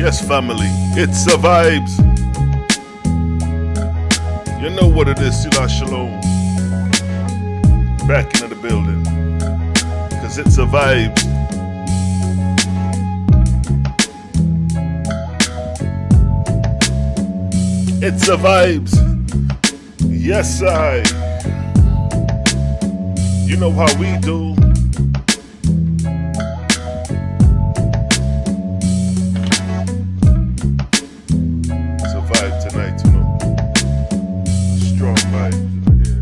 Yes, family, it's a vibes. You know what it is, Selah Shalom. Back into the building, cause it's a vibes. It's a vibes. Yes, you know how we do. It's a vibe tonight, you know. Strong vibes in the air.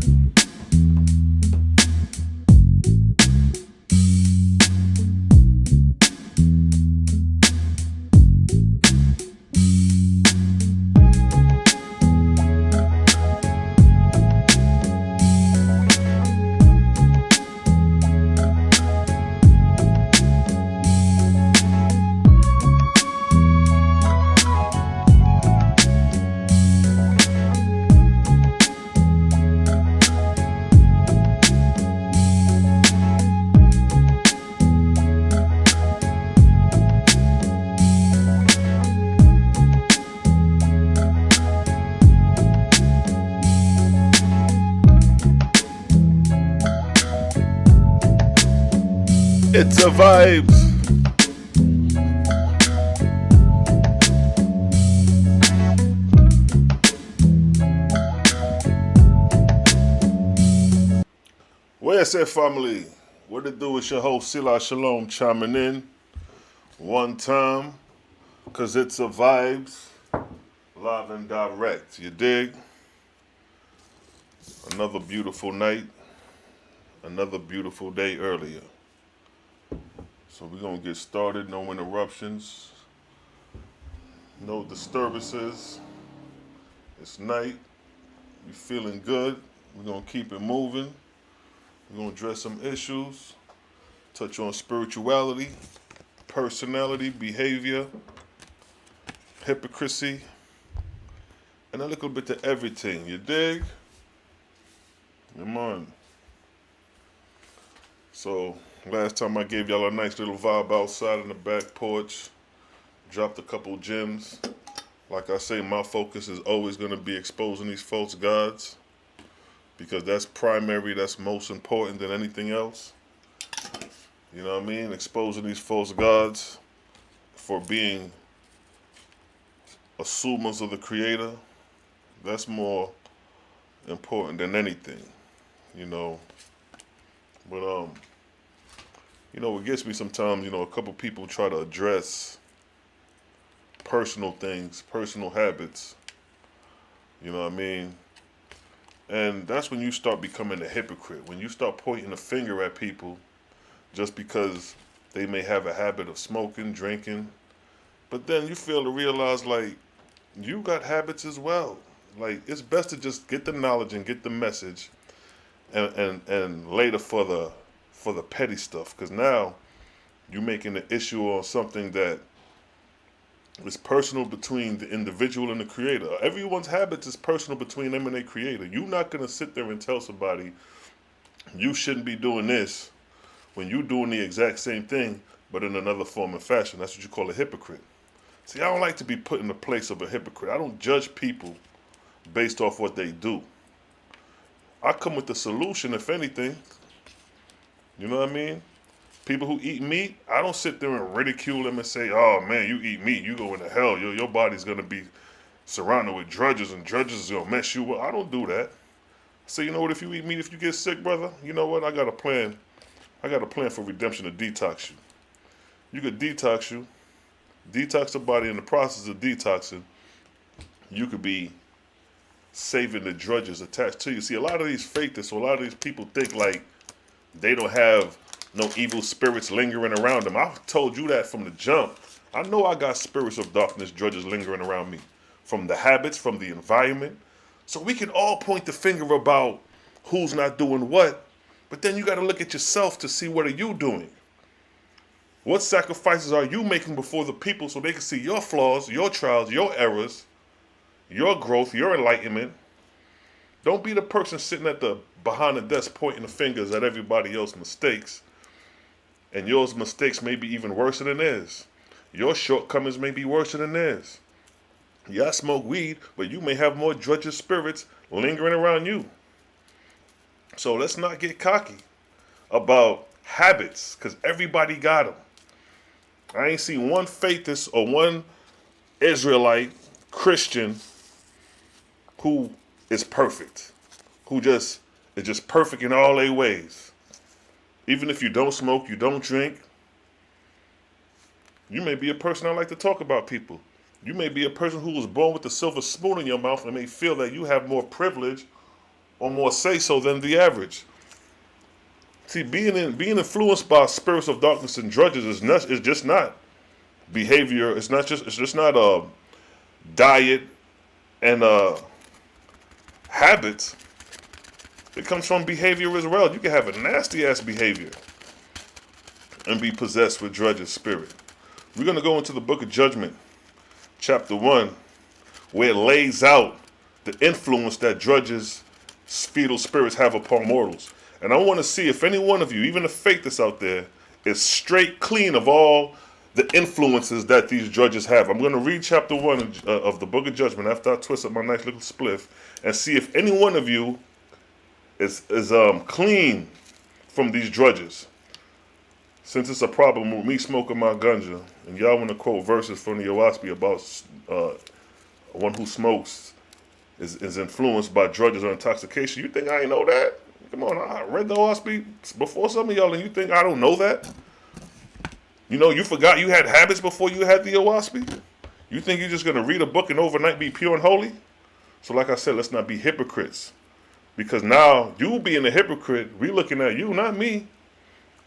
It's a vibes. Where's that family? What it do? It's your host Selah Shalom chiming in one time, cause it's a vibes, live and direct. You dig? Another beautiful night, another beautiful day earlier. So we're gonna get started, no interruptions, no disturbances. It's night, we feeling good. We're gonna keep it moving. We're gonna address some issues, touch on spirituality, personality, behavior, hypocrisy, and a little bit to everything, you dig? Come on. So, last time I gave y'all a nice little vibe outside in the back porch, dropped a couple gems. Like I say, my focus is always going to be exposing these false gods, because that's primary, that's most important than anything else. You know what I mean? Exposing these false gods for being assumers of the Creator, that's more important than anything, you know. But, you know, what gets me sometimes, you know, a couple people try to address personal things, personal habits, you know what I mean? And that's when you start becoming a hypocrite, when you start pointing a finger at people just because they may have a habit of smoking, drinking, but then you fail to realize, like, you got habits as well. Like, it's best to just get the knowledge and get the message and later for the petty stuff, because now you're making an issue on something that is personal between the individual and the Creator. Everyone's habits is personal between them and their Creator. You're not going to sit there and tell somebody you shouldn't be doing this when you're doing the exact same thing but in another form and fashion. That's what you call a hypocrite. See, I don't like to be put in the place of a hypocrite. I don't judge people based off what they do. I come with the solution, if anything. You know what I mean? People who eat meat, I don't sit there and ridicule them and say, oh man, you eat meat, you go into hell. Your body's going to be surrounded with drudges, and drudges is going to mess you up. I don't do that. So you know what, if you eat meat, if you get sick, brother, you know what, I got a plan. I got a plan for redemption to detox you. You could detox you, detox the body. In the process of detoxing, you could be saving the drudges attached to you. See, a lot of these fake this, so a lot of these people think like they don't have no evil spirits lingering around them. I told you that from the jump. I know I got spirits of darkness, drudges lingering around me, from the habits, from the environment. So we can all point the finger about who's not doing what, but then you got to look at yourself to see what are you doing. What sacrifices are you making before the people so they can see your flaws, your trials, your errors, your growth, your enlightenment. Don't be the person sitting at the behind the desk pointing the fingers at everybody else's mistakes, and yours mistakes may be even worse than theirs. Your shortcomings may be worse than theirs. Yeah, I smoke weed, but you may have more drudge spirits lingering around you. So let's not get cocky about habits, because everybody got them. I ain't seen one faithist or one Israelite Christian who is perfect, who is just perfect in all their ways. Even if you don't smoke, you don't drink, you may be a person I like to talk about people. You may be a person who was born with a silver spoon in your mouth and may feel that you have more privilege or more say-so than the average. See, being influenced by spirits of darkness and drudges is just not behavior. It's just not diet and habits. It comes from behavior as well. You can have a nasty ass behavior and be possessed with drudge's spirit. We're going to go into the book of Judgment, chapter 1, where it lays out the influence that drudges' fetal spirits have upon mortals. And I want to see if any one of you, even the faith that's out there, is straight clean of all the influences that these drudges have. I'm going to read chapter 1 of the book of Judgment after I twist up my nice little spliff and see if any one of you is clean from these drudges. Since it's a problem with me smoking my ganja, and y'all want to quote verses from the OAHSPE about one who smokes is influenced by drudges or intoxication, you think I ain't know that? Come on, I read the OAHSPE before some of y'all, and you think I don't know that? You know, you forgot you had habits before you had the OAHSPE? You think you're just going to read a book and overnight be pure and holy? So like I said, let's not be hypocrites. Because now, you being a hypocrite, we looking at you, not me.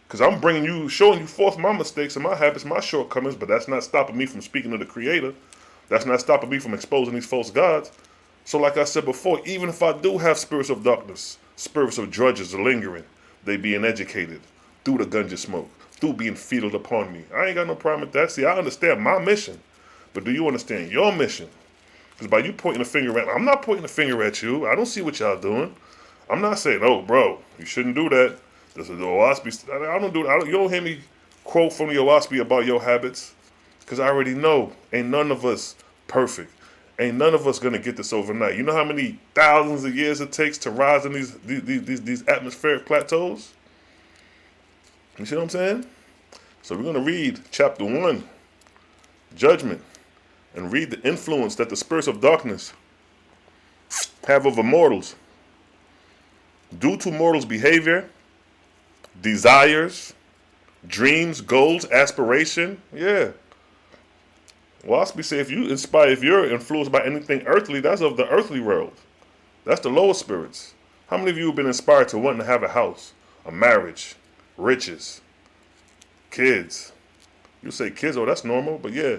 Because I'm showing you forth my mistakes and my habits, my shortcomings, but that's not stopping me from speaking to the Creator. That's not stopping me from exposing these false gods. So like I said before, even if I do have spirits of darkness, spirits of drudges are lingering, they being educated through the ganja smoke, through being feeded upon me. I ain't got no problem with that. See, I understand my mission, but do you understand your mission? Because by you pointing a finger at, I'm not pointing a finger at you. I don't see what y'all doing. I'm not saying, oh, bro, you shouldn't do that. This is the OAHSPE. I don't do that. You don't hear me quote from the OAHSPE about your habits, because I already know ain't none of us perfect. Ain't none of us gonna get this overnight. You know how many thousands of years it takes to rise in these atmospheric plateaus? You see what I'm saying? So we're gonna read chapter 1, Judgment, and read the influence that the spirits of darkness have over mortals. Due to mortals' behavior, desires, dreams, goals, aspiration, yeah. OAHSPE say if you're influenced by anything earthly, that's of the earthly world. That's the lower spirits. How many of you have been inspired to want to have a house, a marriage, riches, kids? You say kids, oh, that's normal, but yeah,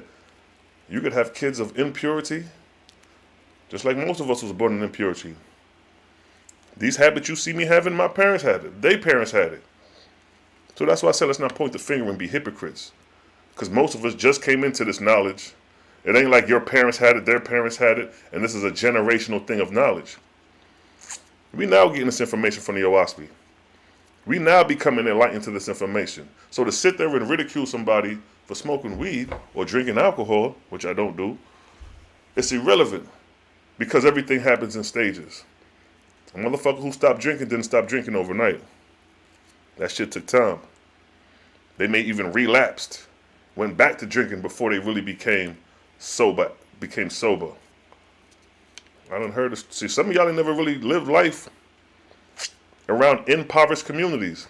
you could have kids of impurity, just like most of us was born in impurity. These habits you see me having, my parents had it. Their parents had it. So that's why I said let's not point the finger and be hypocrites. Because most of us just came into this knowledge. It ain't like your parents had it, their parents had it, and this is a generational thing of knowledge. We now getting this information from the OAHSPE. We now becoming enlightened to this information. So to sit there and ridicule somebody for smoking weed or drinking alcohol, which I don't do, it's irrelevant. Because everything happens in stages. A motherfucker who stopped drinking didn't stop drinking overnight. That shit took time. They may even relapsed, went back to drinking before they really became sober. I done heard this. See, some of y'all ain't never really lived life around impoverished communities.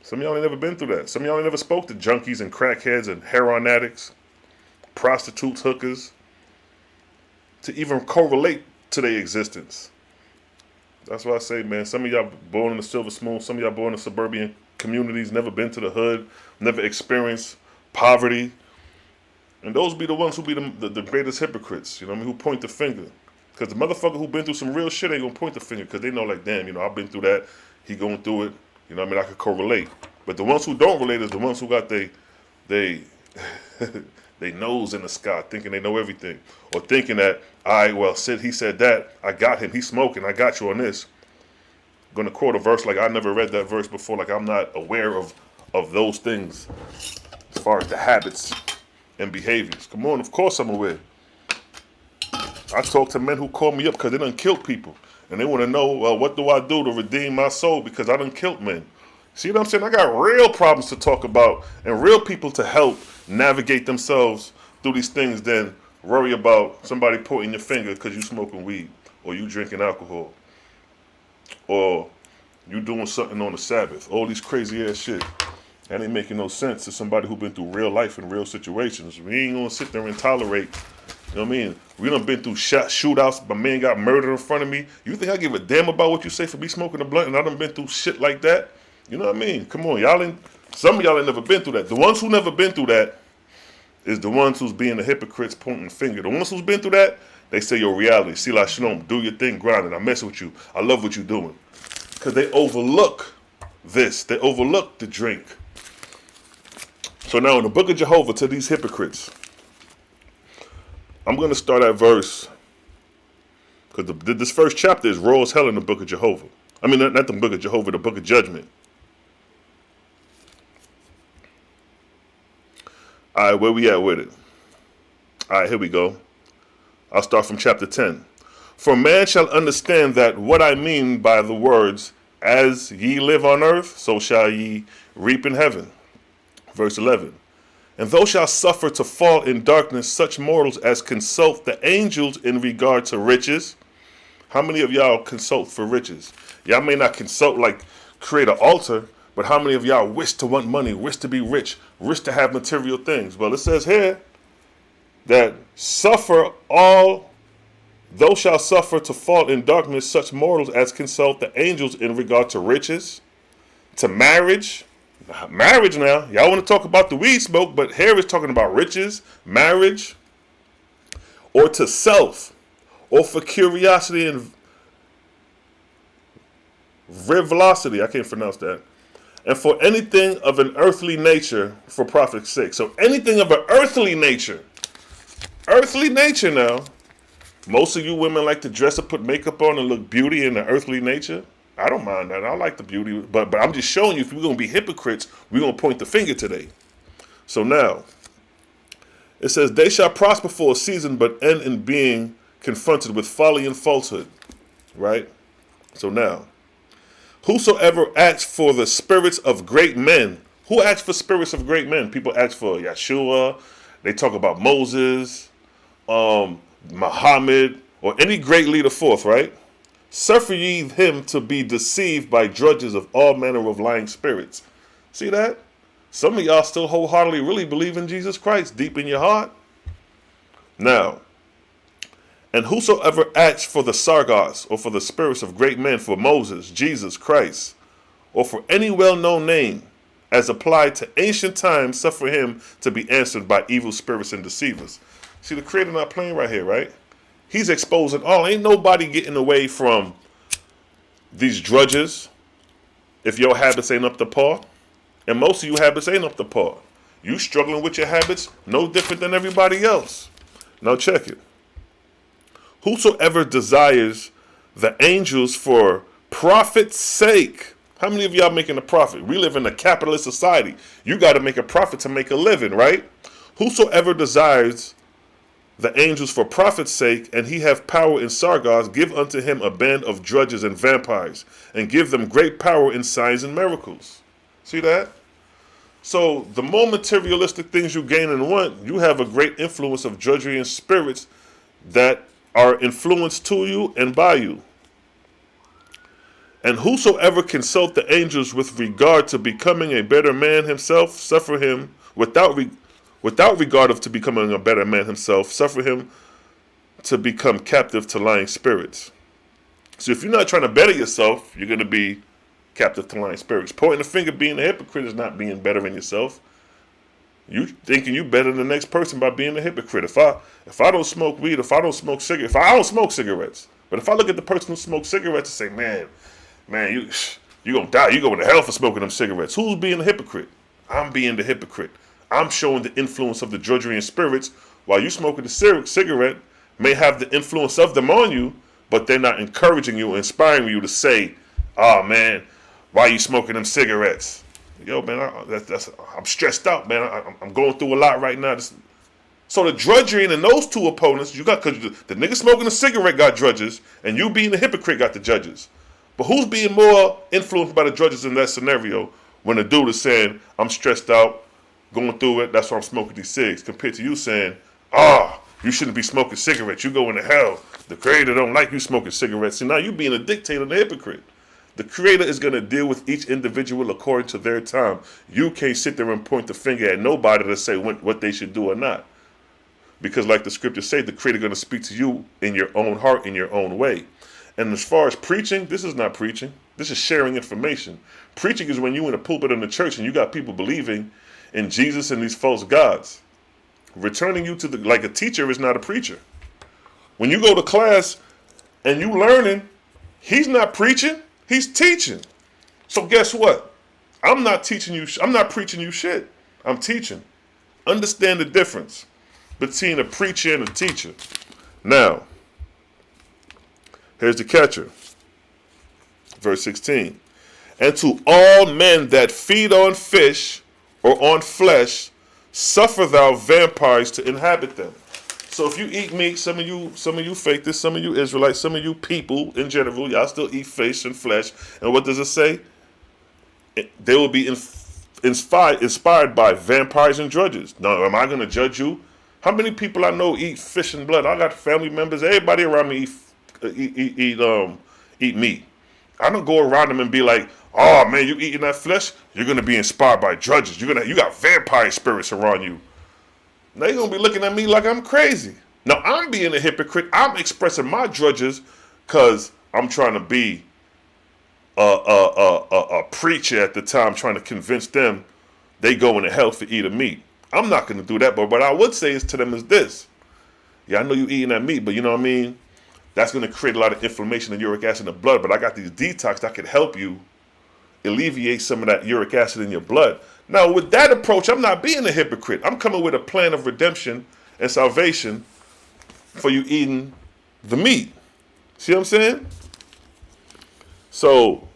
Some of y'all ain't never been through that. Some of y'all ain't never spoke to junkies and crackheads and heroin addicts, prostitutes, hookers, to even correlate to their existence. That's why I say, man, some of y'all born in the silver spoon, some of y'all born in suburban communities, never been to the hood, never experienced poverty. And those be the ones who be the greatest hypocrites, you know what I mean, who point the finger. Because the motherfucker who been through some real shit ain't gonna point the finger, because they know, like, damn, you know, I've been through that, he going through it, you know what I mean, I could correlate. But the ones who don't relate is the ones who got they nose in the sky, thinking they know everything. Or thinking that, he said that, I got him, he's smoking, I got you on this. I'm gonna quote a verse like I never read that verse before, like I'm not aware of those things as far as the habits and behaviors. Come on, of course I'm aware. I talk to men who call me up because they done killed people. And they want to know, well, what do I do to redeem my soul because I done killed men? See what I'm saying? I got real problems to talk about and real people to help navigate themselves through these things than worry about somebody pointing your finger because you smoking weed or you drinking alcohol or you doing something on the Sabbath. All these crazy ass shit. That ain't making no sense to somebody who been through real life and real situations. We ain't gonna sit there and tolerate, you know what I mean? We done been through shootouts, my man got murdered in front of me. You think I give a damn about what you say for me smoking a blunt and I done been through shit like that? You know what I mean? Come on, some of y'all ain't never been through that. The ones who never been through that is the ones who's being the hypocrites pointing the finger. The ones who's been through that, they say your reality. Selah Shalom, do your thing, grinding. I mess with you. I love what you're doing. Because they overlook this. They overlook the drink. So now in the book of Jehovah to these hypocrites, I'm going to start at verse, because this first chapter is raw as hell in the book of Jehovah. I mean, not the book of Jehovah, the book of judgment. All right, where we at with it? All right, here we go. I'll start from chapter 10. For man shall understand that what I mean by the words, as ye live on earth, so shall ye reap in heaven. Verse 11. And thou shalt suffer to fall in darkness such mortals as consult the angels in regard to riches. How many of y'all consult for riches? Y'all may not consult like create an altar, but how many of y'all wish to want money, wish to be rich, wish to have material things? Well, it says here that thou shalt suffer to fall in darkness such mortals as consult the angels in regard to riches, to marriage. Marriage now, y'all want to talk about the weed smoke, but here is talking about riches, marriage, or to self, or for curiosity and frivolity, I can't pronounce that, and for anything of an earthly nature for profit's sake. So anything of an earthly nature now, most of you women like to dress up, put makeup on, and look beauty in the earthly nature. I don't mind that. I like the beauty. But I'm just showing you, if we're going to be hypocrites, we're going to point the finger today. So now, it says, they shall prosper for a season, but end in being confronted with folly and falsehood. Right? So now, whosoever acts for the spirits of great men. Who acts for spirits of great men? People ask for Yeshua. They talk about Moses, Muhammad, or any great leader forth, right? Suffer ye him to be deceived by drudges of all manner of lying spirits. See that? Some of y'all still wholeheartedly really believe in Jesus Christ deep in your heart. Now, and whosoever acts for the sargos, or for the spirits of great men, for Moses, Jesus Christ, or for any well-known name, as applied to ancient times, suffer him to be answered by evil spirits and deceivers. See, the Creator not playing right here, right? He's exposing ain't nobody getting away from these drudges if your habits ain't up to par. And most of you habits ain't up to par. You struggling with your habits, no different than everybody else. Now check it. Whosoever desires the angels for profit's sake. How many of y'all making a profit? We live in a capitalist society. You got to make a profit to make a living, right? Whosoever desires the angels for profit's sake, and he have power in Sargos, give unto him a band of drudges and vampires, and give them great power in signs and miracles. See that? So the more materialistic things you gain and want, you have a great influence of drudgery and spirits that are influenced to you and by you. And whosoever consult the angels with regard to becoming a better man himself, suffer him without regard of to becoming a better man himself, suffer him to become captive to lying spirits. So if you're not trying to better yourself, you're going to be captive to lying spirits. Pointing the finger, being a hypocrite is not being better than yourself. You thinking you better than the next person by being a hypocrite. If I don't smoke weed, if I don't smoke cigarettes, I don't smoke cigarettes. But if I look at the person who smokes cigarettes and say, man, you gonna die. You going to hell for smoking them cigarettes. Who's being a hypocrite? I'm being the hypocrite. I'm showing the influence of the drudgery and spirits, while you smoking the cigarette may have the influence of them on you, but they're not encouraging you, inspiring you to say, oh man, why are you smoking them cigarettes? Yo, man, I'm stressed out, man. I'm going through a lot right now. So the drudgery in those two opponents, you got, because the nigga smoking a cigarette got drudges, and you being a hypocrite got the judges. But who's being more influenced by the drudges in that scenario when the dude is saying, I'm stressed out, going through it, that's why I'm smoking these cigs, compared to you saying, you shouldn't be smoking cigarettes, you going to hell. The creator don't like you smoking cigarettes. See, now you being a dictator and a hypocrite. The creator is going to deal with each individual according to their time. You can't sit there and point the finger at nobody to say what they should do or not. Because like the scriptures say, the creator is going to speak to you in your own heart, in your own way. And as far as preaching, this is not preaching. This is sharing information. Preaching is when you in a pulpit in the church and you got people believing in Jesus and these false gods. Returning you to like a teacher is not a preacher. When you go to class and you learning, he's not preaching, he's teaching. So guess what? I'm not teaching you, I'm not preaching you shit. I'm teaching. Understand the difference between a preacher and a teacher. Now, here's the catcher. Verse 16. And to all men that feed on fish or on flesh, suffer thou vampires to inhabit them. So if you eat meat, some of you fake this, some of you Israelites, some of you people in general, y'all still eat fish and flesh. And what does it say? They will be inspired by vampires and drudges. Now, am I going to judge you? How many people I know eat fish and blood? I got family members. Everybody around me eat meat. I don't go around them and be like, oh man, you eating that flesh? You're going to be inspired by drudges. You got vampire spirits around you. They're going to be looking at me like I'm crazy. Now, I'm being a hypocrite. I'm expressing my drudges because I'm trying to be a preacher at the time, trying to convince them they going to hell for eating meat. I'm not going to do that, but what I would say is to them is this. Yeah, I know you eating that meat, but you know what I mean? That's going to create a lot of inflammation and uric acid in the blood, but I got these detox that could help you alleviate some of that uric acid in your blood. Now, with that approach, I'm not being a hypocrite. I'm coming with a plan of redemption and salvation for you eating the meat. See what I'm saying? So,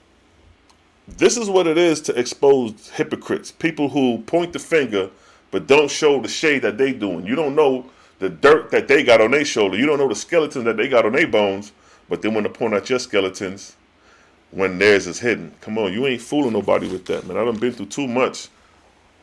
this is what it is to expose hypocrites. People who point the finger but don't show the shade that they doing. You don't know the dirt that they got on their shoulder. You don't know the skeletons that they got on their bones, but they want to point out your skeletons when theirs is hidden. Come on, you ain't fooling nobody with that, man. I done been through too much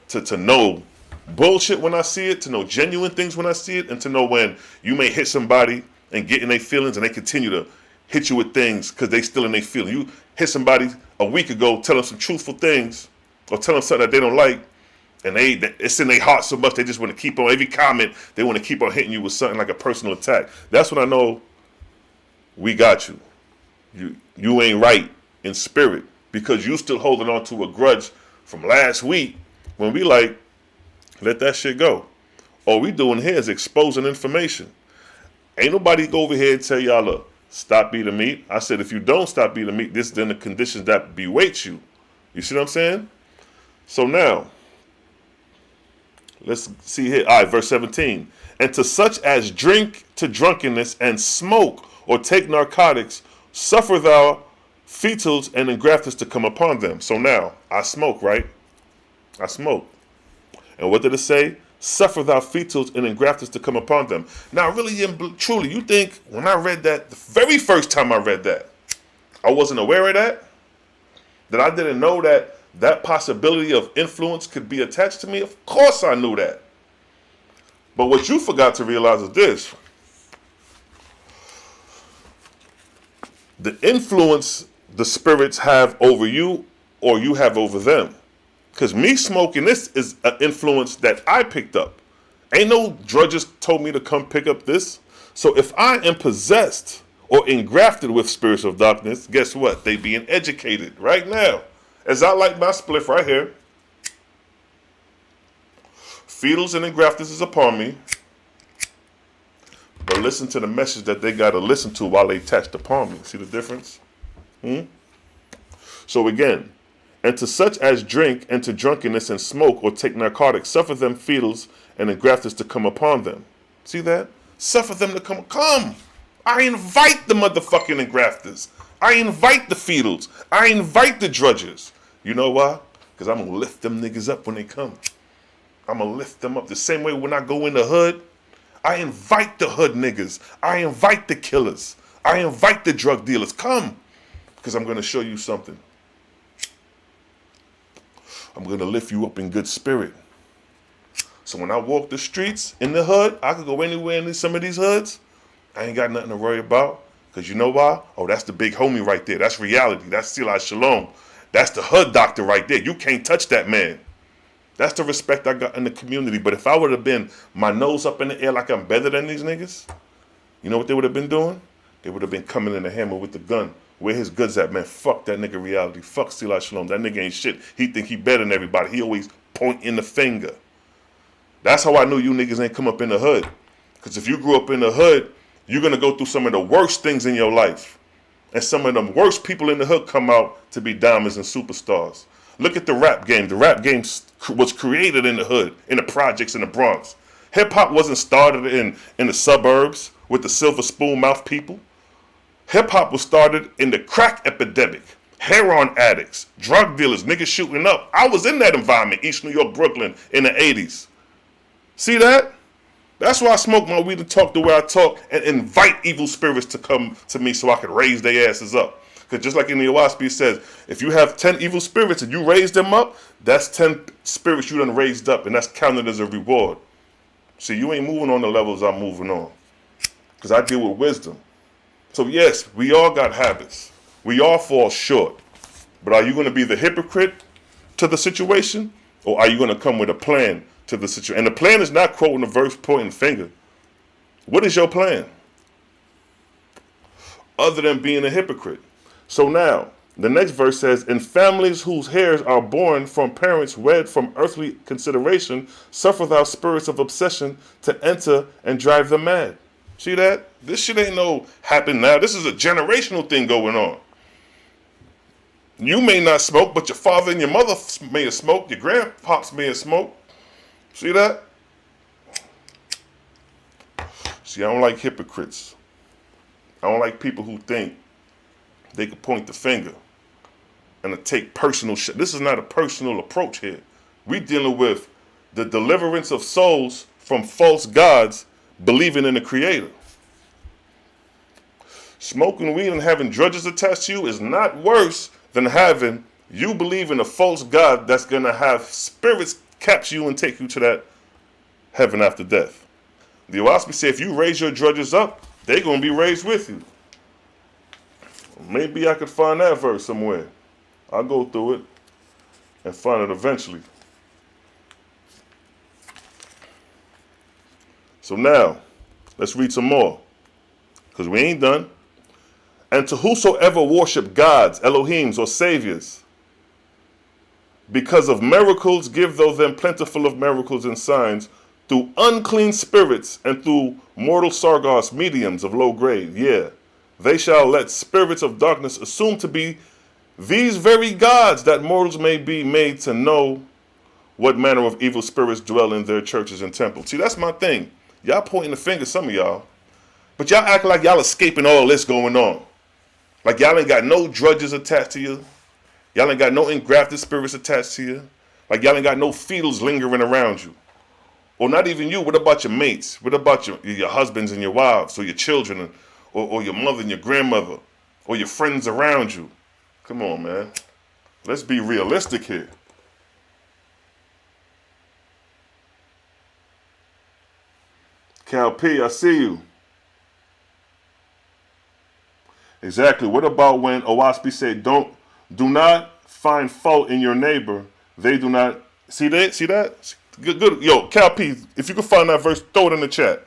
to know bullshit when I see it, to know genuine things when I see it, and to know when you may hit somebody and get in their feelings and they continue to hit you with things because they still in their feelings. You hit somebody a week ago, tell them some truthful things, or tell them something that they don't like, and it's in their heart so much they just want to keep on, every comment, they want to keep on hitting you with something like a personal attack. That's when I know we got you. You ain't right in spirit because you still holding on to a grudge from last week when we like, let that shit go. All we doing here is exposing information. Ain't nobody go over here and tell y'all, look, stop eating meat. I said, if you don't stop eating meat, this is then the conditions that bewait you. You see what I'm saying? So now, let's see here. All right, verse 17. And to such as drink to drunkenness and smoke or take narcotics, suffer thou fetals and engrafters to come upon them. So now, I smoke, right? I smoke. And what did it say? Suffer thou fetals and engrafters to come upon them. Now, really and truly, you think when I read that, the very first time I read that, I wasn't aware of that? That I didn't know that that possibility of influence could be attached to me? Of course I knew that. But what you forgot to realize is this. The influence the spirits have over you or you have over them. Because me smoking this is an influence that I picked up. Ain't no drudges told me to come pick up this. So if I am possessed or engrafted with spirits of darkness, guess what? They being educated right now. As I light my spliff right here. Fetals and engrafters is upon me. But listen to the message that they got to listen to while they attached upon me. See the difference? So again, and to such as drink and to drunkenness and smoke or take narcotics, suffer them fetals and engrafters to come upon them. See that? Suffer them to come. Come! I invite the motherfucking engrafters. I invite the fetals. I invite the drudges. You know why? Because I'm going to lift them niggas up when they come. I'm going to lift them up the same way when I go in the hood I invite the hood niggas. I invite the killers. I invite the drug dealers. Come, because I'm going to show you something. I'm going to lift you up in good spirit. So when I walk the streets in the hood, I could go anywhere in some of these hoods. I ain't got nothing to worry about. Because you know why? Oh, that's the big homie right there. That's reality. That's Selah Shalom. That's the hood doctor right there. You can't touch that man. That's the respect I got in the community. But if I would have been my nose up in the air like I'm better than these niggas, you know what they would have been doing? They would have been coming in the hammer with the gun. Where his goods at, man? Fuck that nigga reality. Fuck Selah Shalom. That nigga ain't shit. He think he better than everybody. He always pointing the finger. That's how I knew you niggas ain't come up in the hood. Because if you grew up in the hood, you're going to go through some of the worst things in your life. And some of them worst people in the hood come out to be diamonds and superstars. Look at the rap game. The rap game was created in the hood, in the projects in the Bronx. Hip-hop wasn't started in the suburbs with the silver spoon mouth people. Hip-hop was started in the crack epidemic. Heroin addicts, drug dealers, niggas shooting up. I was in that environment, East New York, Brooklyn, in the 80s. See that? That's why I smoke my weed and talk the way I talk and invite evil spirits to come to me so I can raise their asses up. Because just like in the OAHSPE it says, if you have 10 evil spirits and you raise them up, that's 10 spirits you done raised up, and that's counted as a reward. See, you ain't moving on the levels I'm moving on. Because I deal with wisdom. So yes, we all got habits. We all fall short. But are you going to be the hypocrite to the situation? Or are you going to come with a plan to the situation? And the plan is not quoting the verse, pointing the finger. What is your plan? Other than being a hypocrite. So now, the next verse says, in families whose heirs are born from parents wed from earthly consideration, suffer thou spirits of obsession to enter and drive them mad. See that? This shit ain't no happen now. This is a generational thing going on. You may not smoke, but your father and your mother may have smoked. Your grandpops may have smoked. See that? See, I don't like hypocrites. I don't like people who think they could point the finger and to take personal shit. This is not a personal approach here. We're dealing with the deliverance of souls from false gods believing in the Creator. Smoking weed and having drudges attached to you is not worse than having you believe in a false God that's going to have spirits capture you and take you to that heaven after death. The OAHSPE say if you raise your drudges up, they're going to be raised with you. Maybe I could find that verse somewhere. I'll go through it and find it eventually. So now, let's read some more, because we ain't done. And to whosoever worship gods, Elohims, or saviors, because of miracles, give thou them plentiful of miracles and signs, through unclean spirits and through mortal sargos, mediums of low grade. Yeah, they shall let spirits of darkness assume to be these very gods, that mortals may be made to know what manner of evil spirits dwell in their churches and temples. See, that's my thing. Y'all pointing the finger, some of y'all, but y'all act like y'all escaping all this going on. Like y'all ain't got no drudges attached to you. Y'all ain't got no engrafted spirits attached to you. Like y'all ain't got no fetals lingering around you. Or not even you. What about your mates? What about your husbands and your wives, or your children, or your mother and your grandmother, or your friends around you? Come on, man. Let's be realistic here. Cal P, I see you. Exactly. What about when OAHSPE said, do not find fault in your neighbor. They do not. See that? See that? Good. Yo, Cal P, if you can find that verse, throw it in the chat.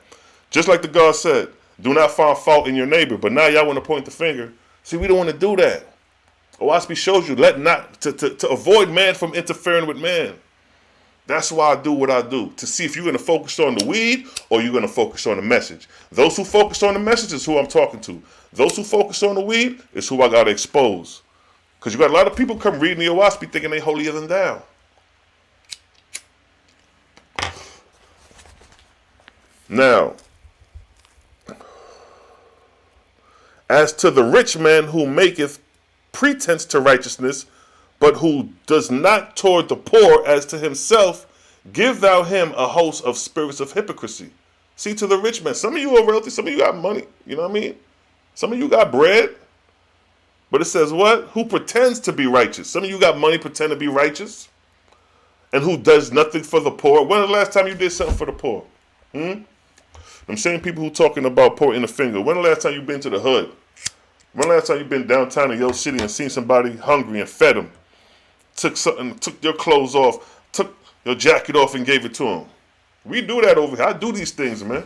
Just like the God said, do not find fault in your neighbor. But now y'all want to point the finger. See, we don't want to do that. OAHSPE shows you to avoid man from interfering with man. That's why I do what I do, to see if you're going to focus on the weed or you're going to focus on the message. Those who focus on the message is who I'm talking to. Those who focus on the weed is who I got to expose. Because you got a lot of people come reading the OAHSPE thinking they holier than thou. Now, as to the rich man who maketh pretense to righteousness, but who does not toward the poor as to himself, give thou him a host of spirits of hypocrisy. See, to the rich man. Some of you are wealthy. Some of you got money. You know what I mean? Some of you got bread. But it says what? Who pretends to be righteous. Some of you got money, pretend to be righteous. And who does nothing for the poor. When was the last time you did something for the poor? I'm saying people who talking about pointing the finger. When the last time you been to the hood? When the last time you been downtown in your city and seen somebody hungry and fed them? Took your clothes off, took your jacket off and gave it to them. We do that over here. I do these things, man.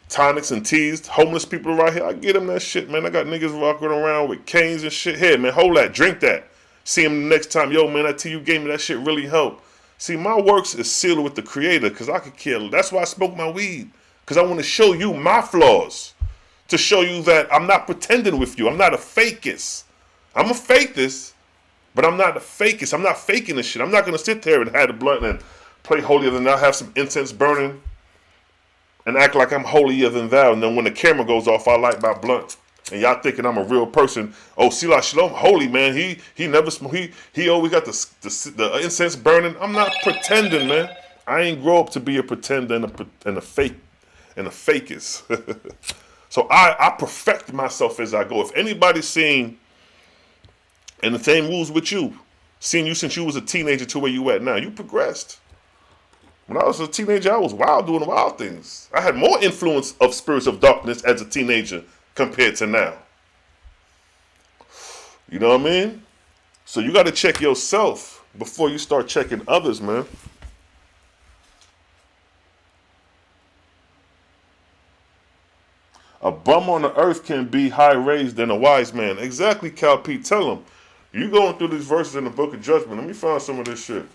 Tonics and teas, homeless people right here. I get them that shit, man. I got niggas walking around with canes and shit. Here, man, hold that, drink that. See him the next time. Yo, man, that tea you gave me, that shit really helped. See, my works is sealed with the Creator because I could kill. That's why I smoke my weed. Because I want to show you my flaws. To show you that I'm not pretending with you. I'm not a fakist. I'm a fakist, but I'm not a fakist. I'm not faking this shit. I'm not going to sit there and have the blunt and play holier than thou, have some incense burning, and act like I'm holier than thou. And then when the camera goes off, I light my blunt. And y'all thinking I'm a real person. Oh, Selah Shalom, holy man. He never smoke. He always got the incense burning. I'm not pretending, man. I ain't grow up to be a pretender and a fakist. So I perfect myself as I go. If anybody's seen, and the same rules with you, seen you since you was a teenager to where you at now, you progressed. When I was a teenager, I was wild doing wild things. I had more influence of spirits of darkness as a teenager compared to now. You know what I mean? So you got to check yourself before you start checking others, man. A bum on the earth can be high raised than a wise man. Exactly, Cal Pete. Tell him. You going through these verses in the book of judgment. Let me find some of this shit.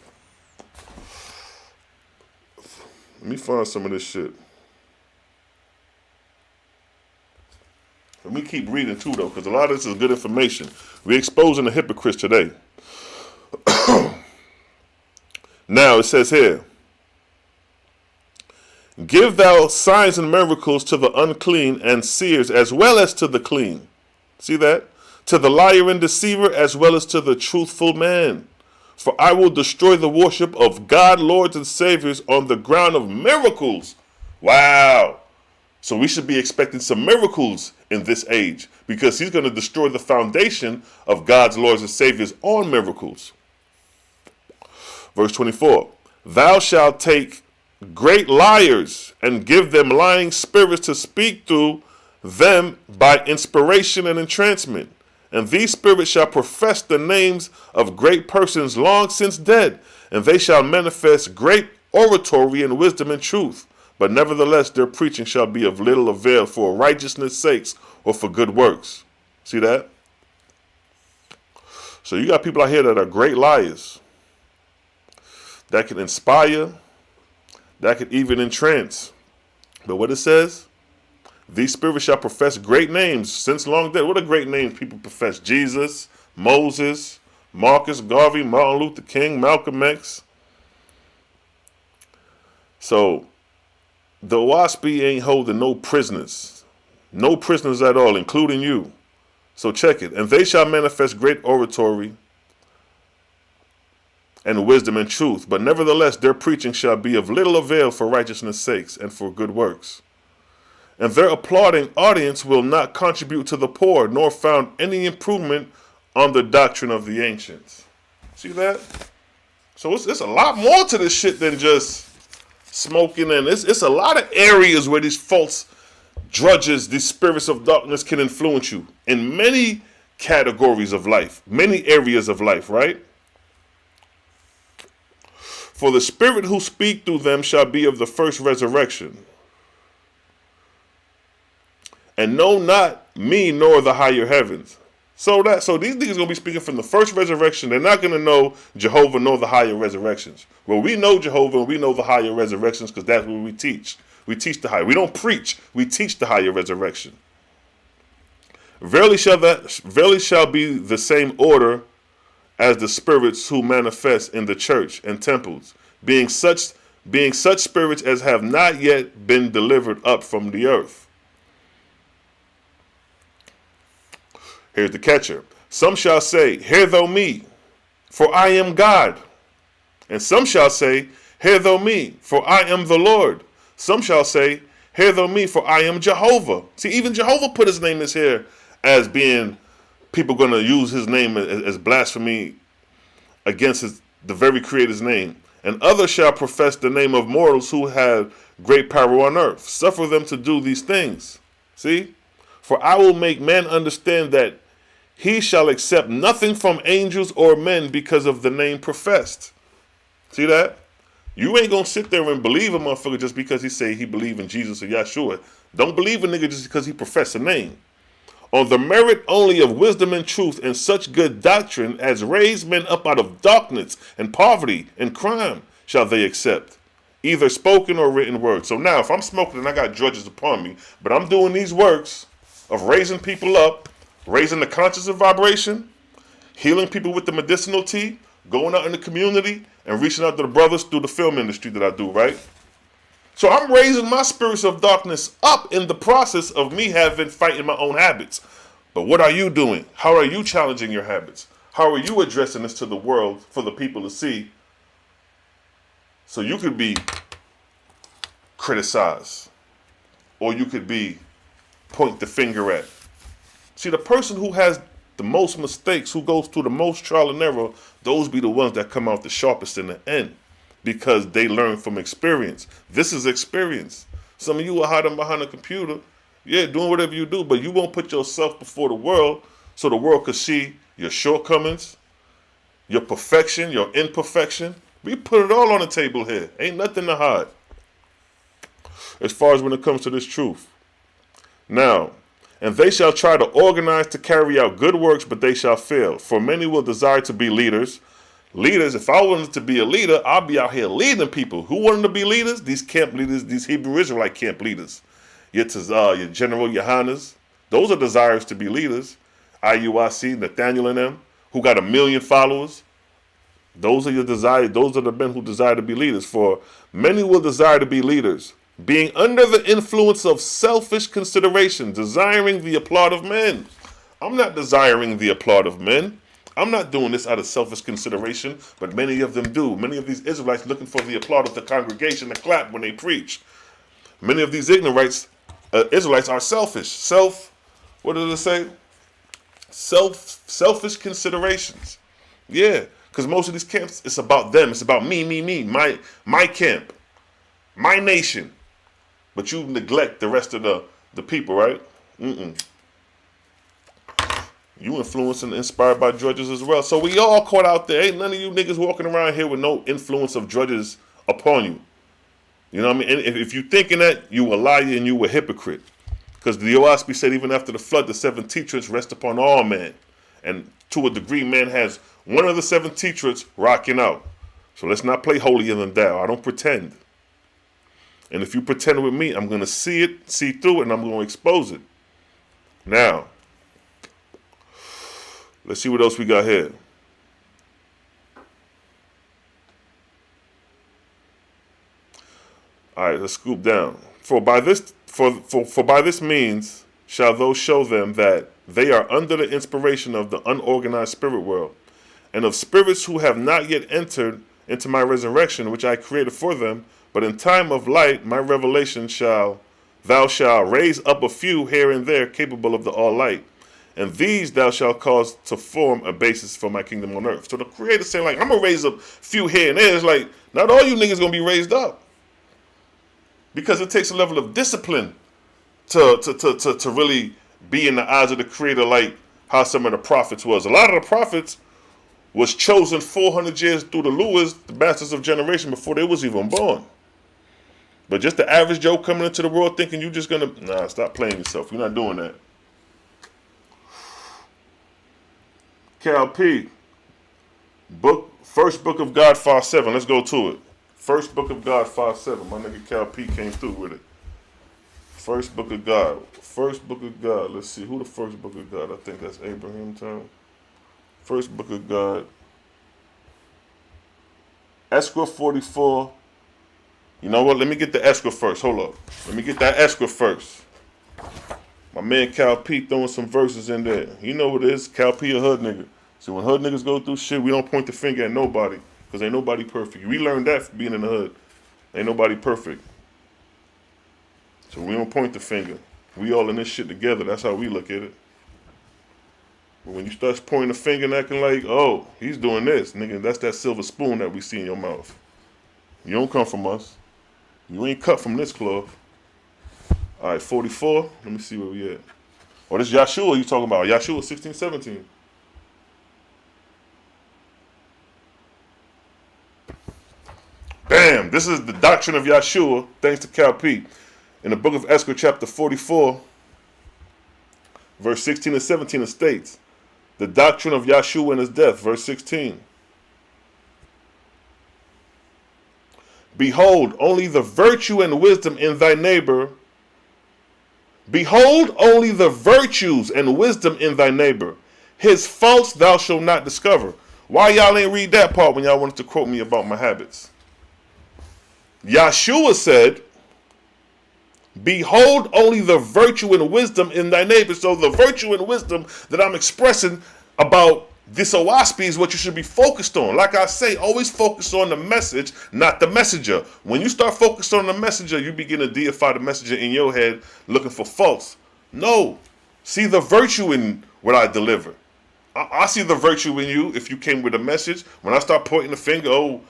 Let me keep reading too, though, because a lot of this is good information. We're exposing the hypocrites today. Now, it says here, give thou signs and miracles to the unclean and seers as well as to the clean. See that? To the liar and deceiver as well as to the truthful man. For I will destroy the worship of God, lords and saviors on the ground of miracles. Wow. So we should be expecting some miracles in this age because he's going to destroy the foundation of God's lords and saviors on miracles. Verse 24. Thou shalt take great liars and give them lying spirits to speak through them by inspiration and entrancement. And these spirits shall profess the names of great persons long since dead, and they shall manifest great oratory and wisdom and truth. But nevertheless their preaching shall be of little avail for righteousness' sakes or for good works. See that? So you got people out here that are great liars, that can inspire, that could even entrance. But what it says, these spirits shall profess great names since long dead. What are great names people profess? Jesus, Moses, Marcus Garvey, Martin Luther King, Malcolm X. So the OAHSPE ain't holding no prisoners. No prisoners at all, including you. So check it. And they shall manifest great oratory and wisdom and truth. But nevertheless, their preaching shall be of little avail for righteousness' sakes and for good works. And their applauding audience will not contribute to the poor, nor found any improvement on the doctrine of the ancients. See that? So it's a lot more to this shit than just smoking. And it's a lot of areas where these false drudges, these spirits of darkness can influence you in many categories of life, many areas of life, right? For the spirit who speak through them shall be of the first resurrection. And know not me nor the higher heavens. So these niggas gonna be speaking from the first resurrection. They're not gonna know Jehovah nor the higher resurrections. Well, we know Jehovah and we know the higher resurrections because that's what we teach. We teach the higher. We don't preach. We teach the higher resurrection. Verily shall be the same order as the spirits who manifest in the church and temples, being such spirits as have not yet been delivered up from the earth. Here's the catcher. Some shall say, hear thou me, for I am God. And some shall say, Hear thou me, for I am the Lord. Some shall say, hear thou me, for I am Jehovah. See, even Jehovah put his name is here as being people going to use his name as blasphemy against the very creator's name. And others shall profess the name of mortals who have great power on earth. Suffer them to do these things. See? For I will make man understand that he shall accept nothing from angels or men because of the name professed. See that? You ain't gonna sit there and believe a motherfucker just because he say he believe in Jesus or Yahshua. Don't believe a nigga just because he profess a name. On the merit only of wisdom and truth and such good doctrine as raise men up out of darkness and poverty and crime shall they accept, either spoken or written word. So now if I'm smoking and I got drudges upon me, but I'm doing these works of raising people up, raising the conscious of vibration, healing people with the medicinal tea, going out in the community and reaching out to the brothers through the film industry that I do, right? So I'm raising my spirits of darkness up in the process of me fighting my own habits. But what are you doing? How are you challenging your habits? How are you addressing this to the world for the people to see so you could be criticized or you could be point the finger at? See, the person who has the most mistakes, who goes through the most trial and error, those be the ones that come out the sharpest in the end because they learn from experience. This is experience. Some of you are hiding behind a computer, yeah, doing whatever you do, but you won't put yourself before the world so the world could see your shortcomings, your perfection, your imperfection. We put it all on the table here. Ain't nothing to hide as far as when it comes to this truth. Now, and they shall try to organize to carry out good works, but they shall fail. For many will desire to be leaders. Leaders, if I wanted to be a leader, I'll be out here leading people. Who wanted to be leaders? These camp leaders, these Hebrew Israelite camp leaders. Your Tazar, your General Yohanas. Those are desires to be leaders. IUIC, Nathaniel and them, who got 1 million followers. Those are your desires. Those are the men who desire to be leaders. For many will desire to be leaders, being under the influence of selfish consideration, desiring the applaud of men. I'm not desiring the applaud of men. I'm not doing this out of selfish consideration, but many of them do. Many of these Israelites looking for the applaud of the congregation to clap when they preach. Many of these ignorant Israelites are selfish. What does it say? Selfish considerations. Yeah, because most of these camps, it's about them. It's about me, my camp, my nation. But you neglect the rest of the people, right? You influenced and inspired by drudges as well. So we all caught out there. Ain't none of you niggas walking around here with no influence of drudges upon you. You know what I mean? And if you thinking that, you a liar and you a hypocrite. Because the OAHSPE said even after the flood, the 7 teachers rest upon all men. And to a degree, man has one of the 7 teachers rocking out. So let's not play holier than thou. I don't pretend. And if you pretend with me, I'm going to see through it, and I'm going to expose it. Now, let's see what else we got here. All right, let's scoop down. For by this means shall those show them that they are under the inspiration of the unorganized spirit world, and of spirits who have not yet entered into my resurrection, which I created for them. But in time of light, my revelation thou shalt raise up a few here and there capable of the all light. And these thou shalt cause to form a basis for my kingdom on earth. So the Creator saying, like, I'm going to raise up a few here and there. It's like, not all you niggas going to be raised up. Because it takes a level of discipline to really be in the eyes of the Creator like how some of the prophets was. A lot of the prophets was chosen 400 years through the Lewis, the bastards of generation, before they was even born. But just the average Joe coming into the world thinking you just going to, nah, stop playing yourself. You're not doing that. Cal P. First book of God 5:7. Let's go to it. First book of God 5:7. My nigga Cal P came through with it. First book of God. First book of God. Let's see. Who the first book of God? I think that's Abraham time. First book of God. Escrow 44. You know what? Let me get the escrow first. Hold up. Let me get that escrow first. My man Cal P throwing some verses in there. You know what it is. Cal P a hood nigga. So when hood niggas go through shit, we don't point the finger at nobody. Because ain't nobody perfect. We learned that from being in the hood. Ain't nobody perfect. So we don't point the finger. We all in this shit together. That's how we look at it. But when you start pointing the finger and acting like, oh, he's doing this, nigga, that's that silver spoon that we see in your mouth. You don't come from us. You ain't cut from this cloth. All right, 44. Let me see where we at. Oh, this Yahshua you talking about. Yahshua 16, 17. Bam! This is the doctrine of Yahshua, thanks to Cal P. In the book of Esther, chapter 44, verse 16 and 17, it states, the doctrine of Yahshua and his death, verse 16. Behold, only the virtue and wisdom in thy neighbor. Behold, only the virtues and wisdom in thy neighbor. His faults thou shalt not discover. Why y'all ain't read that part when y'all wanted to quote me about my habits? Yahshua said, behold only the virtue and wisdom in thy neighbor. So the virtue and wisdom that I'm expressing about this OAHSPE is what you should be focused on. Like I say, always focus on the message, not the messenger. When you start focusing on the messenger, you begin to deify the messenger in your head, looking for faults. No. See the virtue in what I deliver. I see the virtue in you if you came with a message. When I start pointing the finger, oh,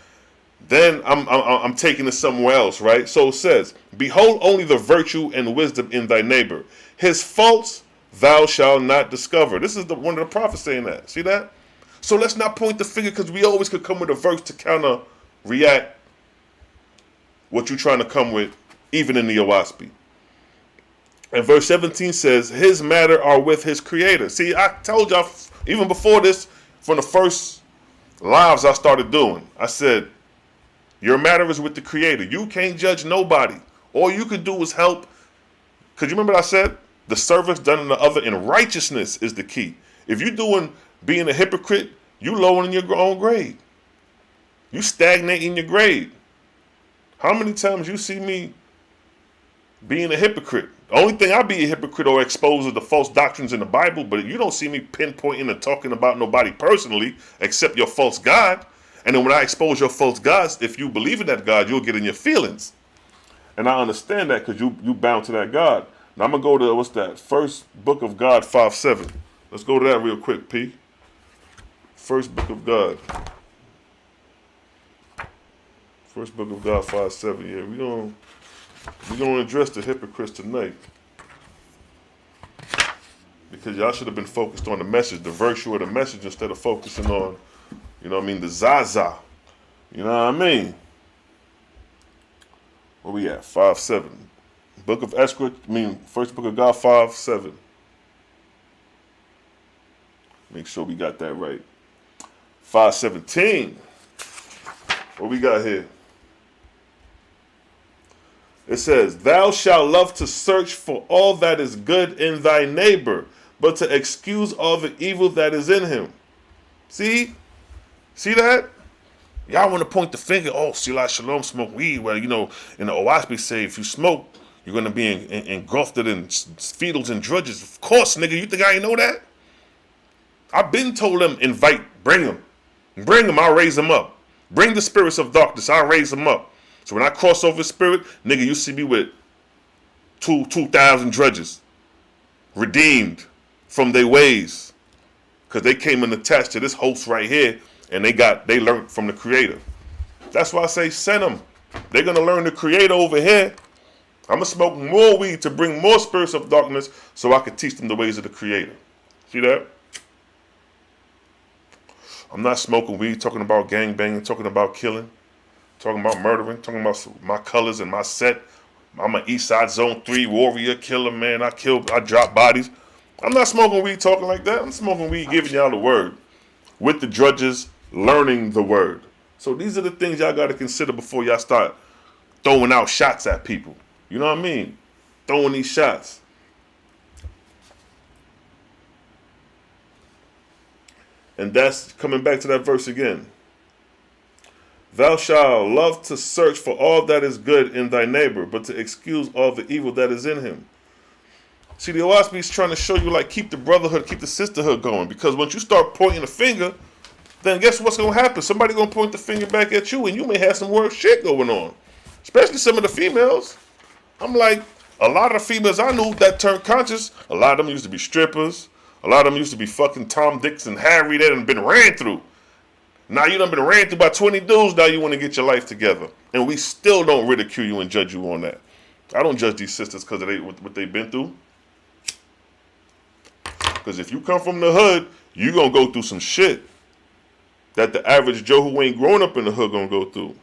then I'm taking it somewhere else, right? So it says, behold only the virtue and wisdom in thy neighbor. His faults thou shalt not discover. This is one of the prophets saying that. See that? So let's not point the finger, because we always could come with a verse to counter react what you're trying to come with, even in the OAHSPE. And verse 17 says, his matter are with his creator. See, I told y'all even before this, from the first lives I started doing, I said, your matter is with the creator. You can't judge nobody. All you can do is help. Because you remember what I said? The service done in the other in righteousness is the key. If you're doing being a hypocrite, you lowering your own grade. You stagnating your grade. How many times you see me being a hypocrite? The only thing I be a hypocrite or expose is the false doctrines in the Bible, but you don't see me pinpointing and talking about nobody personally except your false God. And then when I expose your false gods, if you believe in that God, you'll get in your feelings. And I understand that because you bound to that God. Now I'm going to go to, what's that? First book of God 5:7. Let's go to that real quick, P. First book of God. First book of God 5:7. Yeah, we're gonna address the hypocrites tonight. Because y'all should have been focused on the message, the virtue of the message, instead of focusing on, you know what I mean, the Zaza. You know what I mean? Where we at? 5:7. Book of Esther, first book of God 5:7. Make sure we got that right. 5:17. What we got here? It says, thou shalt love to search for all that is good in thy neighbor, but to excuse all the evil that is in him. See? See that? Y'all want to point the finger, oh, Selah Shalom smoke weed. Well, you know, in the OAHSPE say if you smoke, you're going to be engulfed in fetals and drujas. Of course, nigga, you think I ain't know that? I've been told them, bring them. Bring them, I'll raise them up. Bring the spirits of darkness, I'll raise them up. So when I cross over spirit, nigga, you see me with 2,000 drudges. Redeemed from their ways. Because they came and attached to this host right here, and they learned from the creator. That's why I say send them. They're going to learn the creator over here. I'm going to smoke more weed to bring more spirits of darkness so I can teach them the ways of the creator. See that? I'm not smoking weed, talking about gangbanging, talking about killing, talking about murdering, talking about my colors and my set. I'm an East Side Zone 3 warrior killer, man. I drop bodies. I'm not smoking weed talking like that. I'm smoking weed giving y'all the word. With the drudges, learning the word. So these are the things y'all got to consider before y'all start throwing out shots at people. You know what I mean? Throwing these shots. And that's coming back to that verse again. Thou shalt love to search for all that is good in thy neighbor, but to excuse all the evil that is in him. See, the OAHSPE is trying to show you, like, keep the brotherhood, keep the sisterhood going. Because once you start pointing the finger, then guess what's going to happen? Somebody going to point the finger back at you, and you may have some worse shit going on. Especially some of the females. I'm like, a lot of the females I knew that turned conscious, a lot of them used to be strippers. A lot of them used to be fucking Tom, Dicks, and Harry that done been ran through. Now you done been ran through by 20 dudes, now you want to get your life together. And we still don't ridicule you and judge you on that. I don't judge these sisters because of what they've been through. Because if you come from the hood, you going to go through some shit that the average Joe who ain't grown up in the hood going to go through.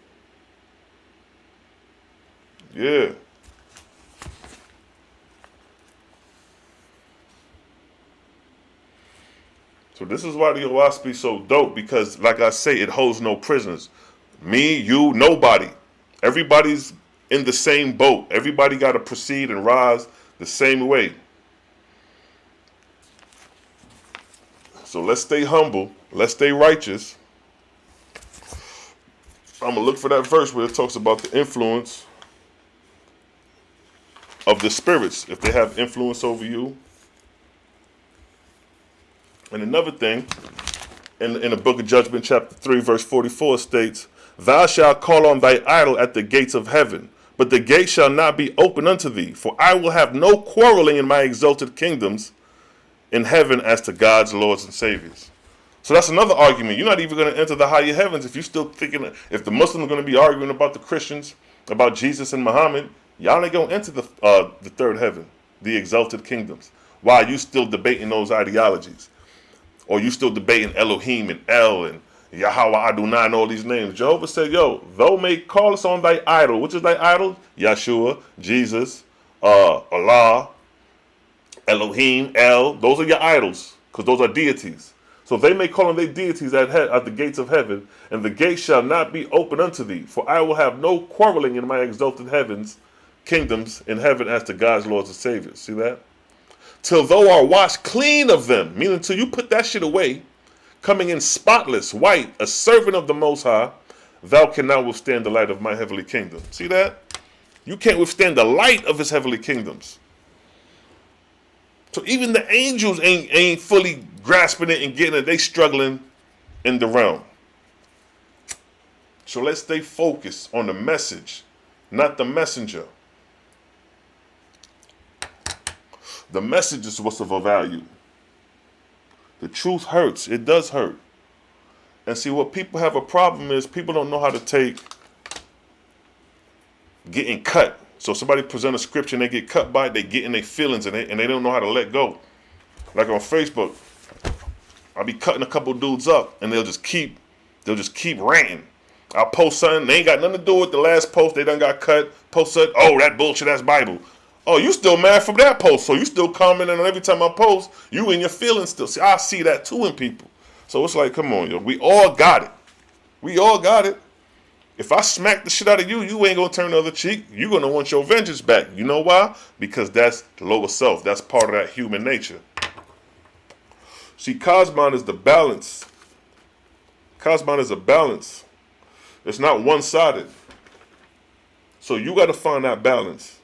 Yeah. So this is why the OAHSPE is so dope, because like I say, it holds no prisoners. Me, you, nobody. Everybody's in the same boat. Everybody got to proceed and rise the same way. So let's stay humble. Let's stay righteous. I'm going to look for that verse where it talks about the influence of the spirits, if they have influence over you. And another thing, in the book of Judgment, chapter 3, verse 44 states, Thou shalt call on thy idol at the gates of heaven, but the gate shall not be open unto thee, for I will have no quarreling in my exalted kingdoms in heaven as to God's lords and saviors. So that's another argument. You're not even going to enter the higher heavens if you're still thinking, if the Muslims are going to be arguing about the Christians, about Jesus and Muhammad, y'all ain't going to enter the third heaven, the exalted kingdoms. Why are you still debating those ideologies? Or you still debating Elohim and El and Yahweh Adonai and all these names. Jehovah said, yo, thou may call us on thy idol. Which is thy idol? Yeshua, Jesus, Allah, Elohim, El. Those are your idols, because those are deities. So they may call on their deities at the gates of heaven, and the gate shall not be open unto thee. For I will have no quarreling in my exalted kingdoms in heaven as to God's lords and saviors. See that? Till thou art washed clean of them, meaning till you put that shit away, coming in spotless, white, a servant of the Most High, thou cannot withstand the light of my heavenly kingdom. See that? You can't withstand the light of his heavenly kingdoms. So even the angels ain't fully grasping it and getting it. They struggling in the realm. So let's stay focused on the message, not the messenger. The message is what's of a value. The truth hurts. It does hurt. And see, what people have a problem is people don't know how to take getting cut. So somebody present a scripture and they get cut by it, they get in their feelings and they don't know how to let go. Like on Facebook, I'll be cutting a couple dudes up and they'll just keep ranting. I'll post something, they ain't got nothing to do with the last post, they done got cut, post something, oh, that bullshit, that's Bible. Oh, you still mad from that post, so you still commenting on every time I post, you in your feelings still. See, I see that too in people. So it's like, come on, yo, we all got it. We all got it. If I smack the shit out of you, you ain't gonna turn the other cheek. You're gonna want your vengeance back. You know why? Because that's the lower self. That's part of that human nature. See, Cosmon is the balance. Cosmon is a balance. It's not one-sided. So you gotta find that balance.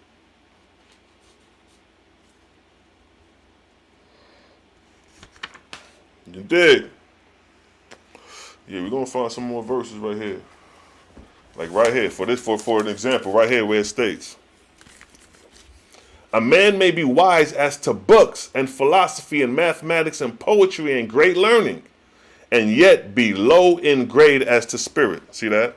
You dig? Yeah, we're gonna find some more verses right here. Like right here, for an example, right here where it states, a man may be wise as to books and philosophy and mathematics and poetry and great learning, and yet be low in grade as to spirit. See that?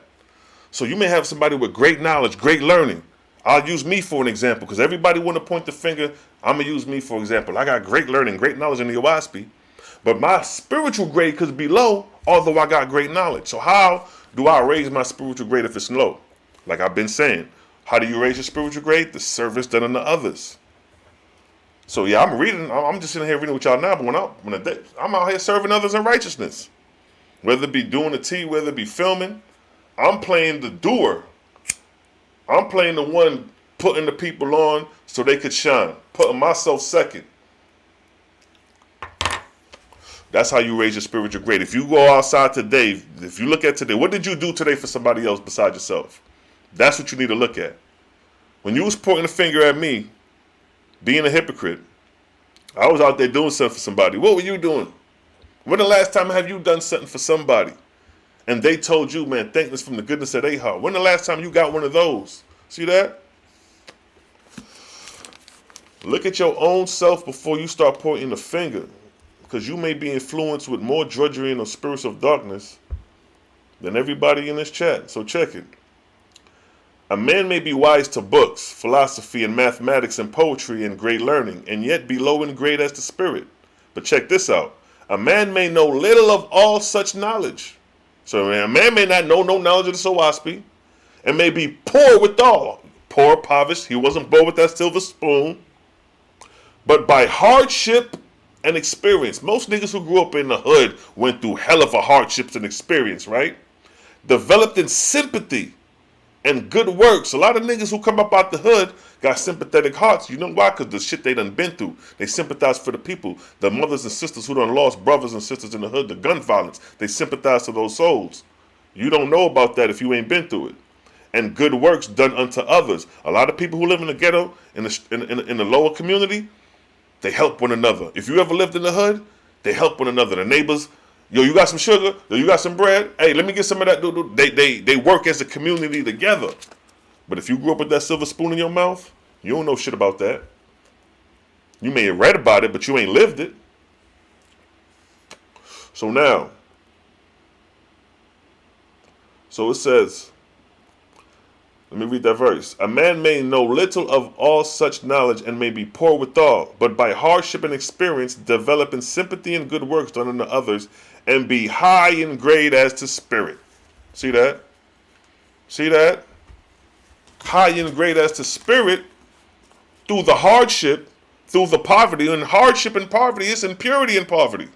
So you may have somebody with great knowledge, great learning. I'll use me for an example, because everybody want to point the finger. I'm gonna use me for example. I got great learning, great knowledge in the OAHSPE. But my spiritual grade could be low, although I got great knowledge. So how do I raise my spiritual grade if it's low? Like I've been saying, how do you raise your spiritual grade? The service done unto others. So yeah, I'm just sitting here reading with y'all now, but I'm out here serving others in righteousness. Whether it be doing the tea, whether it be filming, I'm playing the doer. I'm playing the one putting the people on so they could shine, putting myself second. That's how you raise your spiritual grade. If you go outside today, if you look at today, what did you do today for somebody else besides yourself? That's what you need to look at. When you was pointing the finger at me, being a hypocrite, I was out there doing something for somebody. What were you doing? When the last time have you done something for somebody and they told you, man, thank us from the goodness of their heart? When the last time you got one of those? See that? Look at your own self before you start pointing the finger, because you may be influenced with more drudgery and the spirits of darkness than everybody in this chat. So check it. A man may be wise to books, philosophy, and mathematics and poetry and great learning, and yet be low in grade as the spirit. But check this out. A man may know little of all such knowledge. So a man may not know no knowledge of the OAHSPE, and may be poor withal. Poor, impoverished. He wasn't born with that silver spoon. But by hardship and experience. Most niggas who grew up in the hood went through hell of a hardships and experience, right? Developed in sympathy and good works. A lot of niggas who come up out the hood got sympathetic hearts. You know why? Because the shit they done been through. They sympathize for the people. The mothers and sisters who done lost brothers and sisters in the hood, the gun violence. They sympathize to those souls. You don't know about that if you ain't been through it. And good works done unto others. A lot of people who live in the ghetto, in the lower community, they help one another. If you ever lived in the hood, they help one another. The neighbors, yo, you got some sugar? Yo, you got some bread? Hey, let me get some of that. They work as a community together. But if you grew up with that silver spoon in your mouth, you don't know shit about that. You may have read about it, but you ain't lived it. So now, so it says, let me read that verse. A man may know little of all such knowledge and may be poor withal, but by hardship and experience develop in sympathy and good works done unto others, and be high in grade as to spirit. See that? See that? High in grade as to spirit through the hardship, through the poverty. And hardship and poverty is impurity and poverty.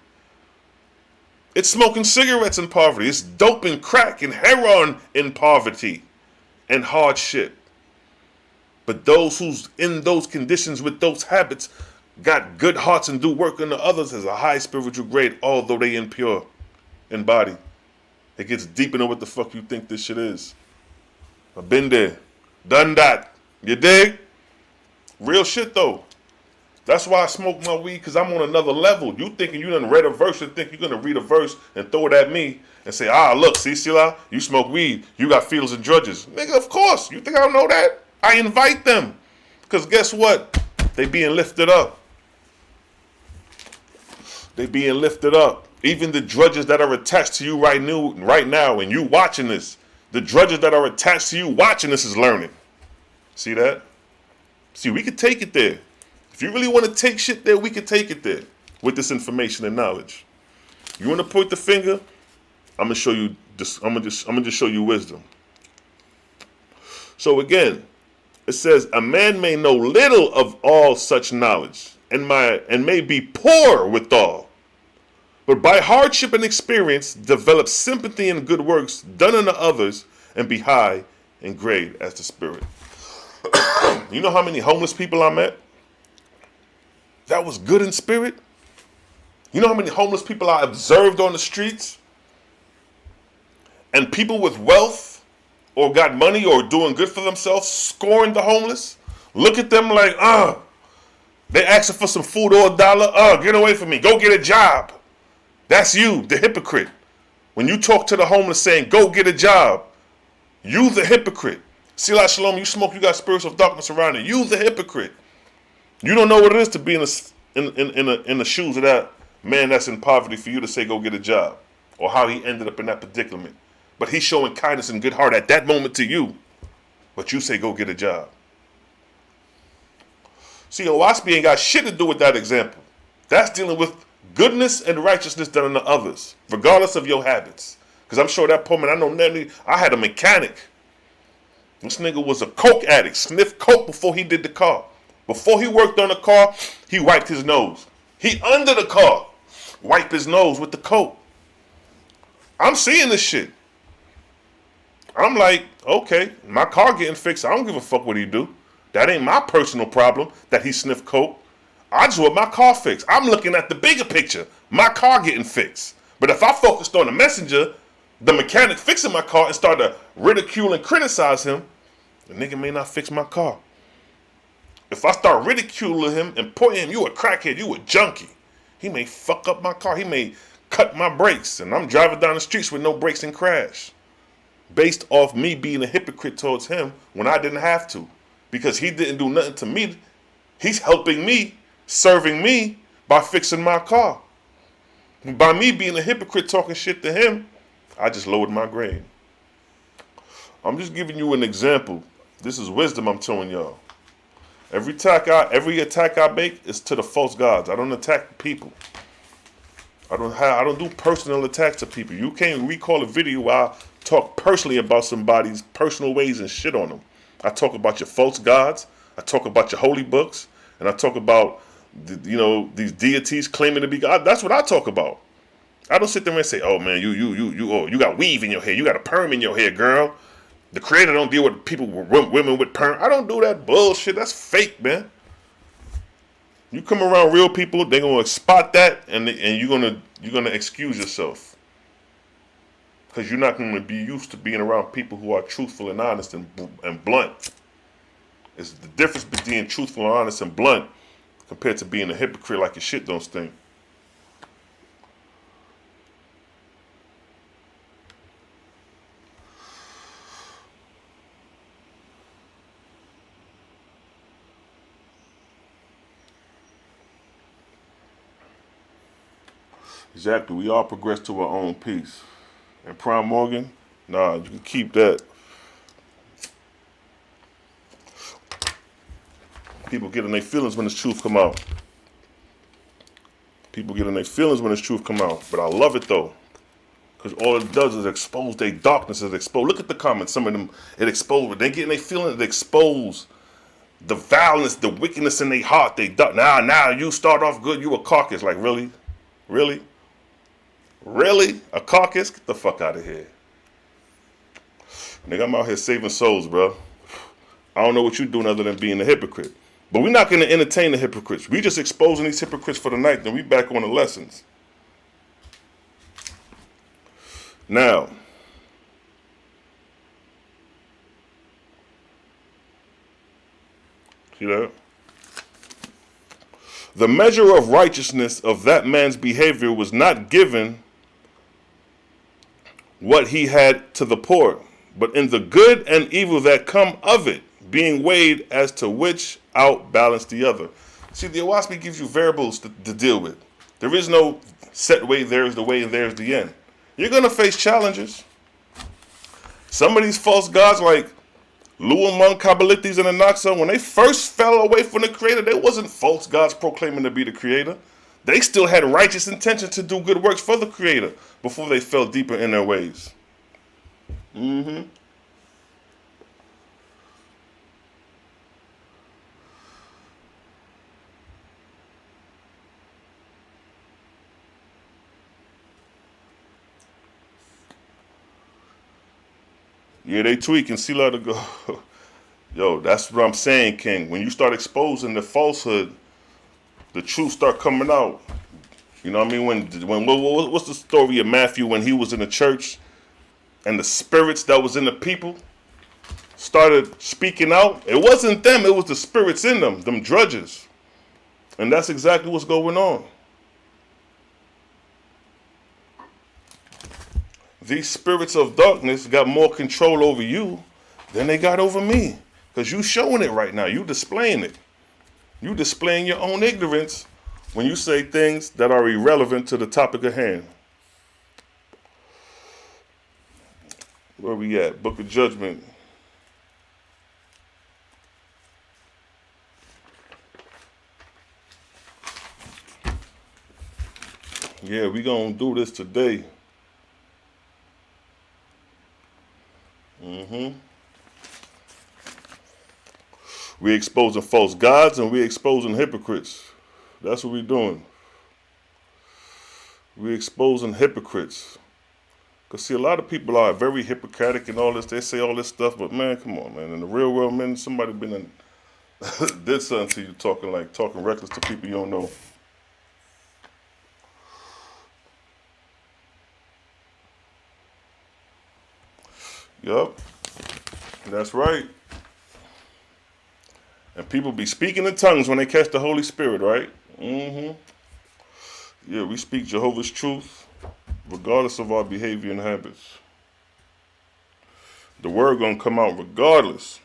It's smoking cigarettes in poverty. It's dope and crack and heroin in poverty and hardship. But those who's in those conditions with those habits got good hearts and do work unto others as a high spiritual grade, although they impure in body. It gets deeper than what the fuck you think this shit is. I've been there, done that. You dig? Real shit though. That's why I smoke my weed, because I'm on another level. You thinking you done read a verse and think you're going to read a verse and throw it at me and say, look, see, Selah, you smoke weed. You got feelings and drudges. Nigga, of course. You think I don't know that? I invite them. Because guess what? They being lifted up. They being lifted up. Even the drudges that are attached to you right now, and you watching this, the drudges that are attached to you watching this is learning. See that? See, we could take it there. If you really want to take shit there, we can take it there with this information and knowledge. You want to point the finger? I'm gonna show you this. I'm gonna just show you wisdom. So again, it says a man may know little of all such knowledge, and may be poor withal, but by hardship and experience develop sympathy and good works done unto others, and be high in grade as the spirit. You know how many homeless people I met that was good in spirit? You know how many homeless people I observed on the streets? And people with wealth or got money or doing good for themselves scorn the homeless? Look at them like, they asking for some food or a dollar. Get away from me. Go get a job. That's you, the hypocrite. When you talk to the homeless saying, go get a job, you the hypocrite. Selah Shalom, you smoke, you got spirits of darkness around you. You the hypocrite. You don't know what it is to be in the shoes of that man that's in poverty for you to say go get a job, or how he ended up in that predicament. But he's showing kindness and good heart at that moment to you, but you say go get a job. See, OAHSPE ain't got shit to do with that example. That's dealing with goodness and righteousness done unto others, regardless of your habits. Because I'm sure that poor man, I had a mechanic. This nigga was a coke addict, sniffed coke before he did the car. Before he worked on the car, he wiped his nose. He under the car, wiped his nose with the coat. I'm seeing this shit. I'm like, okay, my car getting fixed. I don't give a fuck what he do. That ain't my personal problem that he sniffed coke. I just want my car fixed. I'm looking at the bigger picture, my car getting fixed. But if I focused on the messenger, the mechanic fixing my car, and start to ridicule and criticize him, the nigga may not fix my car. If I start ridiculing him and pointing him, you a crackhead, you a junkie, he may fuck up my car. He may cut my brakes, and I'm driving down the streets with no brakes and crash. Based off me being a hypocrite towards him when I didn't have to. Because he didn't do nothing to me. He's helping me, serving me by fixing my car. By me being a hypocrite talking shit to him, I just lowered my grade. I'm just giving you an example. This is wisdom I'm telling y'all. Every attack I make is to the false gods. I don't attack people. I don't do personal attacks to people. You can't recall a video where I talk personally about somebody's personal ways and shit on them. I talk about your false gods. I talk about your holy books, and I talk about these deities claiming to be God. That's what I talk about. I don't sit there and say, "Oh man, you got weave in your hair. You got a perm in your hair, girl. The creator don't deal with people, women with perm." I don't do that bullshit. That's fake, man. You come around real people, they're gonna spot that, and you're gonna excuse yourself, because you're not gonna be used to being around people who are truthful and honest and blunt. It's the difference between truthful and honest and blunt compared to being a hypocrite like your shit don't stink. Exactly. We all progress to our own peace. And Prime Morgan, nah, you can keep that. People get in their feelings when this truth come out. People get in their feelings when this truth come out. But I love it though. Because all it does is expose their darkness. Look at the comments. Some of them, it expose. They get in their feelings, it expose the violence, the wickedness in their heart. Now you start off good, you a carcass. Like, really? Really? Really? A carcass? Get the fuck out of here. Nigga, I'm out here saving souls, bro. I don't know what you're doing other than being a hypocrite. But we're not going to entertain the hypocrites. We just exposing these hypocrites for the night, then we back on the lessons. Now, see that? The measure of righteousness of that man's behavior was not given what he had to the poor, but in the good and evil that come of it, being weighed as to which outbalance the other. See, the OAHSPE gives you variables to deal with. There is no set way, there's the way, and there's the end. You're going to face challenges. Some of these false gods like Luamun, Kabbalites, and Anaxa, when they first fell away from the Creator, they wasn't false gods proclaiming to be the Creator. They still had righteous intention to do good works for the Creator before they fell deeper in their ways. Yeah, they tweaking. Selah to go. Yo, that's what I'm saying, King. When you start exposing the falsehood, the truth start coming out. You know what I mean? What's the story of Matthew when he was in the church and the spirits that was in the people started speaking out? It wasn't them, it was the spirits in them drujas. And that's exactly what's going on. These spirits of darkness got more control over you than they got over me. Because you showing it right now. You displaying it. You displaying your own ignorance when you say things that are irrelevant to the topic at hand. Where we at? Book of Judgment. Yeah, we gonna do this today. We exposing false gods and we exposing hypocrites. That's what we doing. We exposing hypocrites. Because see, a lot of people are very hypocritic and all this. They say all this stuff, but man, come on, man. In the real world, man, somebody been did something to you talking reckless to people you don't know. Yup. That's right. And people be speaking in tongues when they catch the Holy Spirit, right? Yeah, we speak Jehovah's truth. regardless of our behavior and habits. The word gonna come out regardless.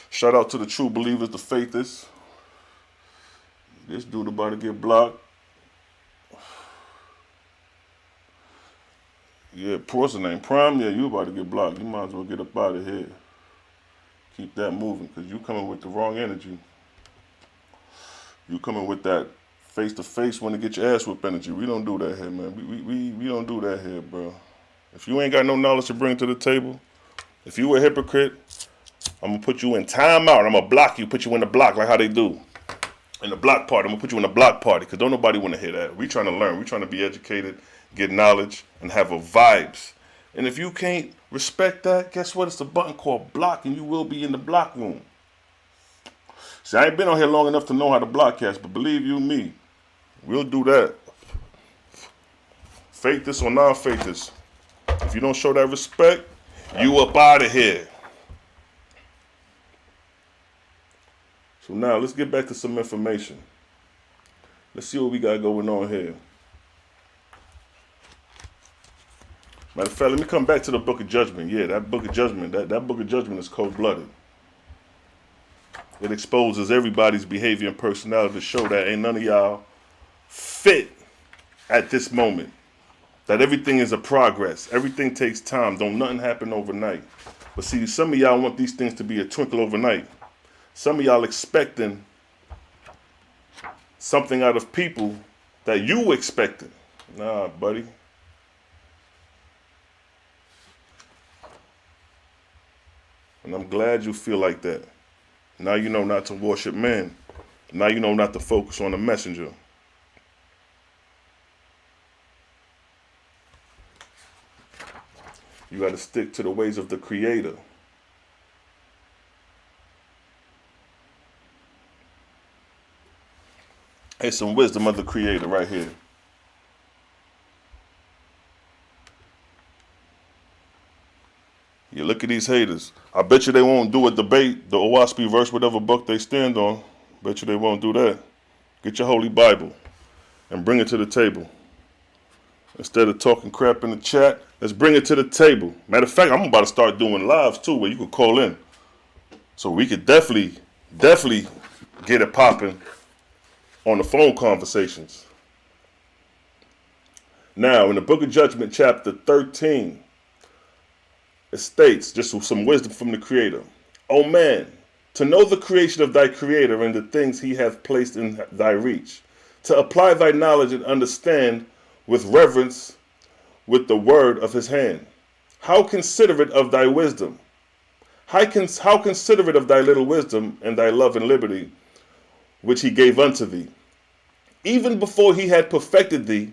Shout out to the true believers, the faithists. This dude about to get blocked. Yeah, what's the name? Prime? Yeah, you about to get blocked. You might as well get up out of here. Keep that moving, because you coming with the wrong energy. You coming with that face-to-face want to get your ass whipped energy. We don't do that here, man. We don't do that here, bro. If you ain't got no knowledge to bring to the table, if you a hypocrite, I'm going to put you in timeout. I'm going to block you, put you in the block like how they do. In the block party, I'm going to put you in the block party, because don't nobody want to hear that. We trying to learn. We trying to be educated, get knowledge, and have a vibes. And if you can't respect that, guess what? It's a button called block, and you will be in the block room. See, I ain't been on here long enough to know how to blockcast, but believe you me, we'll do that. Faithist or non-faithist. If you don't show that respect, you up out of here. So now, let's get back to some information. Let's see what we got going on here. Matter of fact, let me come back to the Book of Judgment. Yeah, that Book of Judgment, that Book of Judgment is cold-blooded. It exposes everybody's behavior and personality to show that ain't none of y'all fit at this moment. That everything is a progress. Everything takes time. Don't nothing happen overnight. But see, some of y'all want these things to be a twinkle overnight. Some of y'all expecting something out of people that you expected. Nah, buddy. And I'm glad you feel like that. Now you know not to worship man. Now you know not to focus on the messenger. You got to stick to the ways of the Creator. Here's some wisdom of the Creator right here. You look at these haters. I bet you they won't do a debate, the OAHSPE verse, whatever book they stand on. Bet you they won't do that. Get your Holy Bible and bring it to the table. Instead of talking crap in the chat, let's bring it to the table. Matter of fact, I'm about to start doing lives too, where you could call in. So we could definitely get it popping on the phone conversations. Now, in the Book of Judgment, chapter 13, it states, just some wisdom from the Creator. O man, to know the creation of thy Creator and the things he hath placed in thy reach, to apply thy knowledge and understand with reverence with the word of his hand. How considerate of thy wisdom, how considerate of thy little wisdom and thy love and liberty, which he gave unto thee. Even before he had perfected thee,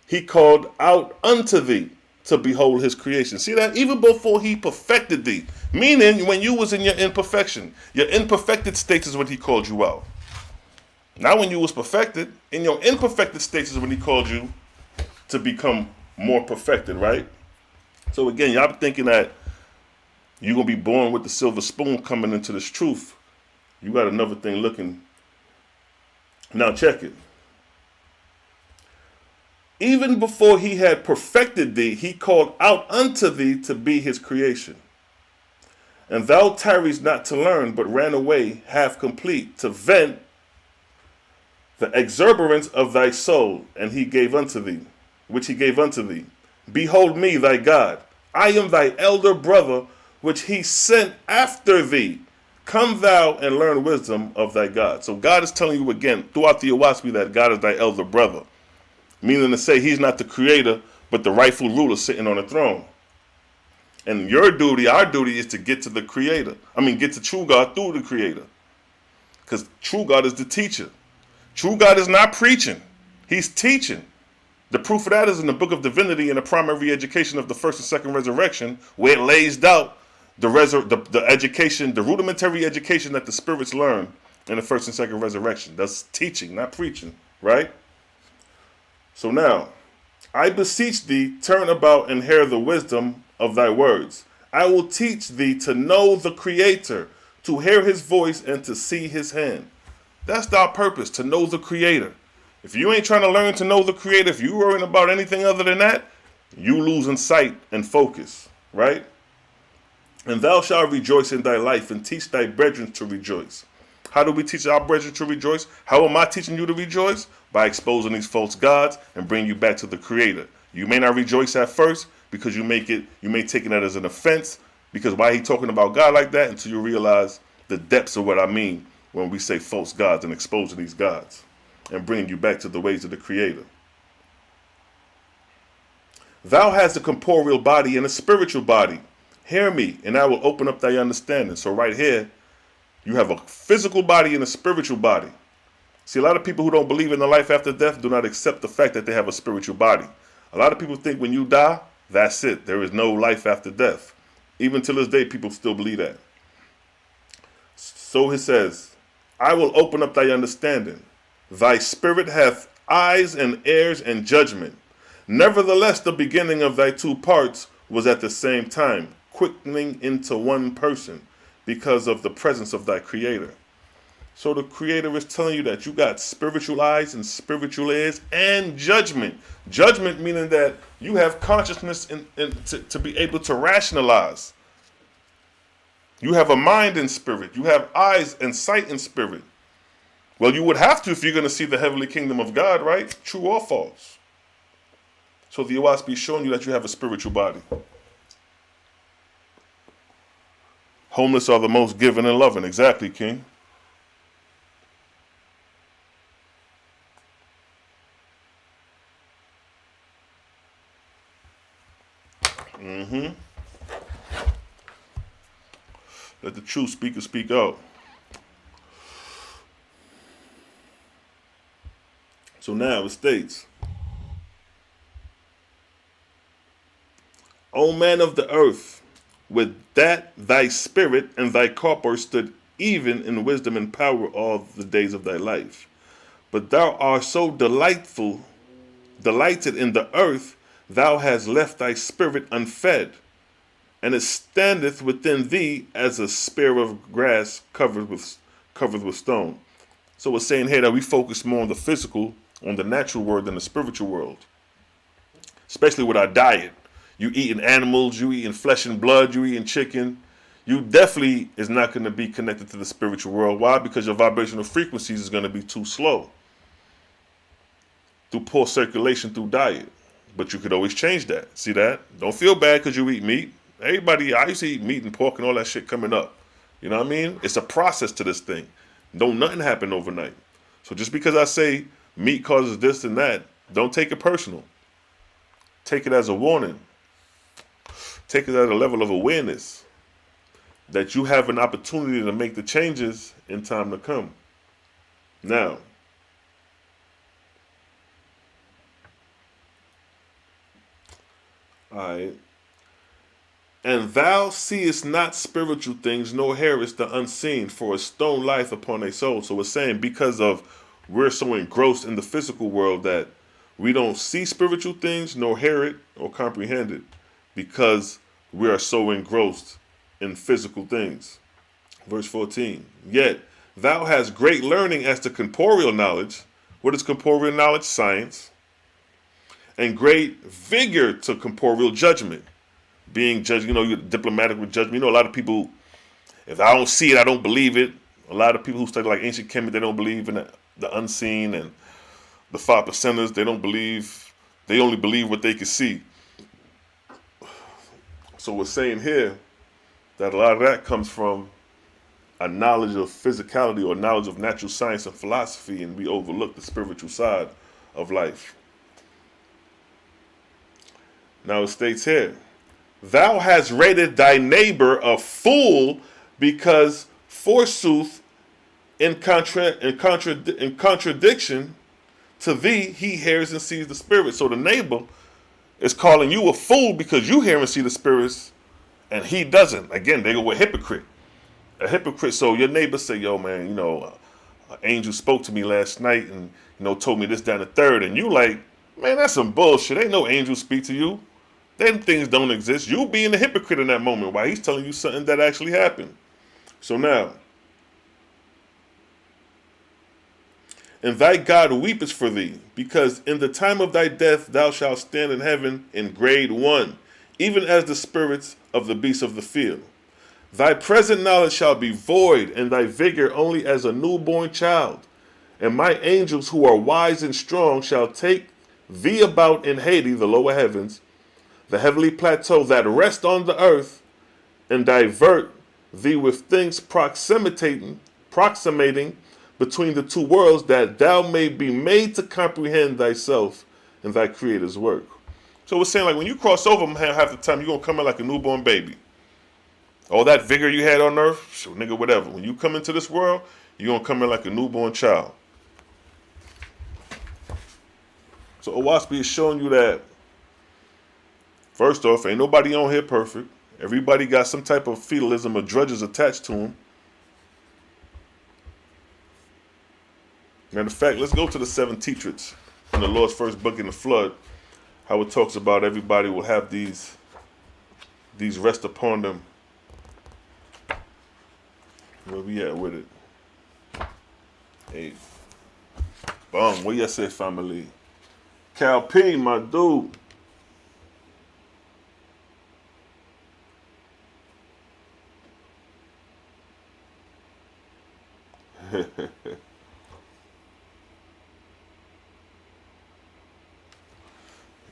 he called out unto thee to behold his creation. See that? Even before he perfected thee. Meaning, when you was in your imperfection. Your imperfected state is when he called you out. Not when you was perfected. In your imperfected state is when he called you to become more perfected, right? So again, y'all thinking that you're going to be born with the silver spoon coming into this truth. You got another thing looking. Now check it. Even before he had perfected thee, he called out unto thee to be his creation. And thou tarriest not to learn, but ran away half complete, to vent the exuberance of thy soul, and he gave unto thee, which he gave unto thee. Behold me, thy God. I am thy elder brother, which he sent after thee. Come thou and learn wisdom of thy God. So God is telling you again, throughout the OAHSPE, that God is thy elder brother. Meaning to say he's not the creator, but the rightful ruler sitting on the throne. And your duty, our duty, is to get to the creator. Get to true God through the creator. Because true God is the teacher. True God is not preaching. He's teaching. The proof of that is in the Book of Divinity in the primary education of the first and second resurrection, where it lays out the education, the rudimentary education that the spirits learn in the first and second resurrection. That's teaching, not preaching, right? So now, I beseech thee, turn about and hear the wisdom of thy words. I will teach thee to know the Creator, to hear his voice and to see his hand. That's our purpose, to know the Creator. If you ain't trying to learn to know the Creator, if you worrying about anything other than that, you losing sight and focus, right? And thou shalt rejoice in thy life, and teach thy brethren to rejoice. How do we teach our brethren to rejoice? How am I teaching you to rejoice? By exposing these false gods and bring you back to the Creator. You may not rejoice at first because you may take it as an offense, because why he talking about God like that, until you realize the depths of what I mean when we say false gods and exposing these gods and bringing you back to the ways of the Creator. Thou hast a corporeal body and a spiritual body. Hear me, and I will open up thy understanding. So right here, you have a physical body and a spiritual body. See, a lot of people who don't believe in the life after death do not accept the fact that they have a spiritual body. A lot of people think when you die, that's it. There is no life after death. Even till this day, people still believe that. So he says, I will open up thy understanding. Thy spirit hath eyes and ears and judgment. Nevertheless, the beginning of thy two parts was at the same time, quickening into one person, because of the presence of thy Creator. So the Creator is telling you that you got spiritual eyes and spiritual ears and judgment. Judgment meaning that you have consciousness to be able to rationalize. You have a mind in spirit. You have eyes and sight in spirit. Well, you would have to if you're going to see the heavenly kingdom of God, right? True or false. So the OAHSPE is showing you that you have a spiritual body. Homeless are the most giving and loving. Exactly, King. Let the true speaker speak out. So now it states, O man of the earth, with that thy spirit and thy corpore stood even in wisdom and power all the days of thy life. But thou art so delighted in the earth, thou hast left thy spirit unfed, and it standeth within thee as a spear of grass covered with stone. So it's saying here that we focus more on the physical, on the natural world than the spiritual world. Especially with our diet. You eating animals, you eating flesh and blood, you eating chicken. You definitely is not going to be connected to the spiritual world. Why? Because your vibrational frequencies is going to be too slow. Through poor circulation, through diet. But you could always change that. See that? Don't feel bad because you eat meat. Everybody, I used to eat meat and pork and all that shit coming up. You know what I mean? It's a process to this thing. Don't nothing happen overnight. So just because I say meat causes this and that, don't take it personal. Take it as a warning. Take it at a level of awareness that you have an opportunity to make the changes in time to come. Now, alright. And thou seest not spiritual things, nor hearest the unseen, for a stone lieth upon a soul. So it's saying because of we're so engrossed in the physical world that we don't see spiritual things, nor hear it, or comprehend it, because we are so engrossed in physical things. Verse 14. Yet thou hast great learning as to corporeal knowledge. What is corporeal knowledge? Science. And great vigor to corporeal judgment. Being judged, you're diplomatic with judgment. A lot of people, if I don't see it, I don't believe it. A lot of people who study like ancient chemistry, they don't believe in the unseen, and the 5%ers, they don't believe, they only believe what they can see. So we're saying here that a lot of that comes from a knowledge of physicality or knowledge of natural science and philosophy, and we overlook the spiritual side of life. Now it states here, thou hast rated thy neighbor a fool, because forsooth in contradiction to thee he hears and sees the spirit. So the neighbor is calling you a fool because you hear and see the spirits and he doesn't. Again, they go with hypocrite. A hypocrite. So your neighbor say, yo man, an angel spoke to me last night and told me this, that, and the third, and you like, man, that's some bullshit. Ain't no angel speak to you. Them things don't exist. You being a hypocrite in that moment while he's telling you something that actually happened. So now, and thy God weepeth for thee, because in the time of thy death thou shalt stand in heaven in grade 1, even as the spirits of the beasts of the field. Thy present knowledge shall be void, and thy vigor only as a newborn child. And my angels who are wise and strong shall take thee about in Hades, the lower heavens, the heavenly plateau that rest on the earth, and divert thee with things proximating between the two worlds, that thou may be made to comprehend thyself and thy Creator's work. So we're saying, like, when you cross over, half the time, you're going to come in like a newborn baby. All that vigor you had on earth, sure, nigga, whatever. When you come into this world, you're going to come in like a newborn child. So OAHSPE is showing you that, first off, ain't nobody on here perfect. Everybody got some type of fetalism or drudges attached to them. Matter of fact, let's go to the 7 tetrets in the Lord's first book in the flood, how it talks about everybody will have these rest upon them. Where we at with it? Hey, boom, what you say, family? Cal P, my dude.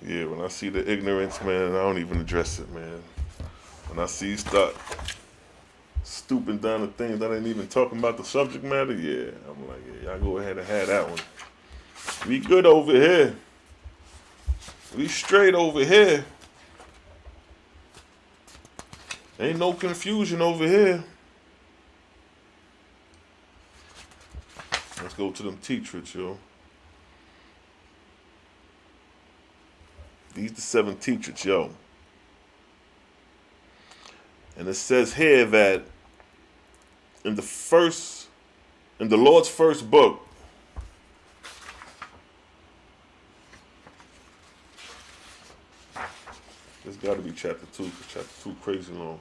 Yeah, when I see the ignorance, man, I don't even address it, man. When I see you start stooping down to things that ain't even talking about the subject matter, yeah, I'm like, yeah, y'all go ahead and have that one. We good over here. We straight over here. Ain't no confusion over here. Let's go to them tetrets, yo. These the 7 tetrets, yo. And it says here that in the Lord's first book, it's got to be chapter 2, because chapter 2 crazy long.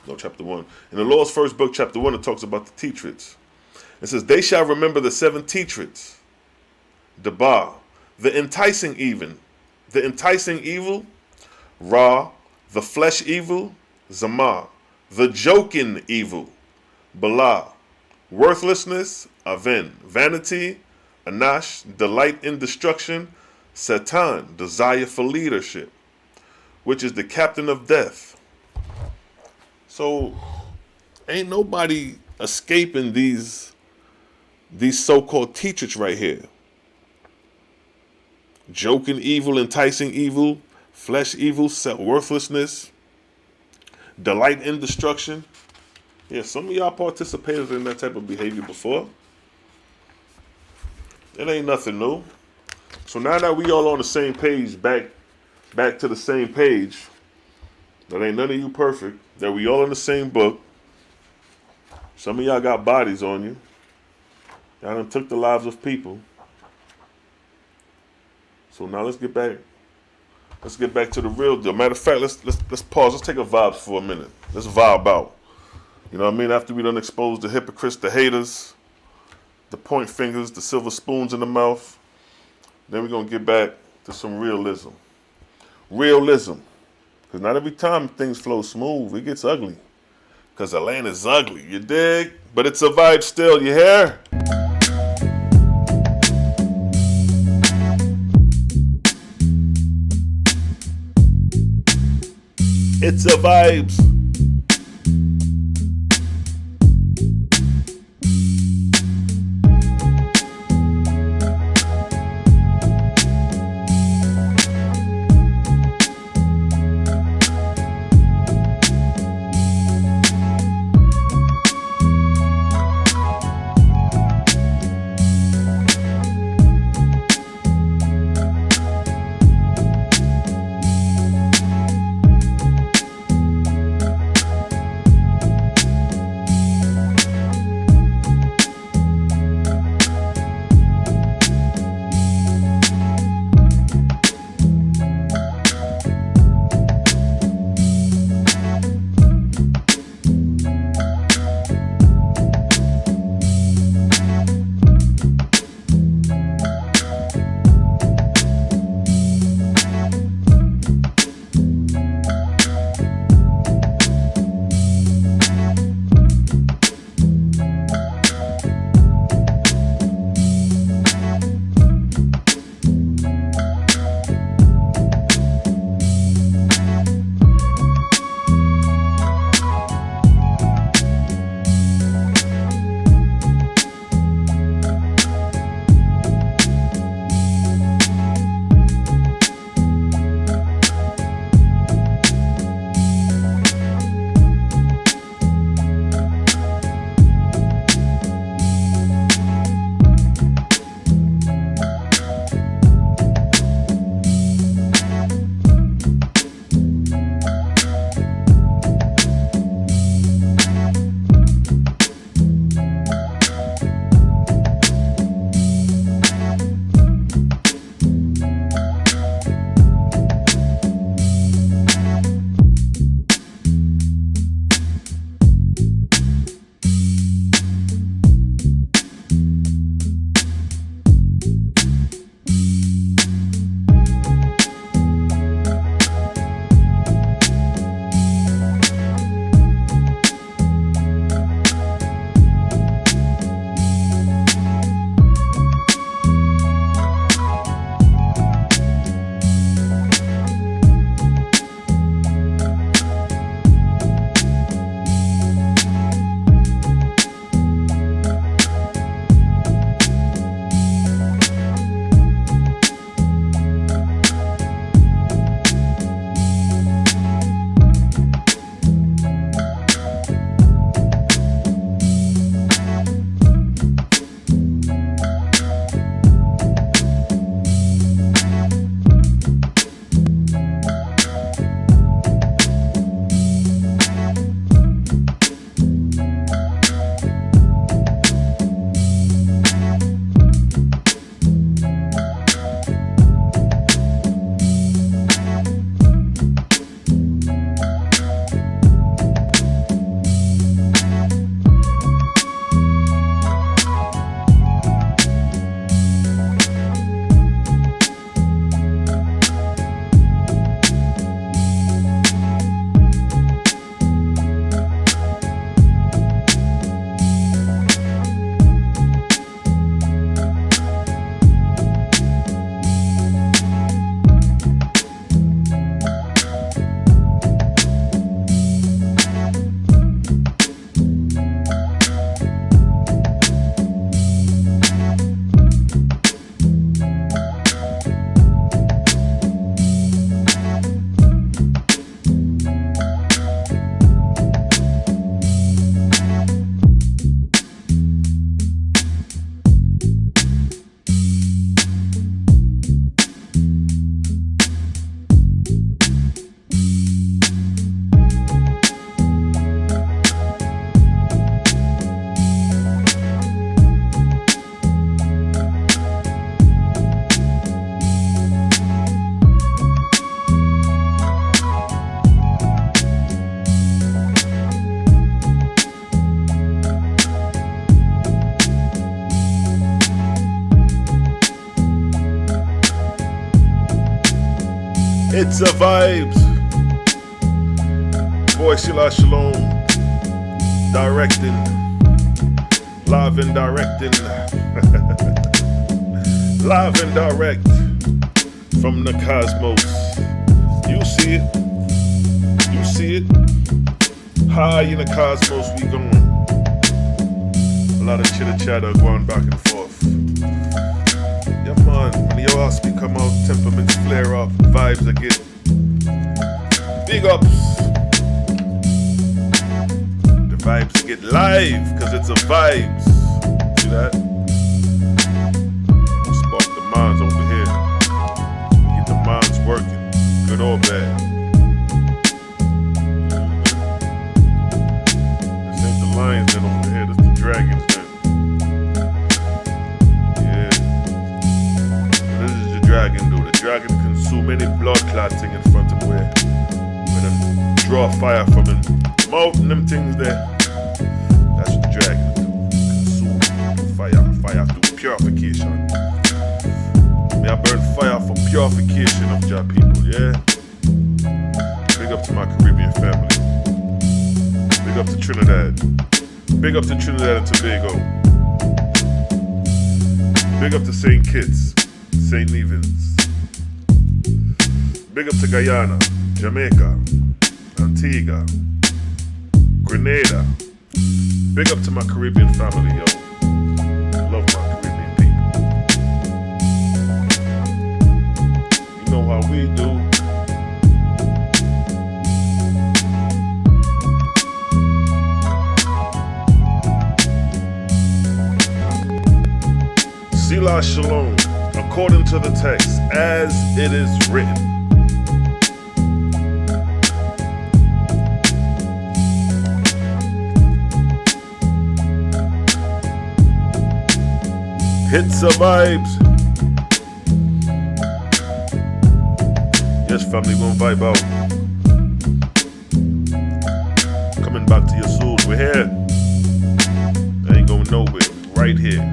No, chapter 1. In the Lord's first book, chapter 1, it talks about the tetrets. It says, they shall remember the 7 tetrets, the Baal, the enticing evil, Ra, the flesh evil, Zamar, the joking evil, Bala, worthlessness, Aven, vanity, Anash, delight in destruction, Satan, desire for leadership, which is the captain of death. So ain't nobody escaping these so-called teachers right here. Joking evil, enticing evil, flesh evil, worthlessness, delight in destruction. Yeah, some of y'all participated in that type of behavior before. It ain't nothing new. So now that we all on the same page, back to the same page, that ain't none of you perfect, that we all in the same book. Some of y'all got bodies on you. Y'all done took the lives of people. So now let's get back to the real deal. Matter of fact, let's pause. Let's take a vibe for a minute. Let's vibe out. You know what I mean? After we done exposed the hypocrites, the haters, the point fingers, the silver spoons in the mouth, then we're going to get back to some realism. Realism. Because not every time things flow smooth, it gets ugly. Because the land is ugly, you dig? But it's a vibe still, you hear? It's a vibes. It's a vibes. Boy Selah Shalom directing, live and directing, live and direct from the cosmos. You see it, you see it. High in the cosmos we going. A lot of chitter chatter going back and forth. Yeah man, when the OAHSPE come out, temperaments flare up, vibes again. Big ups. The vibes get live, cause it's a vibes. See that? Spark the minds over here. Get the minds working, good or bad. This ain't the lions that over here, this the dragons then. Dragon do. The dragon consume any blood clotting in front of where them draw fire from him mouth and them things there. That's what the dragon do. Consume fire through purification. May I burn fire for purification of your people, yeah? Big up to my Caribbean family. Big up to Trinidad. Big up to Trinidad and Tobago. Big up to St. Kitts. St. Nevins. Big up to Guyana, Jamaica, Antigua, Grenada. Big up to my Caribbean family, yo. Love my Caribbean people. You know how we do. Selah Shalom. According to the text, as it is written. Hits a vibes. Yes, family, gonna vibe out. Coming back to your soul, we're here. I ain't going nowhere, we right here.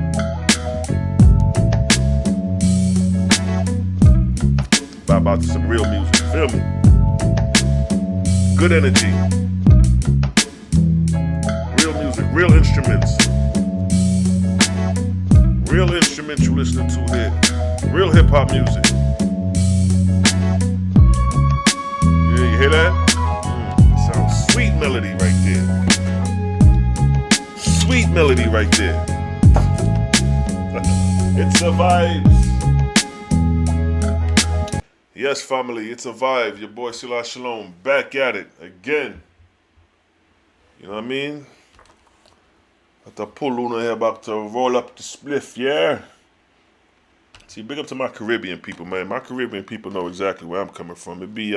About to some real music, feel me? Good energy. Real music, real instruments. Real instruments you listening to here. Real hip hop music. Yeah, you hear that? Sounds sweet melody right there. Sweet melody right there. It's a vibes. Yes, family, it's a vibe. Your boy Selah Shalom, back at it again. You know what I mean? Got to pull Luna here back to roll up the spliff, yeah? See, big up to my Caribbean people, man. My Caribbean people know exactly where I'm coming from. It be,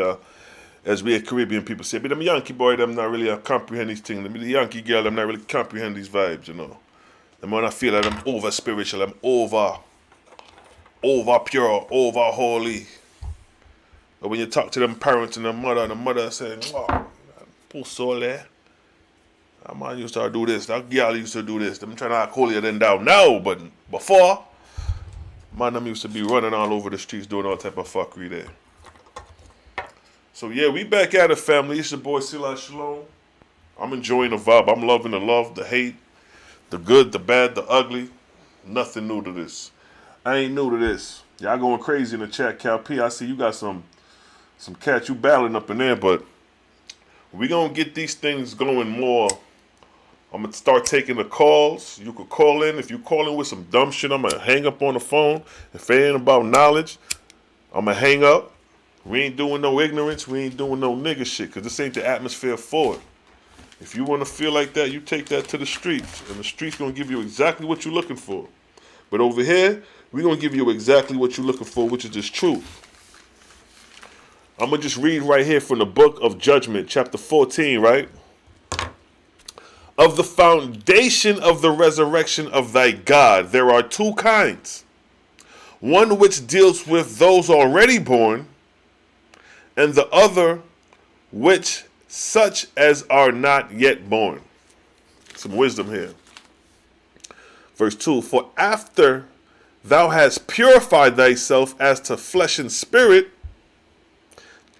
as we Caribbean people say, but them Yankee boy, them not really comprehend these things. The Yankee girl, them not really comprehend these vibes, you know? The man I feel like I'm over spiritual, I'm over pure, over holy. But when you talk to them parents and the mother saying, oh, poor soul there. That man used to do this, that girl used to do this. Them trying to act holier than thou now, but before, man, them used to be running all over the streets doing all type of fuckery there. So yeah, we back at it, family. It's your boy Selah Shalom. I'm enjoying the vibe. I'm loving the love, the hate, the good, the bad, the ugly. Nothing new to this. I ain't new to this. Y'all going crazy in the chat, Cal P. I see you got some cats you battling up in there, but we gonna get these things going more. I'm gonna start taking the calls. You could call in. If you call in with some dumb shit, I'm gonna hang up on the phone. If it ain't about knowledge, I'm gonna hang up. We ain't doing no ignorance. We ain't doing no nigga shit, because this ain't the atmosphere for it. If you want to feel like that, you take that to the streets, and the streets gonna give you exactly what you're looking for. But over here, we gonna give you exactly what you're looking for, which is this truth. I'm going to just read right here from the book of Judgment, chapter 14, right? Of the foundation of the resurrection of thy God, there are two kinds. One which deals with those already born, and the other which such as are not yet born. Some wisdom here. Verse 2, for after thou hast purified thyself as to flesh and spirit,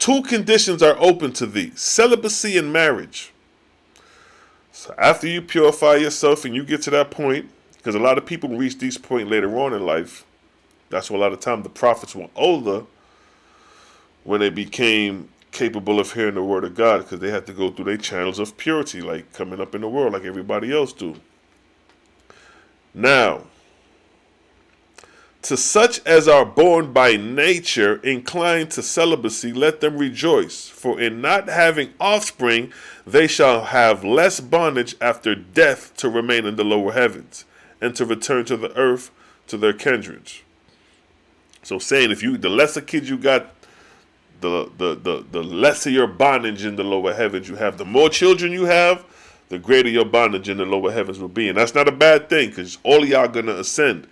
two conditions are open to thee, celibacy and marriage. So after you purify yourself and you get to that point, because a lot of people reach this point later on in life, that's why a lot of time the prophets were older when they became capable of hearing the word of God, because they had to go through their channels of purity, like coming up in the world like everybody else do. Now, to such as are born by nature inclined to celibacy, let them rejoice, for in not having offspring they shall have less bondage after death to remain in the lower heavens, and to return to the earth to their kindreds. So saying, if you, the lesser kids you got, the lesser your bondage in the lower heavens you have. The more children you have, the greater your bondage in the lower heavens will be. And that's not a bad thing, because all of y'all going to ascend.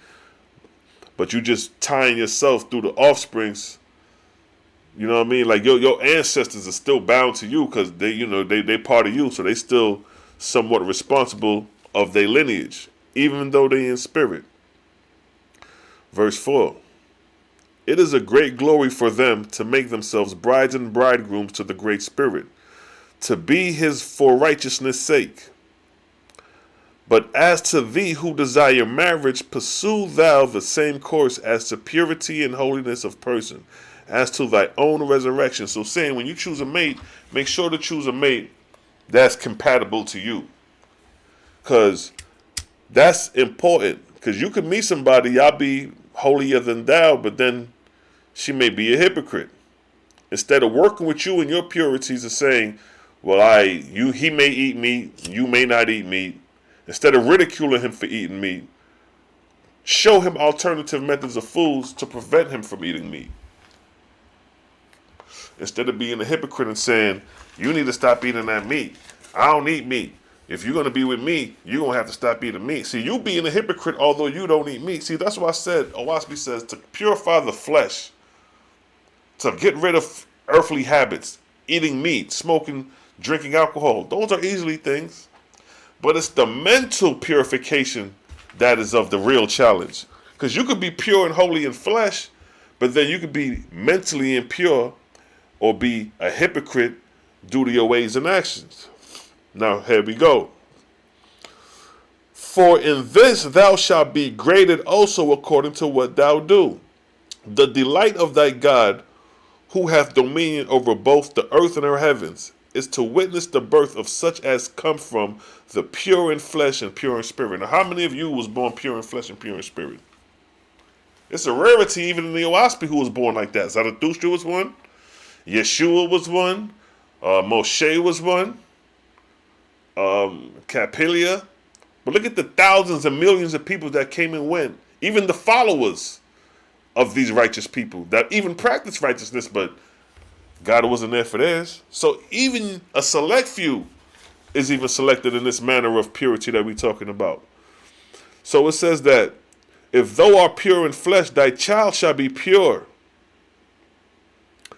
But you just tying yourself through the offsprings, you know what I mean? Like your ancestors are still bound to you, because they part of you, so they still somewhat responsible of their lineage, even though they in spirit. Verse 4. It is a great glory for them to make themselves brides and bridegrooms to the great Spirit, to be his for righteousness' sake. But as to thee who desire marriage, pursue thou the same course as to purity and holiness of person, as to thy own resurrection. So saying, when you choose a mate, make sure to choose a mate that's compatible to you. Because that's important. Because you could meet somebody, y'all be holier than thou, but then she may be a hypocrite. Instead of working with you in your purities and saying, well, he may eat meat, you may not eat meat. Instead of ridiculing him for eating meat, show him alternative methods of foods to prevent him from eating meat. Instead of being a hypocrite and saying, you need to stop eating that meat. I don't eat meat. If you're going to be with me, you're going to have to stop eating meat. See, you being a hypocrite, although you don't eat meat. See, that's why I said, OAHSPE says, to purify the flesh, to get rid of earthly habits, eating meat, smoking, drinking alcohol. Those are easily things. But it's the mental purification that is of the real challenge. Because you could be pure and holy in flesh, but then you could be mentally impure or be a hypocrite due to your ways and actions. Now, here we go. For in this thou shalt be graded also according to what thou do. The delight of thy God, who hath dominion over both the earth and her heavens, is to witness the birth of such as come from the pure in flesh and pure in spirit. Now, how many of you was born pure in flesh and pure in spirit? It's a rarity even in the OAHSPE who was born like that. Zarathustra was one. Yeshua was one. Moshe was one. Capilia. But look at the thousands and millions of people that came and went. Even the followers of these righteous people that even practice righteousness, but God wasn't there for theirs. So even a select few is even selected in this manner of purity that we're talking about. So it says that if thou art pure in flesh, thy child shall be pure.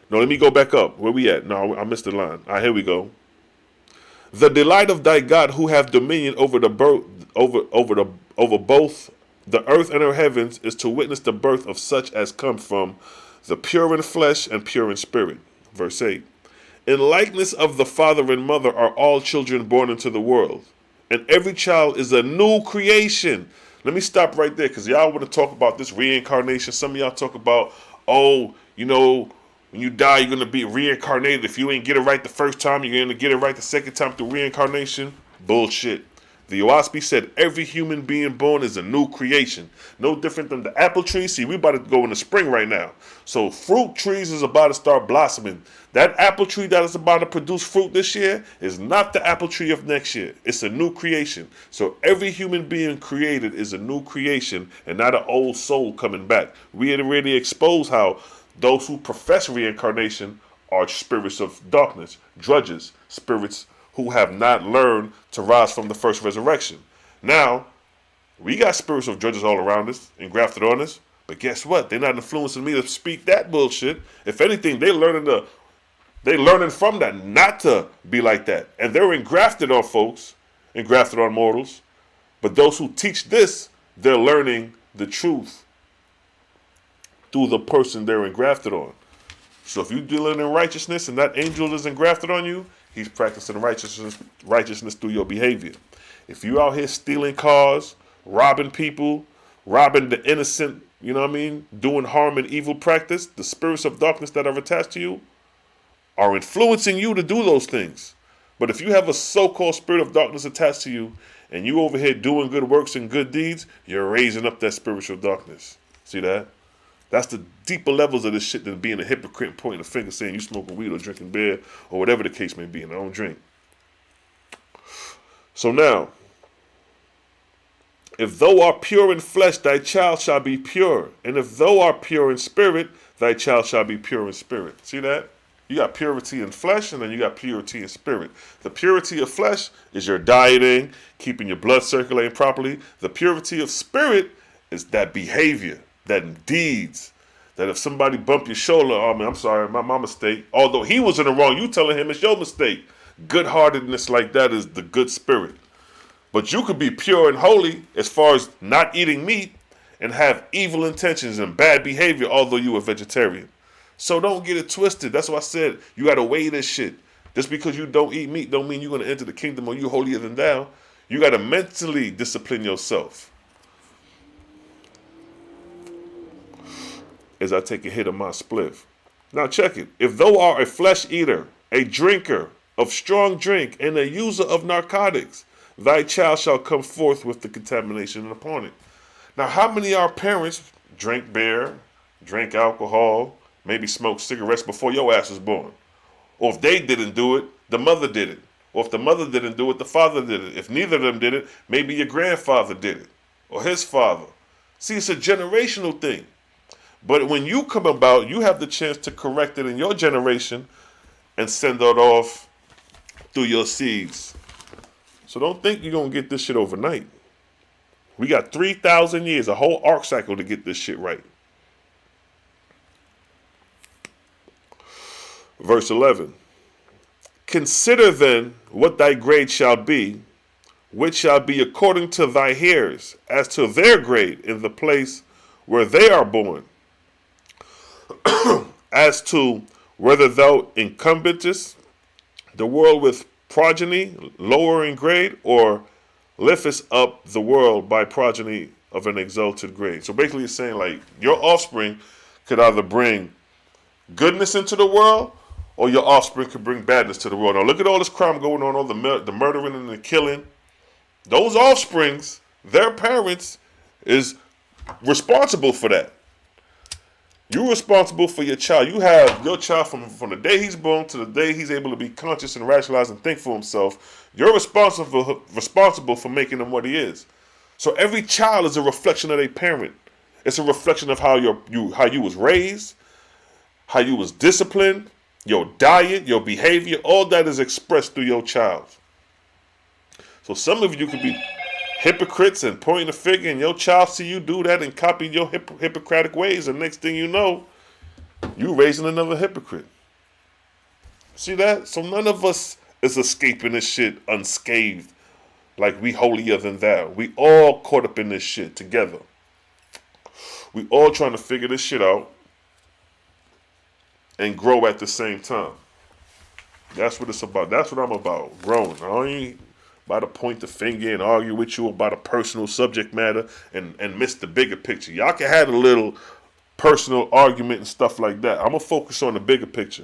No, let me go back up. Where we at? No, I missed the line. All right, here we go. The delight of thy God, who hath dominion over over both the earth and her heavens, is to witness the birth of such as come from the pure in flesh and pure in spirit. Verse 8. In likeness of the father and mother are all children born into the world, and every child is a new creation. Let me stop right there, because y'all want to talk about this reincarnation. Some of y'all talk about, when you die, you're going to be reincarnated. If you ain't get it right the first time, you're going to get it right the second time through reincarnation. Bullshit. The OAHSPE said every human being born is a new creation. No different than the apple tree. See, we about to go in the spring right now. So fruit trees is about to start blossoming. That apple tree that is about to produce fruit this year is not the apple tree of next year. It's a new creation. So every human being created is a new creation and not an old soul coming back. We had already exposed how those who profess reincarnation are spirits of darkness, drujas, spirits who have not learned to rise from the first resurrection. Now, we got spirits of drudges all around us and grafted on us, but guess what? They're not influencing me to speak that bullshit. If anything, they're learning from that not to be like that. And they're engrafted on folks, engrafted on mortals. But those who teach this, they're learning the truth through the person they're engrafted on. So if you're dealing in righteousness and that angel is engrafted on you, he's practicing righteousness through your behavior. If you out here stealing cars, robbing people, robbing the innocent, you know what I mean, doing harm and evil practice, the spirits of darkness that are attached to you are influencing you to do those things. But if you have a so-called spirit of darkness attached to you and you over here doing good works and good deeds, you're raising up that spiritual darkness. See that? That's the deeper levels of this shit than being a hypocrite and pointing a finger saying you smoking weed or drinking beer or whatever the case may be, and I don't drink. So now, if thou art pure in flesh, thy child shall be pure. And if thou art pure in spirit, thy child shall be pure in spirit. See that? You got purity in flesh, and then you got purity in spirit. The purity of flesh is your dieting, keeping your blood circulating properly. The purity of spirit is that behavior, that deeds. That if somebody bump your shoulder, oh man, I'm sorry, my mistake. Although he was in the wrong, you telling him it's your mistake. Good-heartedness like that is the good spirit. But you could be pure and holy as far as not eating meat and have evil intentions and bad behavior, although you a vegetarian. So don't get it twisted. That's why I said you got to weigh this shit. Just because you don't eat meat don't mean you're going to enter the kingdom or you holier than thou. You got to mentally discipline yourself. As I take a hit of my spliff. Now check it. If thou art a flesh eater, a drinker of strong drink, and a user of narcotics, thy child shall come forth with the contamination upon it. Now, how many of our parents drank beer, drank alcohol, maybe smoked cigarettes before your ass was born? Or if they didn't do it, the mother did it. Or if the mother didn't do it, the father did it. If neither of them did it, maybe your grandfather did it. Or his father. See, it's a generational thing. But when you come about, you have the chance to correct it in your generation and send it off through your seeds. So don't think you're going to get this shit overnight. We got 3,000 years, a whole arc cycle to get this shit right. Verse 11. Consider then what thy grade shall be, which shall be according to thy hairs, as to their grade in the place where they are born. As to whether thou incumbentest the world with progeny lower in grade, or liftest up the world by progeny of an exalted grade. So basically it's saying like your offspring could either bring goodness into the world or your offspring could bring badness to the world. Now look at all this crime going on, all the murdering and the killing. Those offsprings, their parents is responsible for that. You're responsible for your child. You have your child from the day he's born to the day he's able to be conscious and rationalize and think for himself. You're responsible for making him what he is. So every child is a reflection of their parent. It's a reflection of how you was raised, how you was disciplined, your diet, your behavior. All that is expressed through your child. So some of you could be hypocrites and pointing a finger, and your child see you do that and copy your hypocritic ways, and next thing you know, you raising another hypocrite. See that? So none of us is escaping this shit unscathed, like we holier than thou. We all caught up in this shit together. We all trying to figure this shit out and grow at the same time. That's what it's about. That's what I'm about, growing. I ain't about to point the finger and argue with you about a personal subject matter and miss the bigger picture. Y'all can have a little personal argument and stuff like that. I'm going to focus on the bigger picture.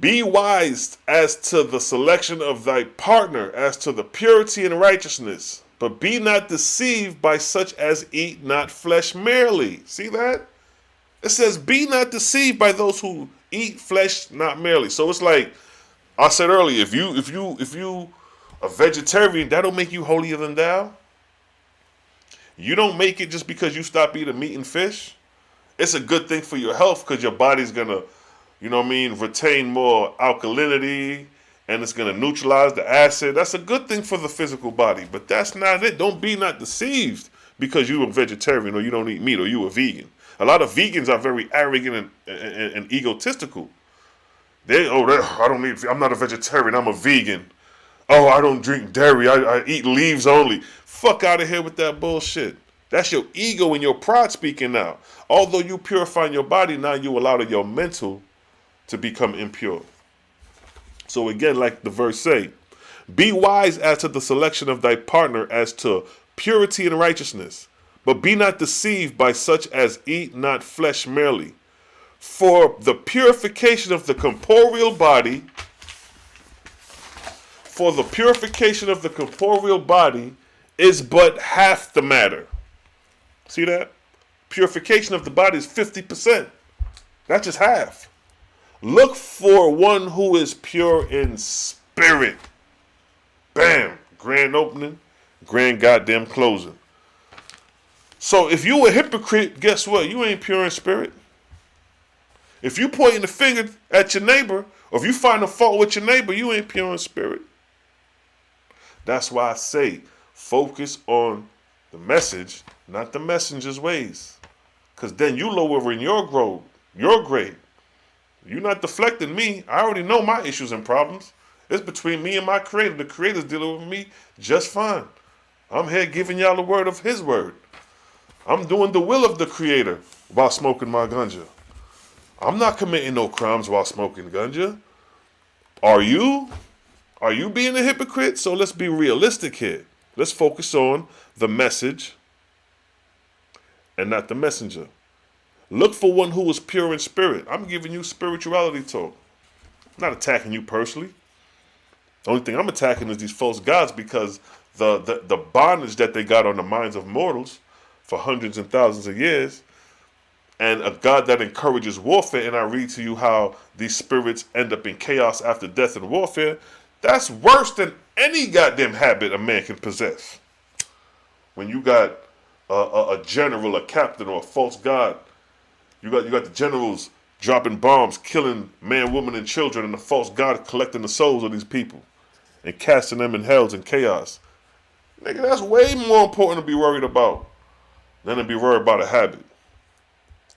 Be wise as to the selection of thy partner, as to the purity and righteousness, but be not deceived by such as eat not flesh merely. See that? It says, be not deceived by those who eat flesh not merely. So it's like I said earlier, if you a vegetarian, that don't make you holier than thou. You don't make it just because you stop eating meat and fish. It's a good thing for your health because your body's gonna, retain more alkalinity and it's gonna neutralize the acid. That's a good thing for the physical body, but that's not it. Don't be not deceived because you're a vegetarian or you don't eat meat or you a vegan. A lot of vegans are very arrogant and egotistical. I'm not a vegetarian, I'm a vegan. Oh, I don't drink dairy, I eat leaves only. Fuck out of here with that bullshit. That's your ego and your pride speaking now. Although you purifying your body, now you allow your mental to become impure. So again, like the verse say, be wise as to the selection of thy partner as to purity and righteousness, but be not deceived by such as eat not flesh merely. For the purification of the corporeal body, is but half the matter. See that? Purification of the body is 50%. That's just half. Look for one who is pure in spirit. Bam. Grand opening, grand goddamn closing. So if you a hypocrite, guess what? You ain't pure in spirit. If you pointing the finger at your neighbor, or if you find a fault with your neighbor, you ain't pure in spirit. That's why I say, focus on the message, not the messenger's ways. Because then you lowering your grade. You're not deflecting me. I already know my issues and problems. It's between me and my creator. The creator's dealing with me just fine. I'm here giving y'all the word of his word. I'm doing the will of the creator while smoking my ganja. I'm not committing no crimes while smoking ganja. Are you? Are you being a hypocrite? So let's be realistic here. Let's focus on the message and not the messenger. Look for one who is pure in spirit. I'm giving you spirituality talk. I'm not attacking you personally. The only thing I'm attacking is these false gods, because the bondage that they got on the minds of mortals for hundreds and thousands of years, and a God that encourages warfare, and I read to you how these spirits end up in chaos after death and warfare. That's worse than any goddamn habit a man can possess. When you got a general, a captain, or a false god, you got the generals dropping bombs, killing man, woman, and children, and the false god collecting the souls of these people and casting them in hells and chaos. Nigga, that's way more important to be worried about than to be worried about a habit.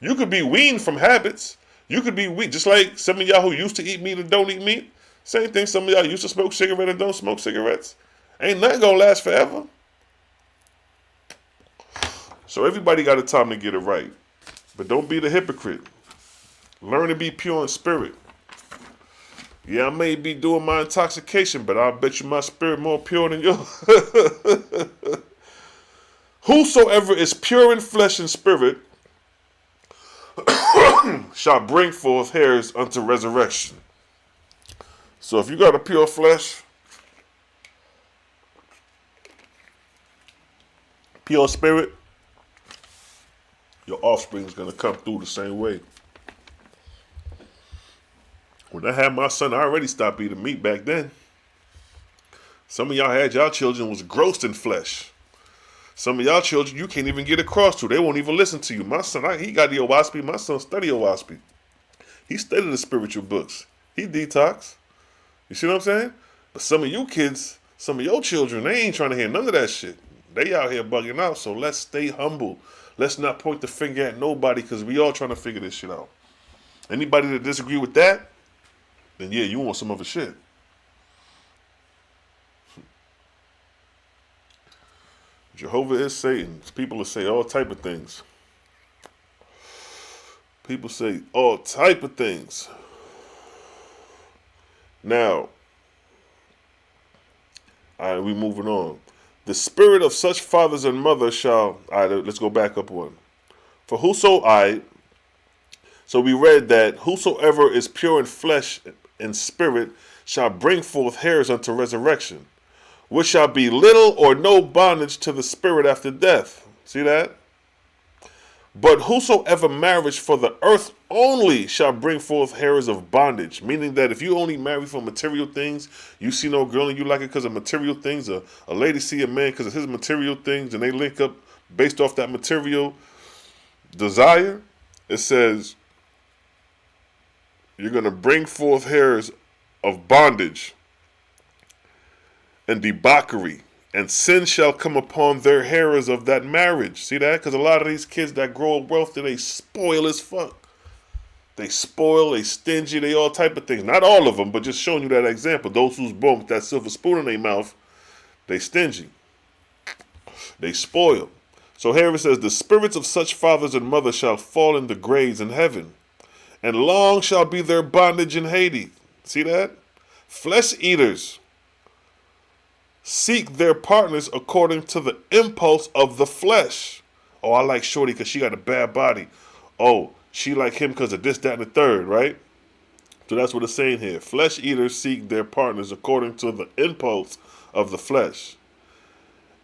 You could be weaned from habits. You could be weaned, just like some of y'all who used to eat meat and don't eat meat. Same thing, some of y'all used to smoke cigarettes and don't smoke cigarettes. Ain't nothing gonna last forever. So everybody got a time to get it right. But don't be the hypocrite. Learn to be pure in spirit. Yeah, I may be doing my intoxication, but I bet you my spirit more pure than yours. Whosoever is pure in flesh and spirit shall bring forth hairs unto resurrection. So if you got a pure flesh, pure spirit, your offspring is going to come through the same way. When I had my son, I already stopped eating meat back then. Some of y'all had y'all children was grossed in flesh. Some of y'all children you can't even get across to. They won't even listen to you. My son, he got the OAHSPE. My son studied OAHSPE. He studied the spiritual books. He detox. You see what I'm saying? But some of you kids, some of your children, they ain't trying to hear none of that shit. They out here bugging out. So let's stay humble. Let's not point the finger at nobody, because we all trying to figure this shit out. Anybody that disagree with that, then yeah, you want some other shit. Jehovah is Satan. People will say all type of things. People say all type of things. Now, all right, we moving on. The spirit of such fathers and mothers shall, all right, let's go back up one. For whoso, all right, so we read that whosoever is pure in flesh and spirit shall bring forth hairs unto resurrection, which shall be little or no bondage to the spirit after death. See that? But whosoever marriage for the earth only shall bring forth hairs of bondage. Meaning that if you only marry for material things, you see no girl and you like it because of material things, a lady see a man because of his material things, and they link up based off that material desire, it says you're going to bring forth hairs of bondage and debauchery, and sin shall come upon their hearers of that marriage. See that? Because a lot of these kids that grow up wealthy, they spoil as fuck. They spoil, they stingy, they all type of things. Not all of them, but just showing you that example. Those who's born with that silver spoon in their mouth, they stingy. They spoil. So here it says, the spirits of such fathers and mothers shall fall in the graves in heaven, and long shall be their bondage in Hades. See that? Flesh eaters seek their partners according to the impulse of the flesh. Oh, I like Shorty because she got a bad body. Oh, she like him because of this, that, and the third, right? So that's what it's saying here. Flesh eaters seek their partners according to the impulse of the flesh,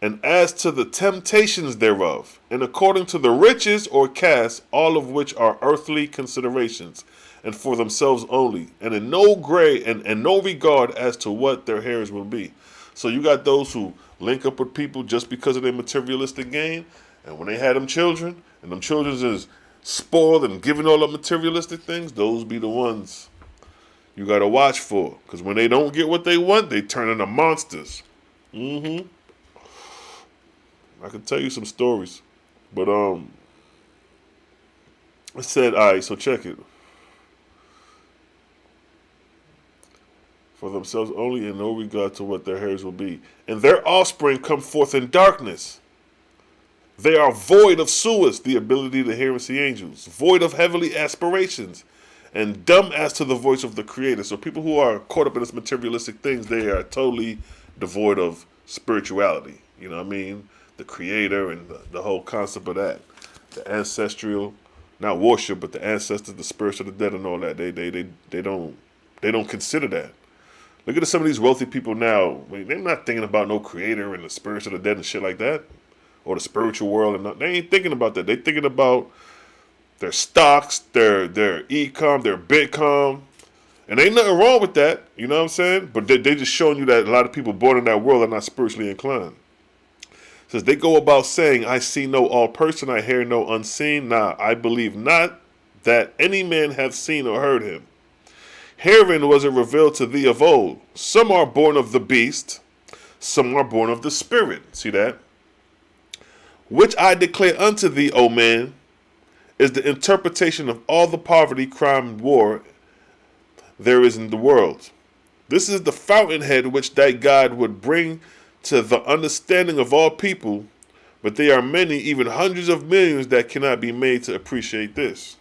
and as to the temptations thereof, and according to the riches or caste, all of which are earthly considerations, and for themselves only, and in no grade and no regard as to what their heirs will be. So you got those who link up with people just because of their materialistic gain, and when they had them children, and them children is spoiled and giving all up materialistic things, those be the ones you got to watch for. Because when they don't get what they want, they turn into monsters. I can tell you some stories. But, it said, all right, so check it. For themselves only, in no regard to what their heirs will be. And their offspring come forth in darkness. They are void of suas, the ability to hear and see angels. Void of heavenly aspirations. And dumb as to the voice of the Creator. So people who are caught up in this materialistic things, they are totally devoid of spirituality. You know what I mean? The Creator and the whole concept of that. The ancestral, not worship, but the ancestors, the spirits of the dead and all that. They don't consider that. Look at some of these wealthy people now. I mean, they're not thinking about no Creator and the spirits of the dead and shit like that. Or the spiritual world. And they ain't thinking about that. They thinking about their stocks, their e-com, their bitcom. And ain't nothing wrong with that. You know what I'm saying? But they just showing you that a lot of people born in that world are not spiritually inclined. It says, they go about saying, I see no all person, I hear no unseen. Nah, I believe not that any man have seen or heard him. Herein was it revealed to thee of old. Some are born of the beast, some are born of the spirit. See that? Which I declare unto thee, O man, is the interpretation of all the poverty, crime, and war there is in the world. This is the fountainhead which thy God would bring to the understanding of all people, but there are many, even hundreds of millions, that cannot be made to appreciate this.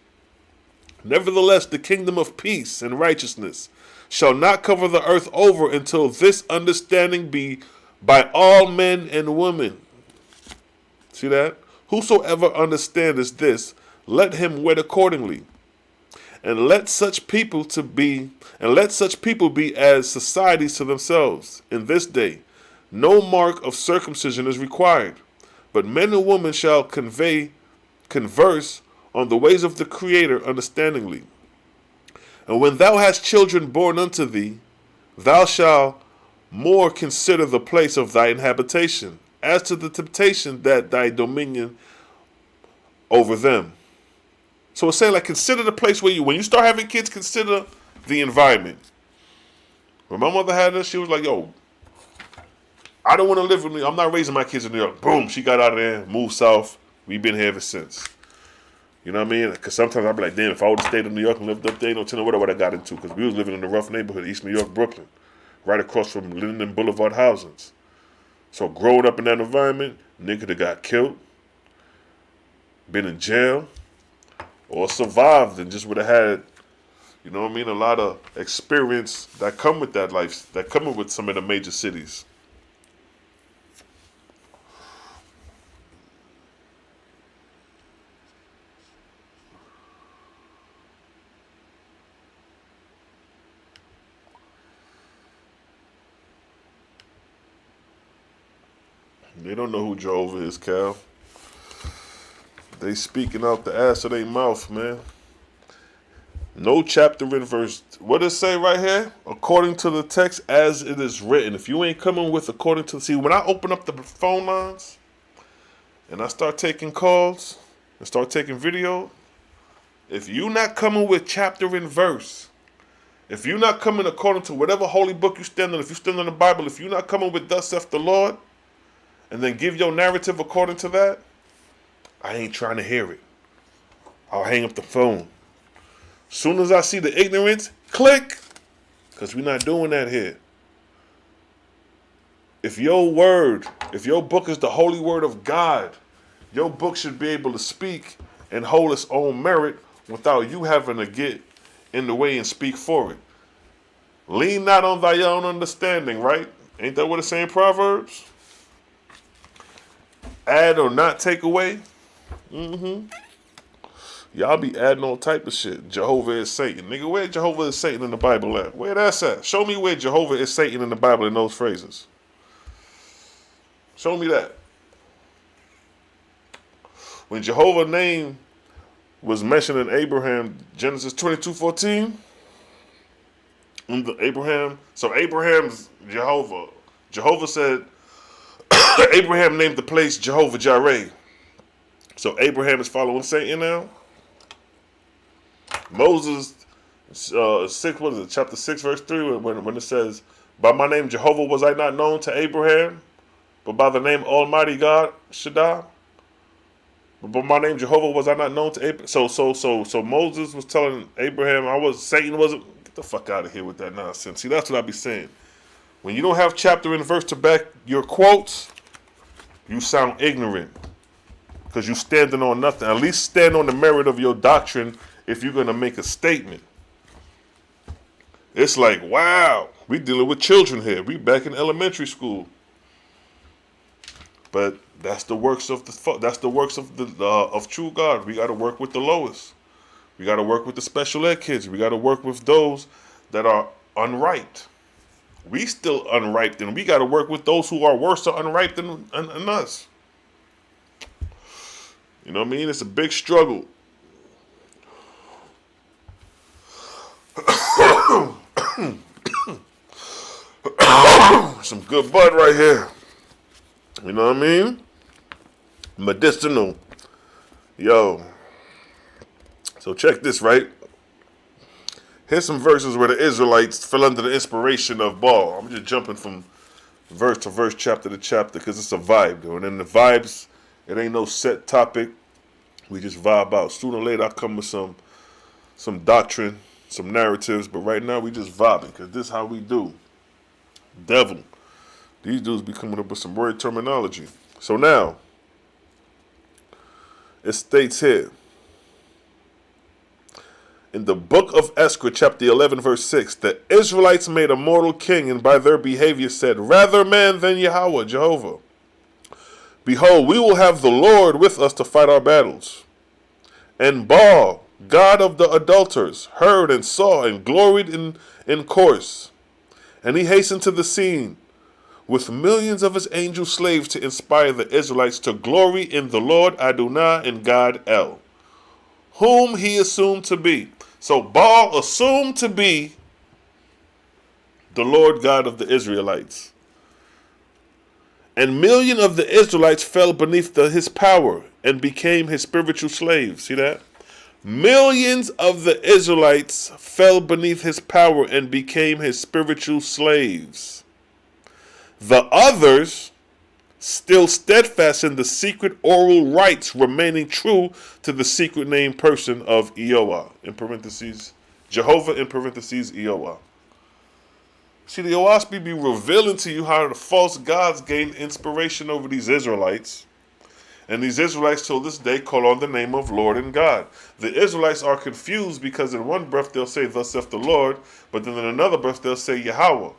Nevertheless, the kingdom of peace and righteousness shall not cover the earth over until this understanding be by all men and women. See that? Whosoever understandeth this, let him wed accordingly. And let such people be as societies to themselves in this day. No mark of circumcision is required, but men and women shall converse on the ways of the Creator understandingly. And when thou hast children born unto thee, thou shalt more consider the place of thy habitation, as to the temptation that thy dominion over them. So it's saying, like, consider the place where when you start having kids, consider the environment. When my mother had us, she was like, yo, I don't want to live with me. I'm not raising my kids in New York. Boom, she got out of there, moved south. We've been here ever since. You know what I mean? Because sometimes I'd be like, damn, if I would have stayed in New York and lived up there, no telling what I would have got into. Because we was living in a rough neighborhood, East New York, Brooklyn, right across from Linden Boulevard housings. So growing up in that environment, nigga that got killed, been in jail, or survived and just would have had, you know what I mean, a lot of experience that come with that life, that come with some of the major cities. They don't know who Jehovah is, Cal. They speaking out the ass of their mouth, man. No chapter and verse. What does it say right here? According to the text as it is written. If you ain't coming with according to... See, when I open up the phone lines and I start taking calls and start taking video, if you not coming with chapter and verse, if you not coming according to whatever holy book you stand on, if you stand on the Bible, if you not coming with thus saith the Lord, and then give your narrative according to that, I ain't trying to hear it. I'll hang up the phone. Soon as I see the ignorance, click. Because we're not doing that here. If your book is the holy word of God, Your book should be able to speak and hold its own merit without you having to get in the way and speak for it. Lean not on thy own understanding, right? Ain't that what it's saying in Proverbs? Add or not take away. Y'all be adding all type of shit. Jehovah is Satan. Nigga, where Jehovah is Satan in the Bible at? Where that's at? Show me where Jehovah is Satan in the Bible in those phrases. Show me that. When Jehovah's name was mentioned in Abraham, Genesis 22:14, so Abraham's Jehovah. Jehovah said, Abraham named the place Jehovah Jireh. So Abraham is following Satan now. Moses, chapter 6, verse 3, when it says, by my name Jehovah was I not known to Abraham, but by the name Almighty God, Shaddai. But by my name Jehovah was I not known to Abraham. So Moses was telling Abraham, Satan wasn't, get the fuck out of here with that nonsense. See, that's what I be saying. When you don't have chapter and verse to back your quotes, you sound ignorant. Because you standing on nothing. At least stand on the merit of your doctrine if you're going to make a statement. It's like, wow, we dealing with children here. We back in elementary school. But that's the works of of true God. We got to work with the lowest. We got to work with the special ed kids. We got to work with those that are unripe. We still unripe, and we got to work with those who are worse or unripe than us. You know what I mean? It's a big struggle. Some good bud right here. You know what I mean? Medicinal. Yo. So check this, right? Here's some verses where the Israelites fell under the inspiration of Baal. I'm just jumping from verse to verse, chapter to chapter, because it's a vibe, though. And then the vibes, it ain't no set topic. We just vibe out. Sooner or later, I come with some doctrine, some narratives. But right now, we just vibing, because this is how we do. Devil. These dudes be coming up with some word terminology. So now, it states here, in the book of Esther, chapter 11, verse 6, the Israelites made a mortal king, and by their behavior said, rather man than Yahweh, Jehovah. Behold, we will have the Lord with us to fight our battles. And Baal, god of the adulterers, heard and saw and gloried in course. And he hastened to the scene with millions of his angel slaves to inspire the Israelites to glory in the Lord Adonai and God El, whom he assumed to be. So Baal assumed to be the Lord God of the Israelites. And millions of the Israelites fell beneath his power and became his spiritual slaves. See that? Millions of the Israelites fell beneath his power and became his spiritual slaves. The others, still steadfast in the secret oral rites, remaining true to the secret name person of Eoah, in parentheses, Jehovah, in parentheses, Eoah. See, the OAHSPE be revealing to you how the false gods gained inspiration over these Israelites. And these Israelites till this day call on the name of Lord and God. The Israelites are confused because in one breath they'll say, thus saith the Lord, but then in another breath they'll say Yahweh.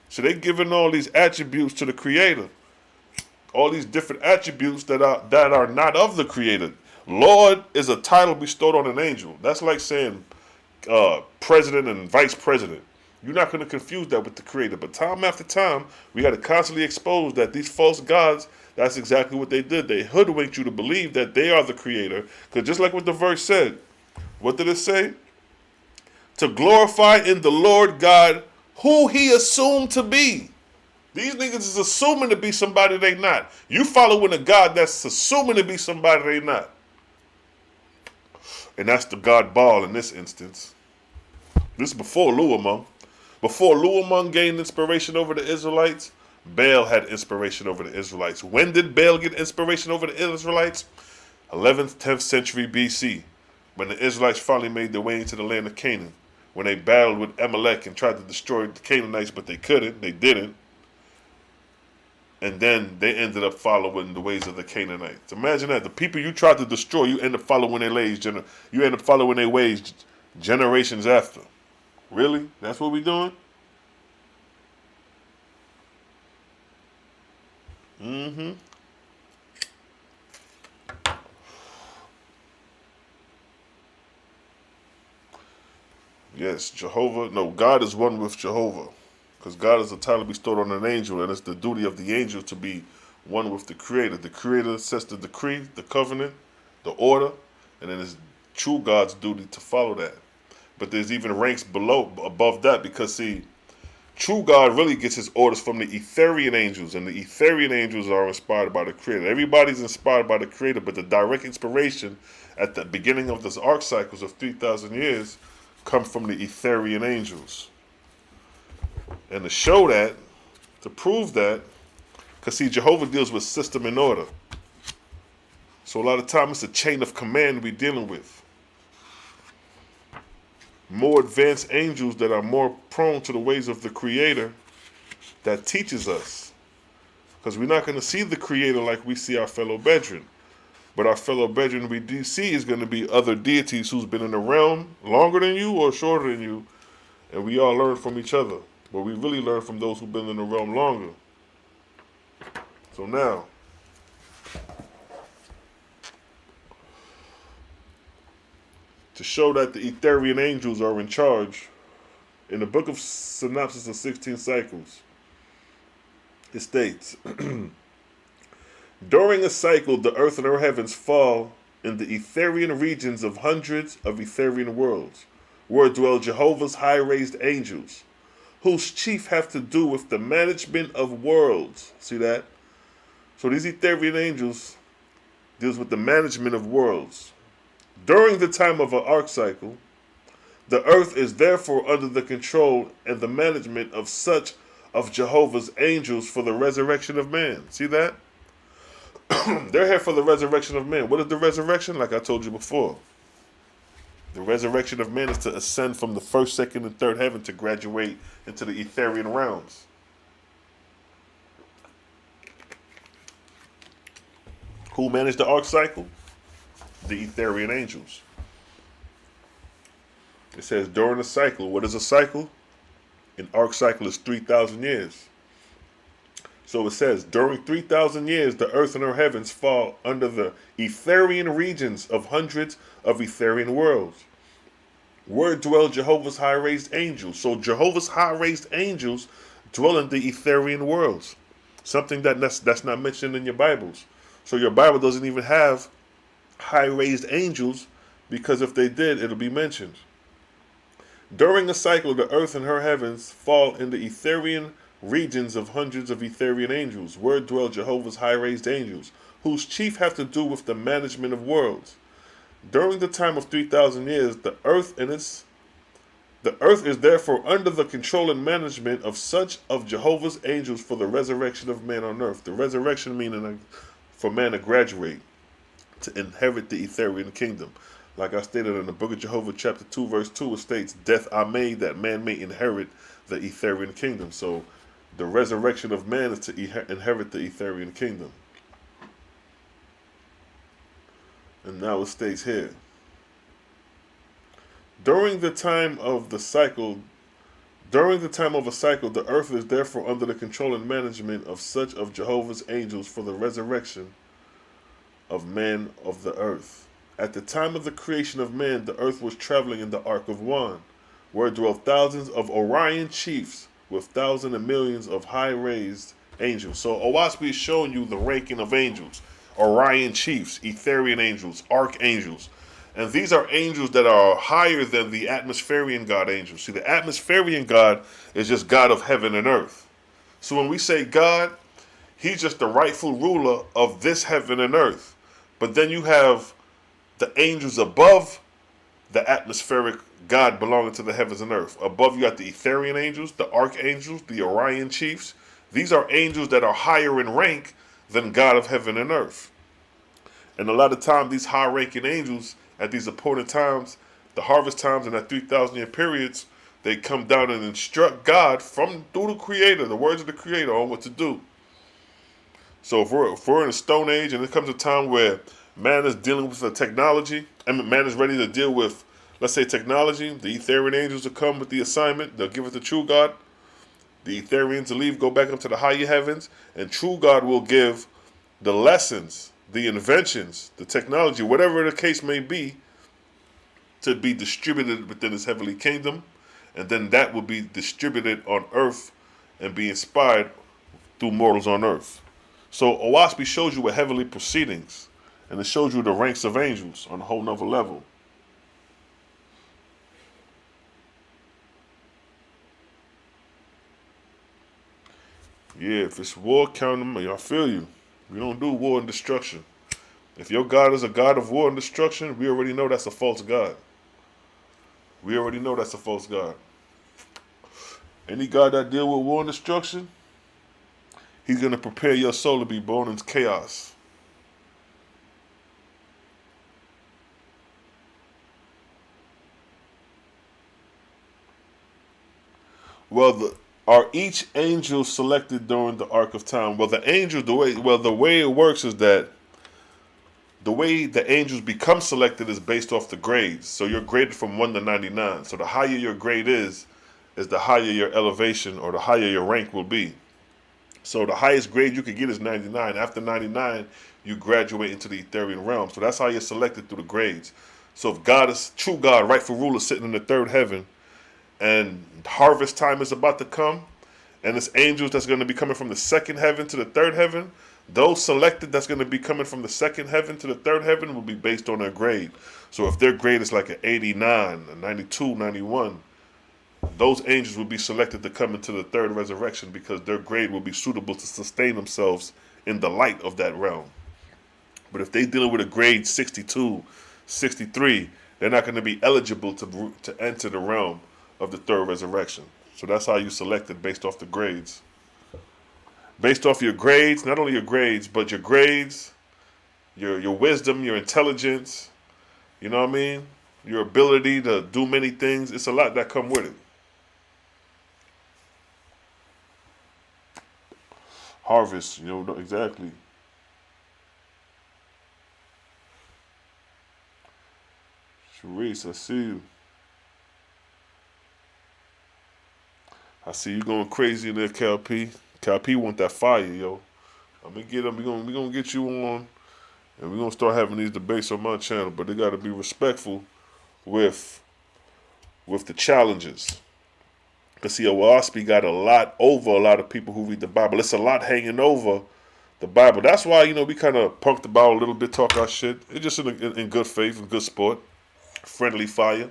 So they're giving all these attributes to the Creator. All these different attributes that are not of the Creator. Lord is a title bestowed on an angel. That's like saying president and vice president. You're not going to confuse that with the Creator. But time after time, we got to constantly expose that these false gods, that's exactly what they did. They hoodwinked you to believe that they are the Creator. Because just like what the verse said, what did it say? To glorify in the Lord God who he assumed to be. These niggas is assuming to be somebody they not. You following a God that's assuming to be somebody they not. And that's the God Baal in this instance. This is before Luamung. Before Luamung gained inspiration over the Israelites, Baal had inspiration over the Israelites. When did Baal get inspiration over the Israelites? 11th, 10th century BC, when the Israelites finally made their way into the land of Canaan. When they battled with Amalek and tried to destroy the Canaanites, but they couldn't. They didn't. And then they ended up following the ways of the Canaanites. Imagine that. The people you tried to destroy, you end up following their ways. You end up following their ways generations after. Really? That's what we're doing? Mm-hmm. Yes, Jehovah. No, God is one with Jehovah. Because God is a title bestowed on an angel, and it's the duty of the angel to be one with the Creator. The Creator sets the decree, the covenant, the order, and then it's true God's duty to follow that. But there's even ranks above that, because see, true God really gets his orders from the Etherian angels, and the Etherian angels are inspired by the Creator. Everybody's inspired by the Creator, but the direct inspiration at the beginning of this arc cycles of 3,000 years come from the Etherian angels. And to show that, to prove that, because see, Jehovah deals with system and order. So a lot of times it's a chain of command we're dealing with. More advanced angels that are more prone to the ways of the Creator that teaches us. Because we're not going to see the Creator like we see our fellow brethren. But our fellow brethren we do see is going to be other deities who's been in the realm longer than you or shorter than you. And we all learn from each other. But we really learn from those who've been in the realm longer. So now, to show that the Etherian angels are in charge, in the book of Synopsis of 16 Cycles, it states, during a cycle, the earth and her heavens fall in the Etherian regions of hundreds of Etherian worlds, where dwell Jehovah's high-raised angels, whose chief have to do with the management of worlds. See that? So these Etherian angels deals with the management of worlds. During the time of an arc cycle, the earth is therefore under the control and the management of such of Jehovah's angels for the resurrection of man. See that? They're here for the resurrection of man. What is the resurrection? Like I told you before. The resurrection of man is to ascend from the first, second, and third heaven to graduate into the Etherian realms. Who managed the arc cycle? The Etherian angels. It says during a cycle. What is a cycle? An arc cycle is 3,000 years. So it says, during 3,000 years, the earth and her heavens fall under the Etherian regions of hundreds of Etherian worlds, where dwell Jehovah's high-raised angels. So Jehovah's high-raised angels dwell in the Etherian worlds. Something that's not mentioned in your Bibles. So your Bible doesn't even have high-raised angels, because if they did, it'll be mentioned. During the cycle, the earth and her heavens fall in the Etherian regions of hundreds of Etherian angels, where dwell Jehovah's high-raised angels, whose chief have to do with the management of worlds. During the time of 3,000 years, the earth is therefore under the control and management of such of Jehovah's angels for the resurrection of man on earth. The resurrection meaning for man to graduate, to inherit the Etherian kingdom. Like I stated in the book of Jehovah, chapter 2, verse 2, it states, death I made that man may inherit the Etherian kingdom. So the resurrection of man is to inherit the Etherian kingdom. And now it states here, during the time of a cycle, the earth is therefore under the control and management of such of Jehovah's angels for the resurrection of man of the earth. At the time of the creation of man, the earth was traveling in the Ark of Wan, where dwelt thousands of Orion chiefs with thousands and millions of high-raised angels. So OAHSPE is showing you the ranking of angels. Orion chiefs, Etherian angels, archangels. And these are angels that are higher than the atmospherian God angels. See, the atmospherian God is just God of heaven and earth. So when we say God, he's just the rightful ruler of this heaven and earth. But then you have the angels above the atmospheric God belonging to the heavens and earth. Above you got the Etherian angels, the archangels, the Orion chiefs. These are angels that are higher in rank than God of heaven and earth. And a lot of times these high-ranking angels, at these appointed times, the harvest times and that 3,000-year periods, they come down and instruct God through the Creator, the words of the Creator, on what to do. So if we're in a stone age and it comes a time where man is dealing with the technology, and man is ready to deal with, let's say, technology, the Etherian angels will come with the assignment. They'll give it to true God. The Etherians will leave, go back up to the higher heavens, and true God will give the lessons, the inventions, the technology, whatever the case may be, to be distributed within his heavenly kingdom. And then that will be distributed on earth and be inspired through mortals on earth. So OAHSPE shows you what heavenly proceedings, and it shows you the ranks of angels on a whole nother level. Yeah, if it's war, count them. I feel you. We don't do war and destruction. If your God is a God of war and destruction, we already know that's a false God. We already know that's a false God. Any God that deal with war and destruction, he's going to prepare your soul to be born in chaos. Well, are each angel selected during the arc of time? Well, the way it works is that the way the angels become selected is based off the grades. So you're graded from 1 to 99. So the higher your grade is the higher your elevation or the higher your rank will be. So the highest grade you could get is 99. After 99, you graduate into the Etherian realm. So that's how you're selected through the grades. So if God is true God, rightful ruler, sitting in the third heaven, and harvest time is about to come, and it's angels that's going to be coming from the second heaven to the third heaven, those selected that's going to be coming from the second heaven to the third heaven will be based on their grade. So if their grade is like an 89, a 92, 91, those angels will be selected to come into the third resurrection because their grade will be suitable to sustain themselves in the light of that realm. But if they dealing with a grade 62, 63, they're not going to be eligible to enter the realm of the third resurrection. So that's how you selected based off the grades. Based off your grades, not only your grades, but your grades, your wisdom, your intelligence, you know what I mean? Your ability to do many things. It's a lot that come with it. Harvest, exactly. Sharice, I see you. I see you going crazy in there, Cal P. Cal P want that fire, yo. I'm gonna get him. We gonna get you on, and we're gonna start having these debates on my channel. But they gotta be respectful with the challenges. Cause see, OAHSPE got a lot of people who read the Bible. It's a lot hanging over the Bible. That's why we kind of punked the Bible a little bit, talk our shit. It's just in good faith, in good sport, friendly fire.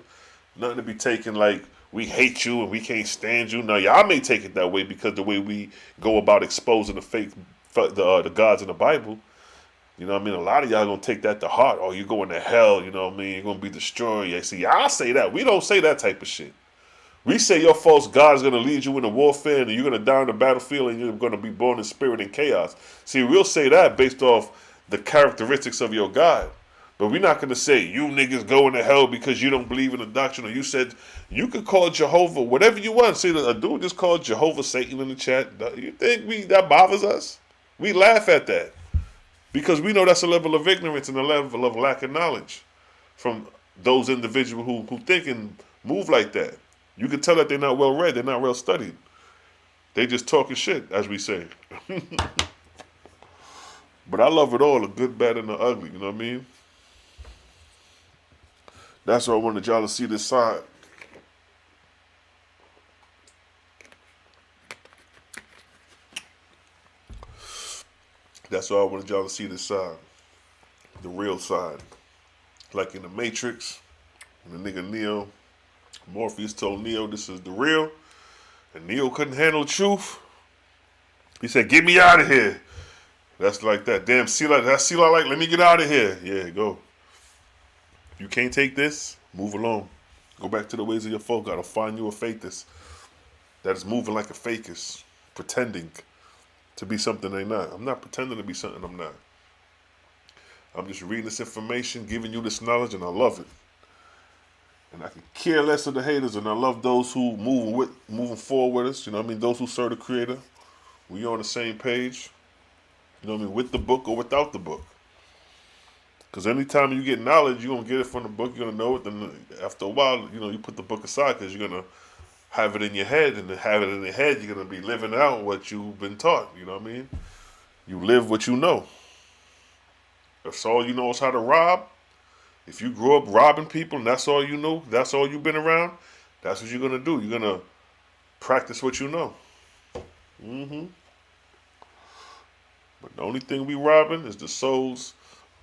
Nothing to be taken like we hate you and we can't stand you. Now, y'all may take it that way because the way we go about exposing the fake, the gods in the Bible. You know what I mean? A lot of y'all gonna take that to heart. Oh, you're going to hell. You know what I mean? You're gonna be destroyed. Yeah, see, y'all say that. We don't say that type of shit. We say your false God is gonna lead you into warfare and you're gonna die on the battlefield and you're gonna be born in spirit and chaos. See, we'll say that based off the characteristics of your God. But we're not going to say, you niggas going to hell because you don't believe in the doctrine. Or you said, you could call Jehovah, whatever you want. See, a dude just called Jehovah Satan in the chat. You think that bothers us? We laugh at that. Because we know that's a level of ignorance and a level of lack of knowledge from those individuals who think and move like that. You can tell that they're not well read. They're not well studied. They just talking shit, as we say. But I love it all, the good, bad, and the ugly. You know what I mean? That's why I wanted y'all to see this side. That's why I wanted y'all to see this side. The real side. Like in the Matrix, when the nigga Neo, Morpheus told Neo this is the real, and Neo couldn't handle the truth. He said, get me out of here. That's like that. Damn, Selah, that's Selah like, let me get out of here. Yeah, go. You can't take this, move along. Go back to the ways of your folk. Gotta find you a fakist that is moving like a fakist, pretending to be something they're not. I'm not pretending to be something I'm not. I'm just reading this information, giving you this knowledge, and I love it. And I can care less of the haters, and I love those who moving forward with us. You know what I mean? Those who serve the Creator. We on the same page. You know what I mean? With the book or without the book. Because anytime you get knowledge, you're going to get it from the book. You're going to know it. Then after a while, you put the book aside because you're going to have it in your head. And to have it in your head, you're going to be living out what you've been taught. You know what I mean? You live what you know. If all you know is how to rob, if you grew up robbing people and that's all you know, that's all you've been around, that's what you're going to do. You're going to practice what you know. But the only thing we robbing is the souls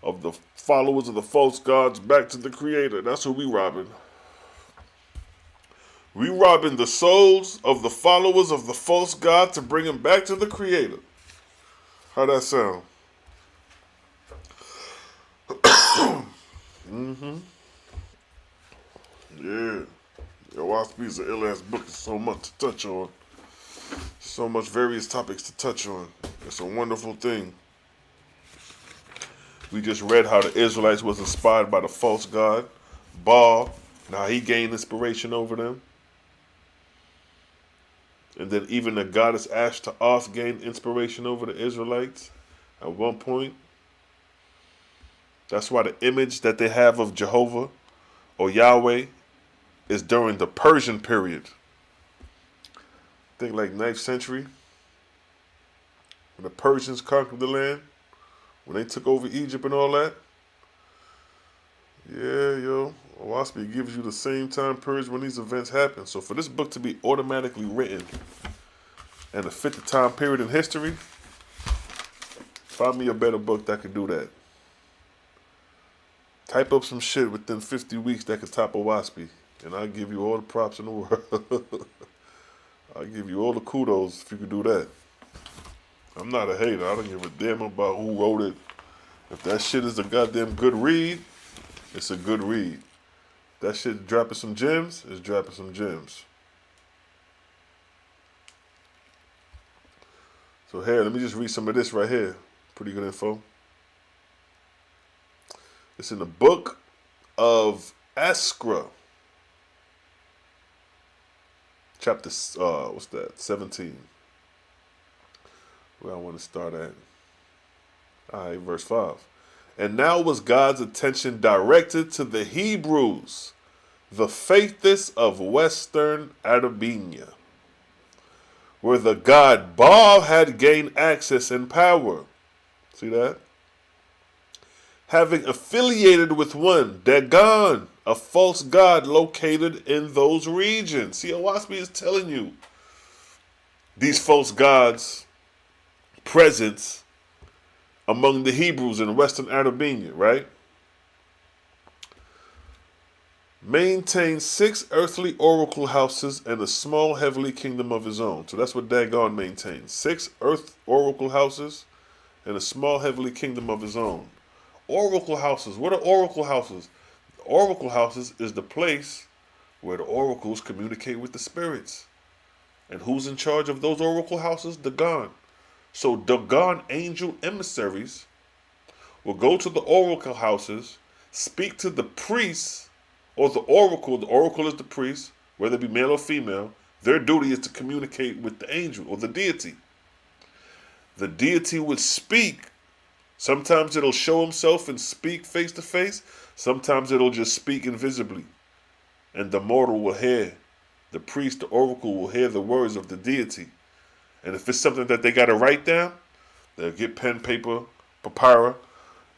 of the followers of the false gods back to the Creator. That's who we robbing. We robbing the souls of the followers of the false god to bring them back to the Creator. How that sound? Yeah. OAHSPE is an ill-ass book. There's so much to touch on. So much various topics to touch on. It's a wonderful thing. We just read how the Israelites was inspired by the false god, Baal. Now he gained inspiration over them. And then even the goddess Ashtaroth gained inspiration over the Israelites at one point. That's why the image that they have of Jehovah or Yahweh is during the Persian period. I think like 9th century. When the Persians conquered the land. When they took over Egypt and all that. Yeah, yo. OAHSPE gives you the same time period when these events happen. So for this book to be automatically written and to fit the time period in history, find me a better book that could do that. Type up some shit within 50 weeks that could top OAHSPE, and I'll give you all the props in the world. I'll give you all the kudos if you could do that. I'm not a hater. I don't give a damn about who wrote it. If that shit is a goddamn good read, it's a good read. That shit dropping some gems, it's dropping some gems. So here, let me just read some of this right here. Pretty good info. It's in the book of Esra. Chapter, 17. Where I want to start at. Alright, verse 5. And now was God's attention directed to the Hebrews, the faithless of Western Arabia, where the god Baal had gained access and power. See that? Having affiliated with one, Dagon, a false god located in those regions. See, OAHSPE is telling you these false gods' presence among the Hebrews in Western Arabia, right? Maintained 6 earthly oracle houses and a small heavenly kingdom of his own. So that's what Dagon maintains. 6 earth oracle houses and a small heavenly kingdom of his own. Oracle houses. What are oracle houses? Oracle houses is the place where the oracles communicate with the spirits. And who's in charge of those oracle houses? Dagon. So Dagon angel emissaries will go to the oracle houses, speak to the priests or the oracle is the priest, whether it be male or female. Their duty is to communicate with the angel or the deity. The deity would speak. Sometimes it'll show himself and speak face to face. Sometimes it'll just speak invisibly. And the mortal will hear. The priest, the oracle will hear the words of the deity. And if it's something that they got to write down, they'll get pen, paper, papyrus,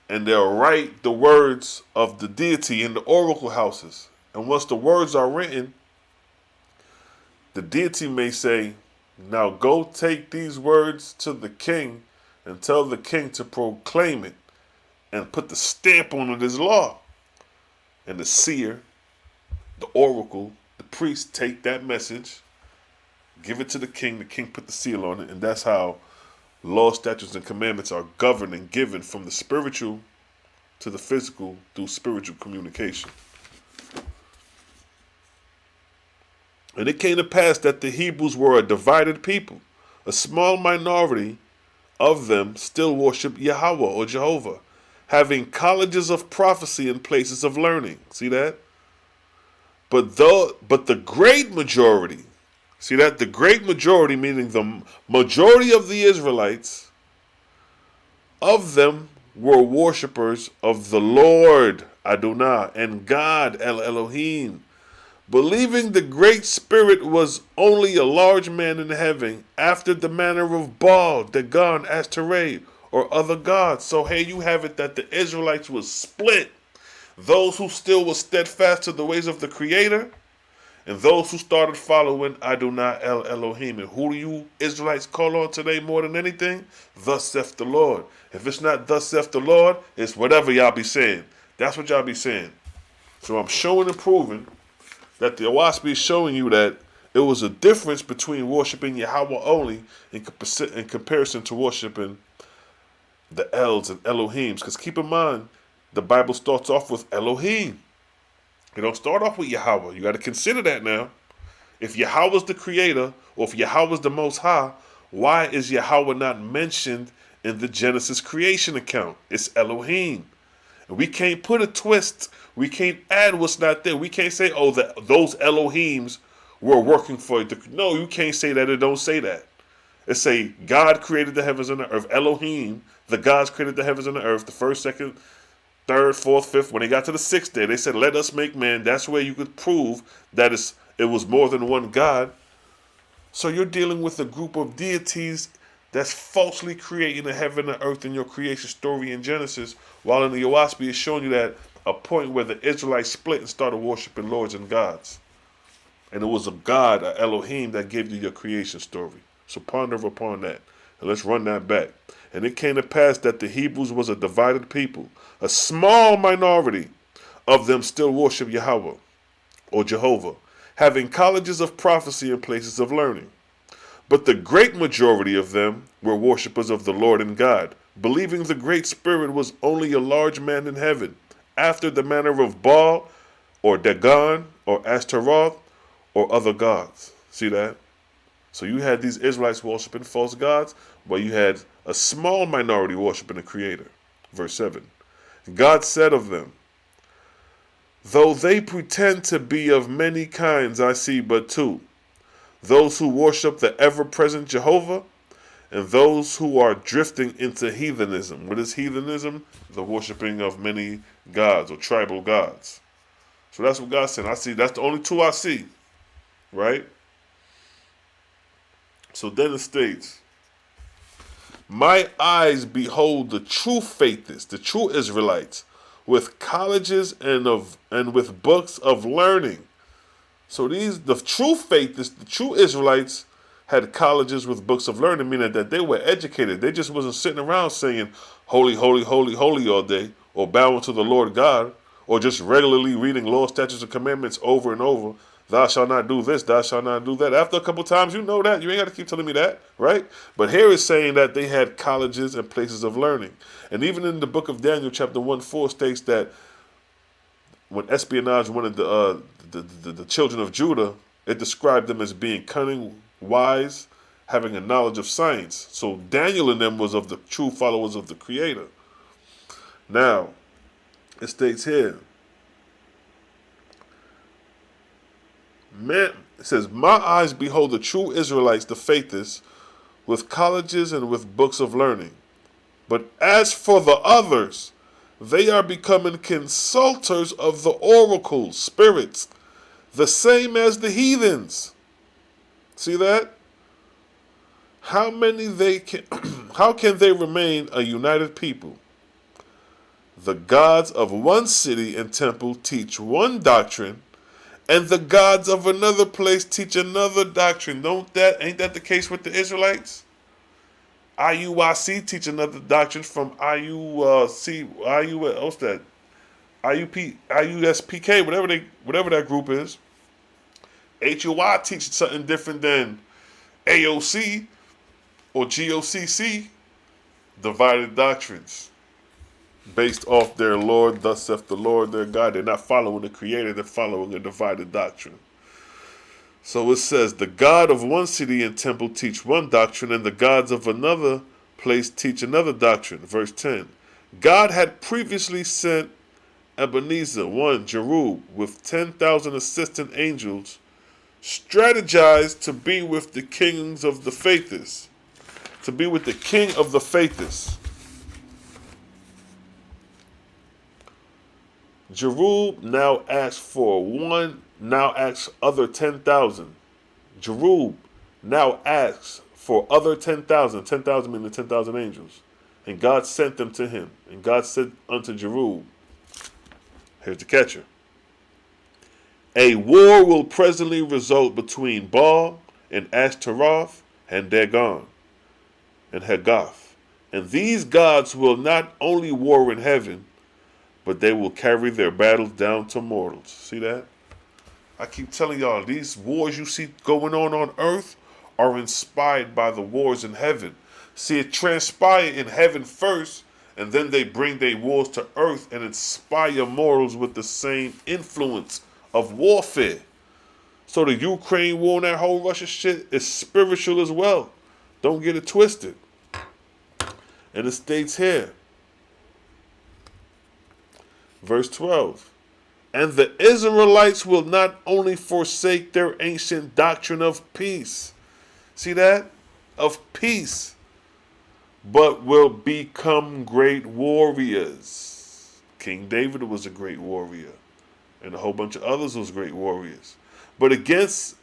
and they'll write the words of the deity in the oracle houses. And once the words are written, the deity may say, now go take these words to the king and tell the king to proclaim it and put the stamp on it as law. And the seer, the oracle, the priest take that message, give it to the king put the seal on it, and that's how law, statutes, and commandments are governed and given from the spiritual to the physical through spiritual communication. And it came to pass that the Hebrews were a divided people. A small minority of them still worship Yahweh or Jehovah, having colleges of prophecy and places of learning. See that? But the great majority, see that? The great majority, meaning the majority of the Israelites, of them were worshippers of the Lord Adonai and God El Elohim, believing the Great Spirit was only a large man in heaven, after the manner of Baal, Dagon, Ashtoreth, or other gods. So here you have it that the Israelites was split. Those who still were steadfast to the ways of the Creator, and those who started following Adonai El Elohim. And who do you Israelites call on today more than anything? Thus saith the Lord. If it's not thus saith the Lord, it's whatever y'all be saying. That's what y'all be saying. So I'm showing and proving that the OAHSPE is showing you that it was a difference between worshiping Yahweh only in comparison to worshiping the Els and Elohims. Because keep in mind, the Bible starts off with Elohim. You don't start off with Yahweh. You got to consider that now. If Yahweh's the creator, or if Yahweh's the most high, why is Yahweh not mentioned in the Genesis creation account? It's Elohim. And we can't put a twist. We can't add what's not there. We can't say, oh, those Elohims were working for it. No, you can't say that. It don't say that. It say God created the heavens and the earth. Elohim, the gods created the heavens and the earth. The first, second, third, fourth, fifth. When they got to the sixth day, they said, let us make man. That's where you could prove that it was more than one God. So you're dealing with a group of deities that's falsely creating the heaven and earth in your creation story in Genesis, while in the OAHSPE is showing you that a point where the Israelites split and started worshiping lords and gods. And it was a God, a Elohim, that gave you your creation story. So ponder upon that. And let's run that back. And it came to pass that the Hebrews was a divided people. A small minority of them still worship Yahweh, or Jehovah, having colleges of prophecy and places of learning. But the great majority of them were worshippers of the Lord and God, believing the Great Spirit was only a large man in heaven, after the manner of Baal, or Dagon, or Ashtaroth, or other gods. See that? So you had these Israelites worshiping false gods, but you had a small minority worshiping the Creator. Verse 7. God said of them, though they pretend to be of many kinds, I see but two, those who worship the ever-present Jehovah, and those who are drifting into heathenism. What is heathenism? The worshiping of many gods or tribal gods. So that's what God said. I see. That's the only two I see. Right? So then it states, my eyes behold the true faithists, the true Israelites, with colleges and with books of learning. So the true faithists, the true Israelites, had colleges with books of learning, meaning that they were educated. They just wasn't sitting around saying, holy, holy, holy, holy all day, or bowing to the Lord God, or just regularly reading law, statutes, and commandments over and over. Thou shalt not do this, thou shalt not do that. After a couple times, you know that. You ain't got to keep telling me that, right? But here it's saying that they had colleges and places of learning. And even in the book of Daniel, chapter 1:4 states that when espionage wanted the children of Judah, it described them as being cunning, wise, having a knowledge of science. So Daniel and them was of the true followers of the Creator. Now, it states here, man, it says, my eyes behold the true Israelites, the faithists, with colleges and with books of learning. But as for the others, they are becoming consulters of the oracles, spirits, the same as the heathens. See that? How can they remain a united people? The gods of one city and temple teach one doctrine, and the gods of another place teach another doctrine. Ain't that the case with the Israelites? IUIC teach another doctrine from IUSPK, whatever that group is. HUI teaches something different than AOC or GOCC. Divided doctrines based off their Lord, thus saith the Lord their God. They're not following the Creator, they're following a divided doctrine. So it says, the God of one city and temple teach one doctrine, and the gods of another place teach another doctrine. Verse 10. God had previously sent Ebenezer, one Jerub, with 10,000 assistant angels, strategized to be with the kings of the faithists. To be with the king of the faithists. Jerub now asks other 10,000. Jerub now asks for other 10,000. 10,000 meaning the 10,000 angels. And God sent them to him. And God said unto Jerub, here's the catcher. A war will presently result between Baal and Ashtaroth and Dagon and Hagoth. And these gods will not only war in heaven, but they will carry their battles down to mortals. See that? I keep telling y'all, these wars you see going on earth are inspired by the wars in heaven. See, it transpire in heaven first, and then they bring their wars to earth and inspire mortals with the same influence of warfare. So the Ukraine war and that whole Russia shit is spiritual as well. Don't get it twisted. And it states here, verse 12, and the Israelites will not only forsake their ancient doctrine of peace, see that? Of peace, but will become great warriors. King David was a great warrior, and a whole bunch of others was great warriors. But against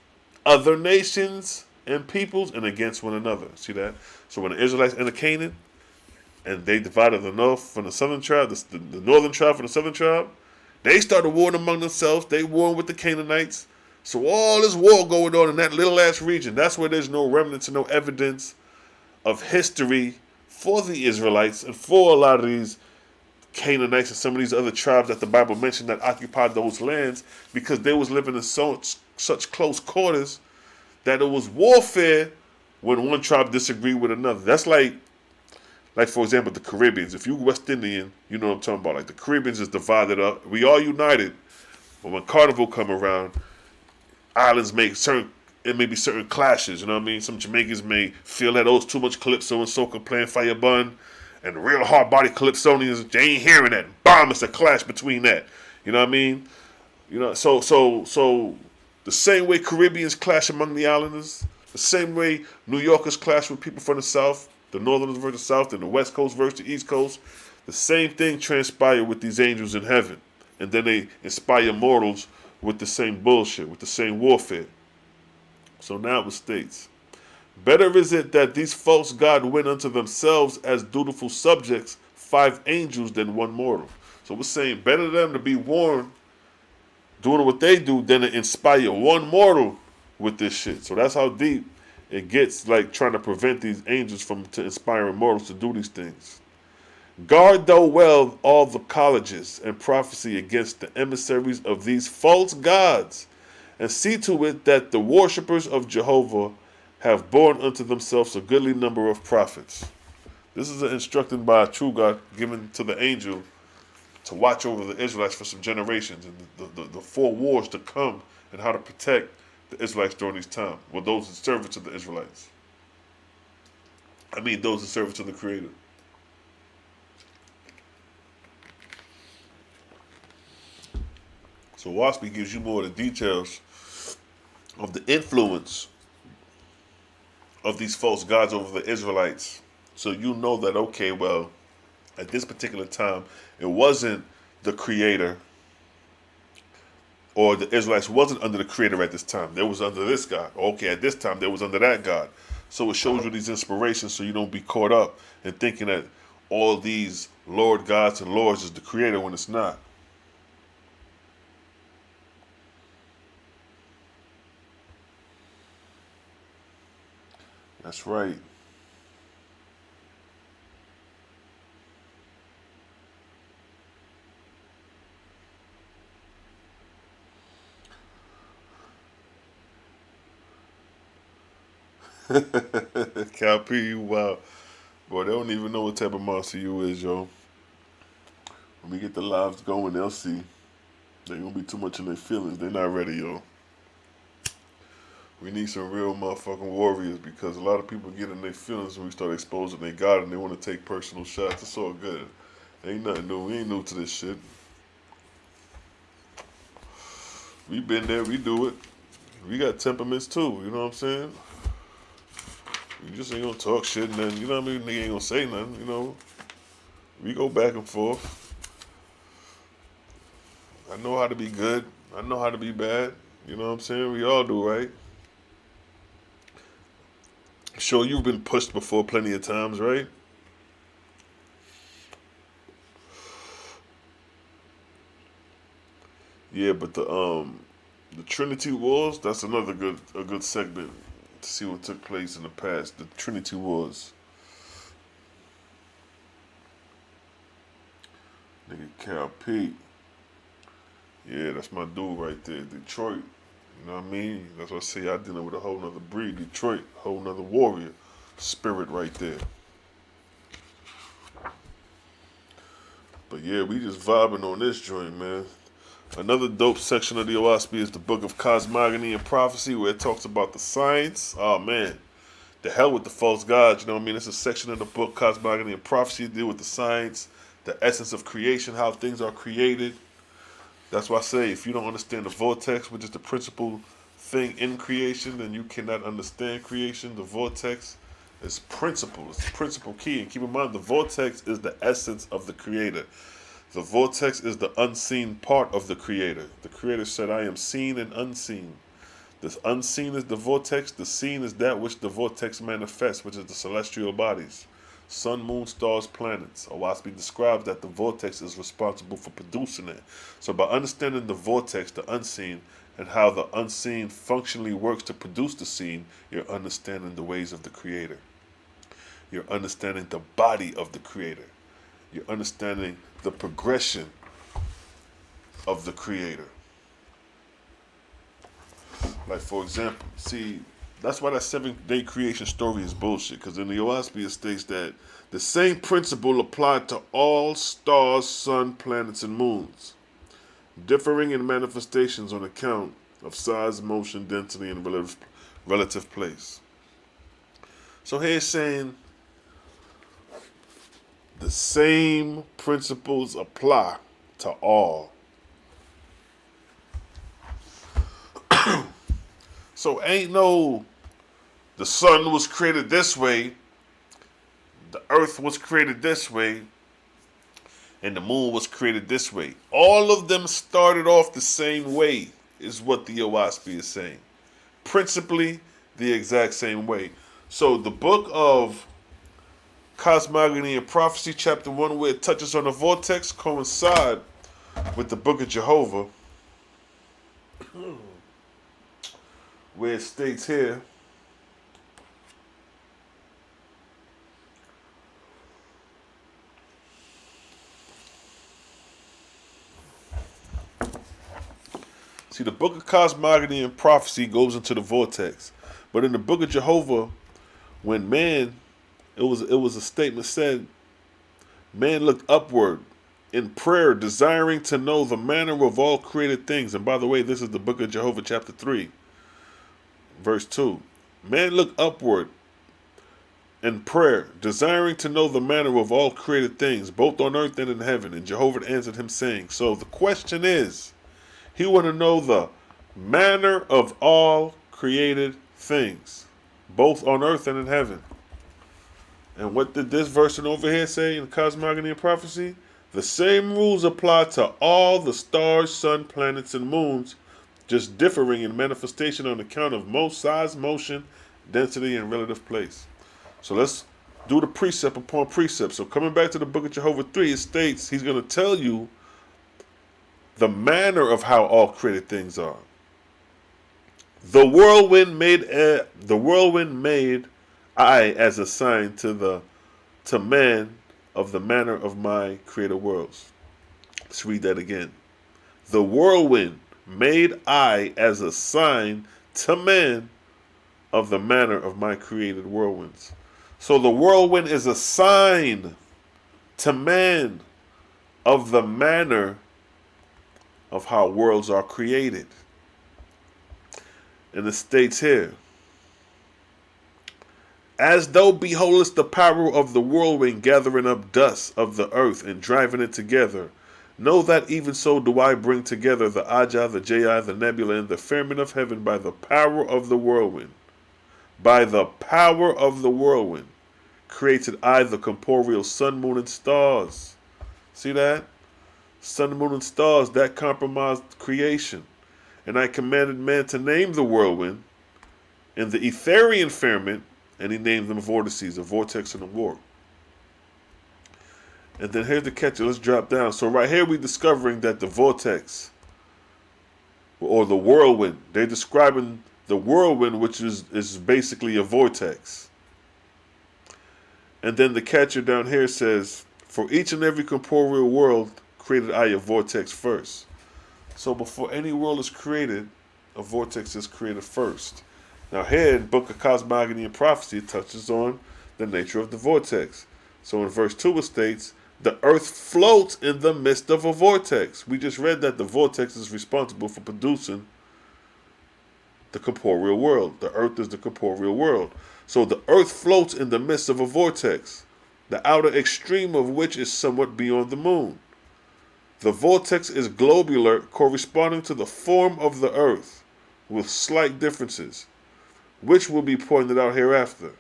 other nations and peoples and against one another. See that? So when the Israelites entered Canaan, and they divided the north from the southern tribe, the northern tribe from the southern tribe, they started warring among themselves. They warring with the Canaanites. So all this war going on in that little ass region, that's where there's no remnants and no evidence of history for the Israelites and for a lot of these Canaanites and some of these other tribes that the Bible mentioned that occupied those lands, because they was living in such close quarters that it was warfare when one tribe disagreed with another. That's like for example, the Caribbeans. If you West Indian, you know what I'm talking about. Like the Caribbeans is divided up. We all united. But when Carnival come around, islands make certain clashes, you know what I mean? Some Jamaicans may feel that, oh, it's too much calypso and soca playing Fire Bun, and the real hard-body calypsonians, they ain't hearing that. Bomb, it's a clash between that. You know what I mean? You know, so the same way Caribbeans clash among the islanders, the same way New Yorkers clash with people from the South, the Northerners versus the South, and the West Coast versus the East Coast, the same thing transpired with these angels in heaven. And then they inspire mortals with the same bullshit, with the same warfare. So now it states, better is it that these false gods win unto themselves as dutiful subjects 5 angels than 1 mortal. So we're saying better them to be warned doing what they do than to inspire 1 mortal with this shit. So that's how deep it gets, like trying to prevent these angels from inspiring mortals to do these things. Guard thou well all the colleges and prophecy against the emissaries of these false gods, and see to it that the worshippers of Jehovah have borne unto themselves a goodly number of prophets. This is an instruction by a true God given to the angel to watch over the Israelites for some generations, and the 4 wars to come, and how to protect the Israelites during this time. Well, those in service to the Israelites. I mean, those in service to the Creator. So OAHSPE gives you more of the details of the influence of these false gods over the Israelites. So you know that, okay, well, at this particular time, it wasn't the Creator, or the Israelites wasn't under the Creator at this time. They was under this God. Okay, at this time, they was under that God. So it shows you these inspirations so you don't be caught up in thinking that all these Lord gods and lords is the Creator when it's not. That's right. Cal P, you wild. Boy, they don't even know what type of monster you is, yo. When we get the lives going, they'll see. They gonna be too much in their feelings. They're not ready, yo. We need some real motherfucking warriors, because a lot of people get in their feelings when we start exposing their God and they want to take personal shots. It's all good. Ain't nothing new. We ain't new to this shit. We been there. We do it. We got temperaments too. You know what I'm saying? You just ain't gonna talk shit and then, you know what I mean? Nigga ain't gonna say nothing, you know? We go back and forth. I know how to be good. I know how to be bad. You know what I'm saying? We all do, right? Sure, you've been pushed before plenty of times, right? Yeah, but the Trinity Wars, that's another good segment to see what took place in the past. The Trinity Wars. Nigga Cal P. Yeah, that's my dude right there. Detroit. You know what I mean? That's what I say. I dealing with a whole nother breed. Detroit, whole nother warrior spirit right there. But yeah, we just vibing on this joint, man. Another dope section of the OAHSPE is the book of Cosmogony and Prophecy, where it talks about the science. Oh man, the hell with the false gods. You know what I mean? It's a section in the book Cosmogony and Prophecy deal with the science, the essence of creation, how things are created. That's why I say if you don't understand the vortex, which is the principal thing in creation, then you cannot understand creation. The vortex is principle. It's the principal key. And keep in mind, the vortex is the essence of the creator. The vortex is the unseen part of the creator. The creator said, I am seen and unseen. This unseen is the vortex. The seen is that which the vortex manifests, which is the celestial bodies. Sun, moon, stars, planets. OAHSPE describes that the vortex is responsible for producing it. So by understanding the vortex, the unseen, and how the unseen functionally works to produce the seen, you're understanding the ways of the creator. You're understanding the body of the creator. You're understanding the progression of the creator. Like, for example, see, that's why that 7-day creation story is bullshit, because in the OAHSPE it states that the same principle applied to all stars, sun, planets, and moons, differing in manifestations on account of size, motion, density, and relative place. So here it's saying the same principles apply to all. So ain't no, the sun was created this way, the earth was created this way, and the moon was created this way. All of them started off the same way, is what the OAHSPE is saying. Principally, the exact same way. So the book of Cosmogony and Prophecy, chapter 1, where it touches on the vortex, coincide with the book of Jehovah, where it states here, see, the book of Cosmogony and Prophecy goes into the vortex. But in the book of Jehovah, when man, it was a statement said, man looked upward in prayer, desiring to know the manner of all created things. And by the way, this is the book of Jehovah, chapter 3, verse 2. Man looked upward in prayer, desiring to know the manner of all created things, both on earth and in heaven. And Jehovah answered him, saying, so the question is, he want to know the manner of all created things, both on earth and in heaven. And what did this verse over here say in Cosmogony and Prophecy? The same rules apply to all the stars, sun, planets, and moons, just differing in manifestation on account of most size, motion, density, and relative place. So let's do the precept upon precept. So coming back to the book of Jehovah 3, it states he's going to tell you the manner of how all created things are. The whirlwind made I as a sign to man of the manner of my created worlds. Let's read that again. The whirlwind made I as a sign to man of the manner of my created whirlwinds. So the whirlwind is a sign to man of the manner of how worlds are created. And it states here, as thou beholdest the power of the whirlwind gathering up dust of the earth and driving it together, know that even so do I bring together the Ajah, the Jai, the Nebula, and the firmament of heaven by the power of the whirlwind. By the power of the whirlwind created I the corporeal sun, moon, and stars. See that? sun, moon, and stars that compromised creation. And I commanded man to name the whirlwind and the Etherian firmament, and he named them vortices, a vortex and a warp. And then here's the catcher. Let's drop down. So right here we're discovering that the vortex, or the whirlwind, they're describing the whirlwind, which is basically a vortex. And then the catcher down here says, for each and every corporeal world created I a vortex first. So before any world is created, a vortex is created first. Now here in Book of Cosmogony and Prophecy, it touches on the nature of the vortex. So in verse 2 it states, the earth floats in the midst of a vortex. We just read that the vortex is responsible for producing the corporeal world. The earth is the corporeal world. So the earth floats in the midst of a vortex, the outer extreme of which is somewhat beyond the moon. The vortex is globular, corresponding to the form of the earth, with slight differences, which will be pointed out hereafter.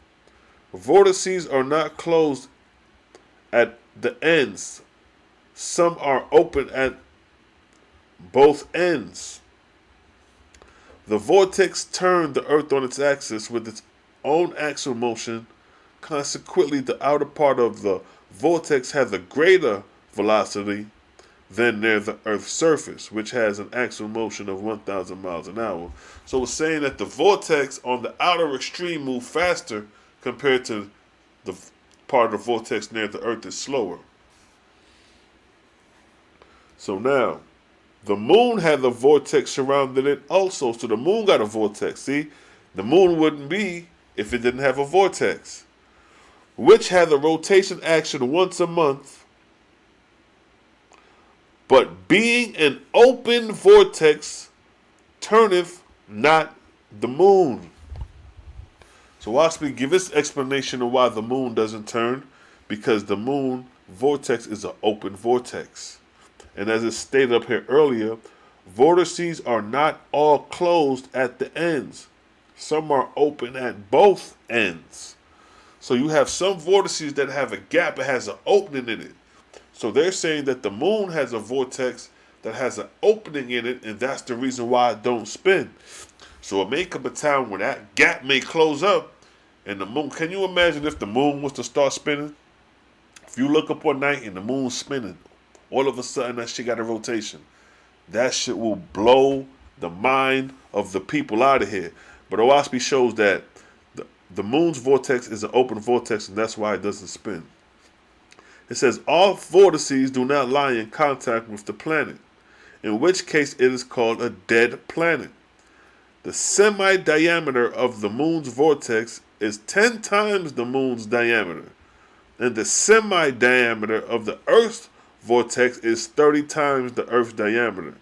Vortices are not closed at the ends. Some are open at both ends. The vortex turned the earth on its axis with its own axial motion. Consequently, the outer part of the vortex has a greater velocity than near the earth's surface, which has an axial motion of 1,000 miles an hour. So it's saying that the vortex on the outer extreme move faster compared to the part of the vortex near the earth is slower. So now, the moon had the vortex surrounding it also. So the moon got a vortex. See, the moon wouldn't be if it didn't have a vortex, which had the rotation action once a month. But being an open vortex, turneth not the moon. So OAHSPE give its explanation of why the moon doesn't turn, because the moon vortex is an open vortex. And as it stated up here earlier, vortices are not all closed at the ends. Some are open at both ends. So you have some vortices that have a gap, it has an opening in it. So they're saying that the moon has a vortex that has an opening in it, and that's the reason why it don't spin. So it may come a time when that gap may close up, and the moon, can you imagine if the moon was to start spinning? If you look up one night and the moon's spinning, all of a sudden that shit got a rotation. That shit will blow the mind of the people out of here. But OAHSPE shows that the moon's vortex is an open vortex, and that's why it doesn't spin. It says, all vortices do not lie in contact with the planet, in which case it is called a dead planet. The semi-diameter of the moon's vortex is 10 times the moon's diameter, and the semi-diameter of the Earth's vortex is 30 times the Earth's diameter,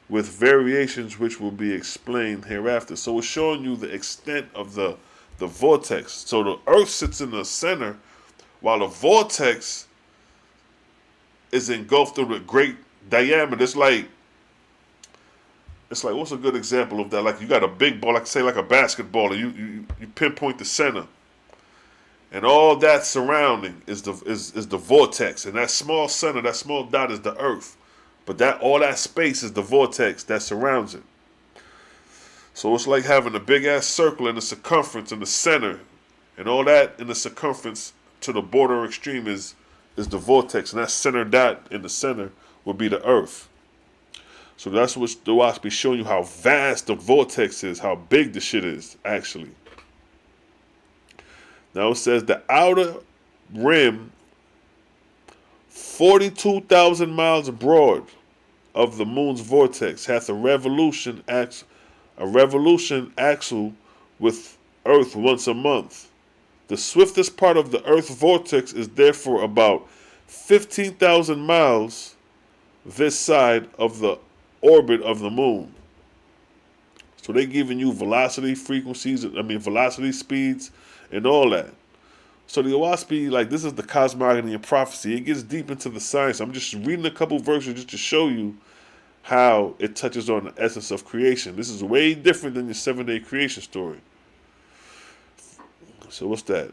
with variations which will be explained hereafter. So it's showing you the extent of the vortex. So the Earth sits in the center, while the vortex is engulfed with a great diameter. It's like, what's a good example of that? Like you got a big ball, like say like a basketball, and you pinpoint the center, and all that surrounding is the vortex, and that small center, that small dot is the Earth, but all that space is the vortex that surrounds it. So it's like having a big ass circle in the circumference in the center, and all that in the circumference to the border extreme is the vortex, and that center dot in the center would be the Earth. So that's what the OAHSPE is showing you, how vast the vortex is, how big the shit is, actually. Now it says the outer rim, 42,000 miles broad, of the moon's vortex hath a revolution axle with Earth once a month. The swiftest part of the Earth's vortex is therefore about 15,000 miles this side of the orbit of the moon. So they're giving you velocity frequencies, velocity speeds, and all that. So the OAHSPE, like, this is the cosmogony and prophecy. It gets deep into the science. I'm just reading a couple verses just to show you how it touches on the essence of creation. This is way different than your 7-day creation story. So what's that?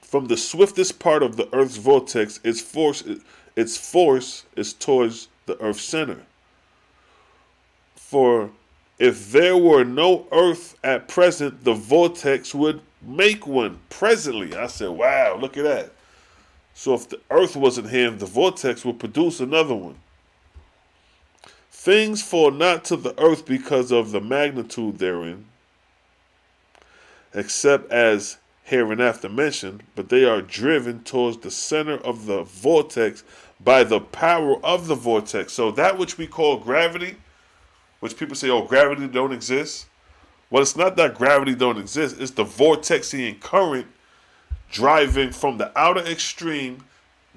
From the swiftest part of the Earth's vortex, its force its force is towards the earth's center. For if there were no earth at present, the vortex would make one presently. I said, wow, look at that. So if the earth wasn't here, the vortex would produce another one. Things fall not to the earth because of the magnitude therein, except as hereinafter mentioned, but they are driven towards the center of the vortex by the power of the vortex. So that which we call gravity, which people say, oh, gravity don't exist. Well, it's not that gravity don't exist. It's the Vortexian current driving from the outer extreme,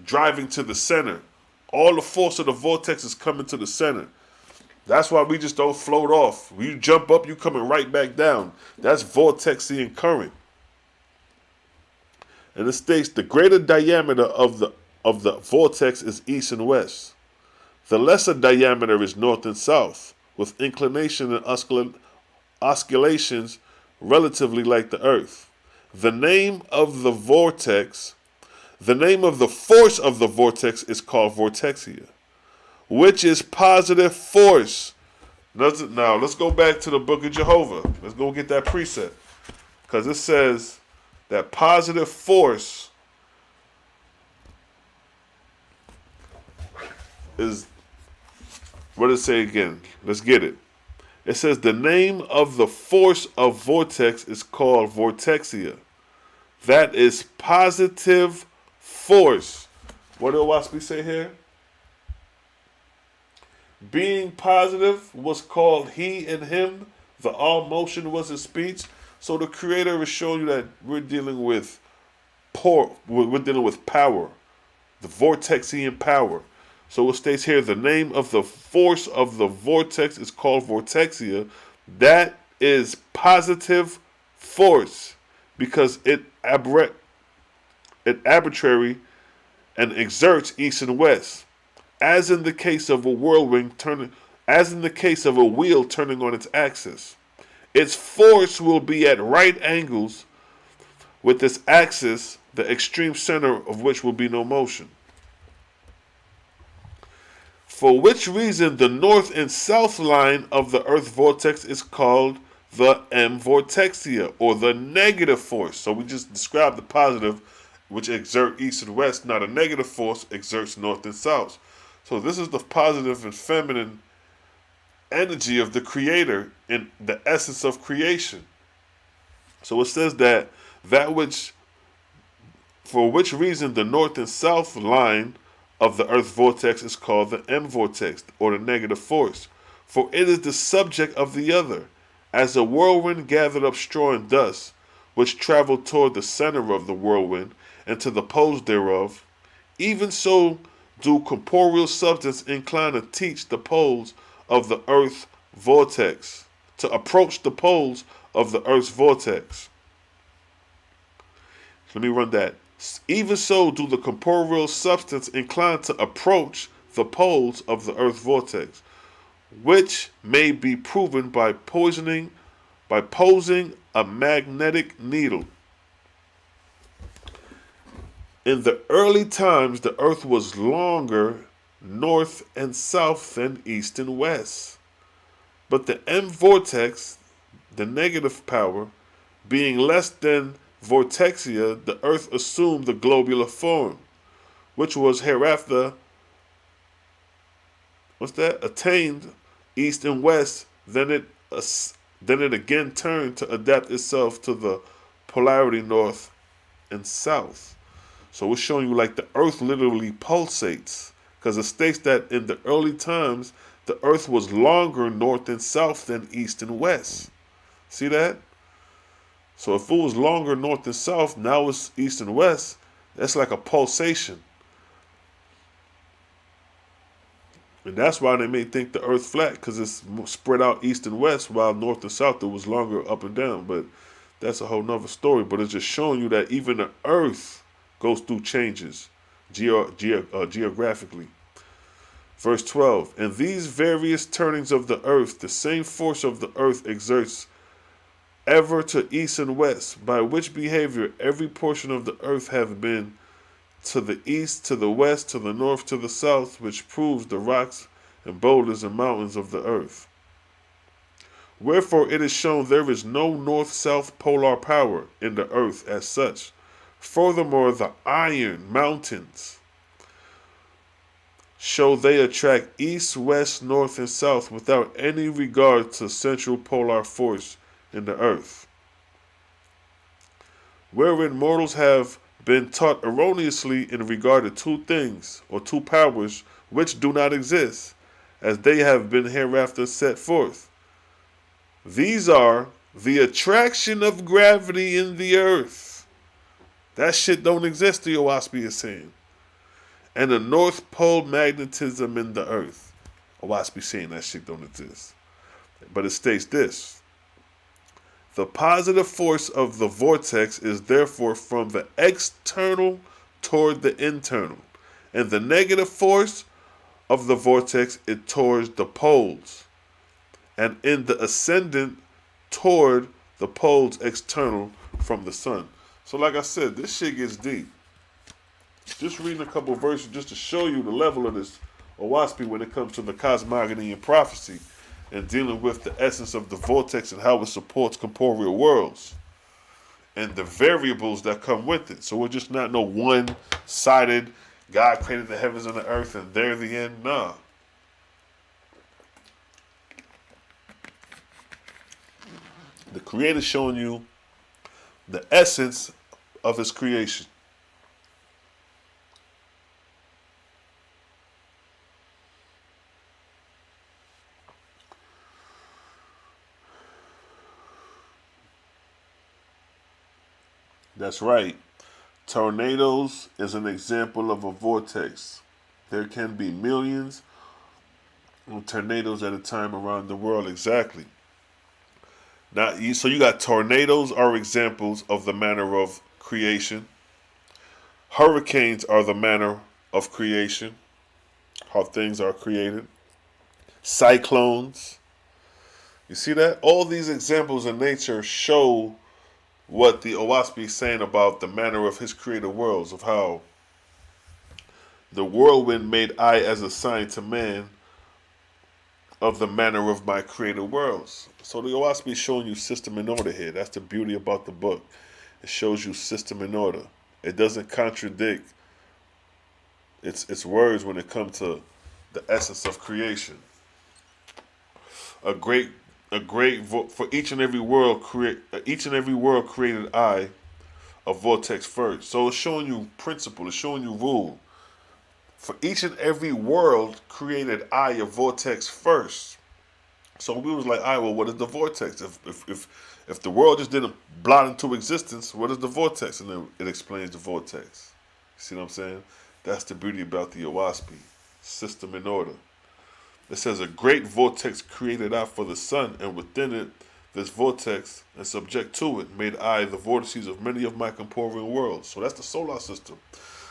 driving to the center. All the force of the vortex is coming to the center. That's why we just don't float off. When you jump up, you coming right back down. That's Vortexian current. And it states the greater diameter of the vortex is east and west. The lesser diameter is north and south, with inclination and oscillations relatively like the earth. The name of the vortex, the name of the force of the vortex is called Vortexia, which is positive force. Now, let's go back to the book of Jehovah. Let's go get that precept. Because it says that positive force is, what does it say again? Let's get it. It says the name of the force of vortex is called Vortexia. That is positive force. What did OAHSPE say here? Being positive was called he and him. The all motion was his speech. So the Creator is showing you that we're dealing with power, the Vortexian power. So it states here the name of the force of the vortex is called Vortexia. That is positive force because it arbitrary and exerts east and west, as in the case of a whirlwind turning, as in the case of a wheel turning on its axis. Its force will be at right angles with this axis, the extreme center of which will be no motion. For which reason the north and south line of the earth vortex is called the Vortexia, or the negative force. So we just described the positive, which exert east and west. Now the negative force exerts north and south. So this is the positive and feminine energy of the Creator in the essence of creation. So it says that which, for which reason the north and south line of the earth vortex is called the vortex, or the negative force, for it is the subject of the other, as a whirlwind gathered up straw and dust, which traveled toward the center of the whirlwind and to the poles thereof. Even so do corporeal substance incline to teach the poles of the earth vortex, to approach the poles of the earth's vortex. Let me run that. Even so do the corporeal substance incline to approach the poles of the earth vortex, which may be proven by posing a magnetic needle. In the early times, the earth was longer north and south than east and west. But the vortex, the negative power, being less than Vortexia, the earth assumed the globular form, which was hereafter, attained east and west. Then it again turned to adapt itself to the polarity north and south. So it's showing you like the earth literally pulsates, because it states that in the early times, the earth was longer north and south than east and west. See that? So if it was longer north and south, now it's east and west, that's like a pulsation. And that's why they may think the earth flat, because it's spread out east and west, while north and south it was longer up and down. But that's a whole nother story. But it's just showing you that even the earth goes through changes geographically. Verse 12, and these various turnings of the earth, the same force of the earth exerts ever to east and west, by which behavior every portion of the earth have been to the east, to the west, to the north, to the south, which proves the rocks and boulders and mountains of the earth. Wherefore it is shown there is no north-south polar power in the earth as such. Furthermore, the iron mountains show they attract east, west, north, and south without any regard to central polar force in the earth, wherein mortals have been taught erroneously in regard to two things, or two powers, which do not exist, as they have been hereafter set forth. These are the attraction of gravity in the earth. That shit don't exist, the OAHSPE is saying. And the North Pole magnetism in the earth. OAHSPE saying that shit don't exist. But it states this: the positive force of the vortex is therefore from the external toward the internal, and the negative force of the vortex is towards the poles, and in the ascendant toward the poles external from the sun. So like I said, this shit gets deep. Just reading a couple of verses just to show you the level of this OAHSPE when it comes to the cosmogony and prophecy, and dealing with the essence of the vortex and how it supports corporeal worlds and the variables that come with it. So we're just not no one-sided, God created the heavens and the earth and they're the end. Nah. The Creator showing you the essence of His creation. That's right. Tornadoes is an example of a vortex. There can be millions of tornadoes at a time around the world. Exactly. Now, so you got tornadoes are examples of the manner of creation. Hurricanes are the manner of creation, how things are created. Cyclones. You see that? All these examples in nature show what the OAHSPE is saying about the manner of His created worlds, of how the whirlwind made I as a sign to man of the manner of my created worlds. So the OAHSPE is showing you system and order here. That's the beauty about the book. It shows you system and order. It doesn't contradict its words when it comes to the essence of creation. For each and every world created I a vortex first. So it's showing you principle. It's showing you rule. For each and every world created I a vortex first. So we was like, all right, well, what is the vortex? If the world just didn't blot into existence, what is the vortex? And then it explains the vortex. See what I'm saying? That's the beauty about the OAHSPE. System and order. It says a great vortex created I for the sun, and within it, this vortex, and subject to it, made I the vortices of many of my corporeal worlds. So that's the solar system.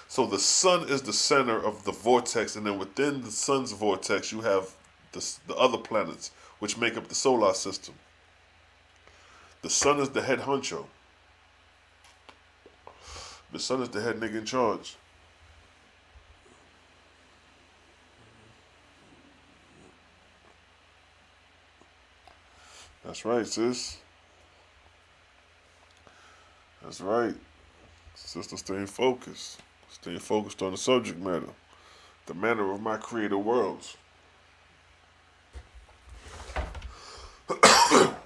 So the sun is the center of the vortex, and then within the sun's vortex, you have the other planets, which make up the solar system. The sun is the head honcho. The sun is the head nigga in charge. That's right, sis. That's right. Sister, staying focused. Staying focused on the subject matter. The manner of my created worlds.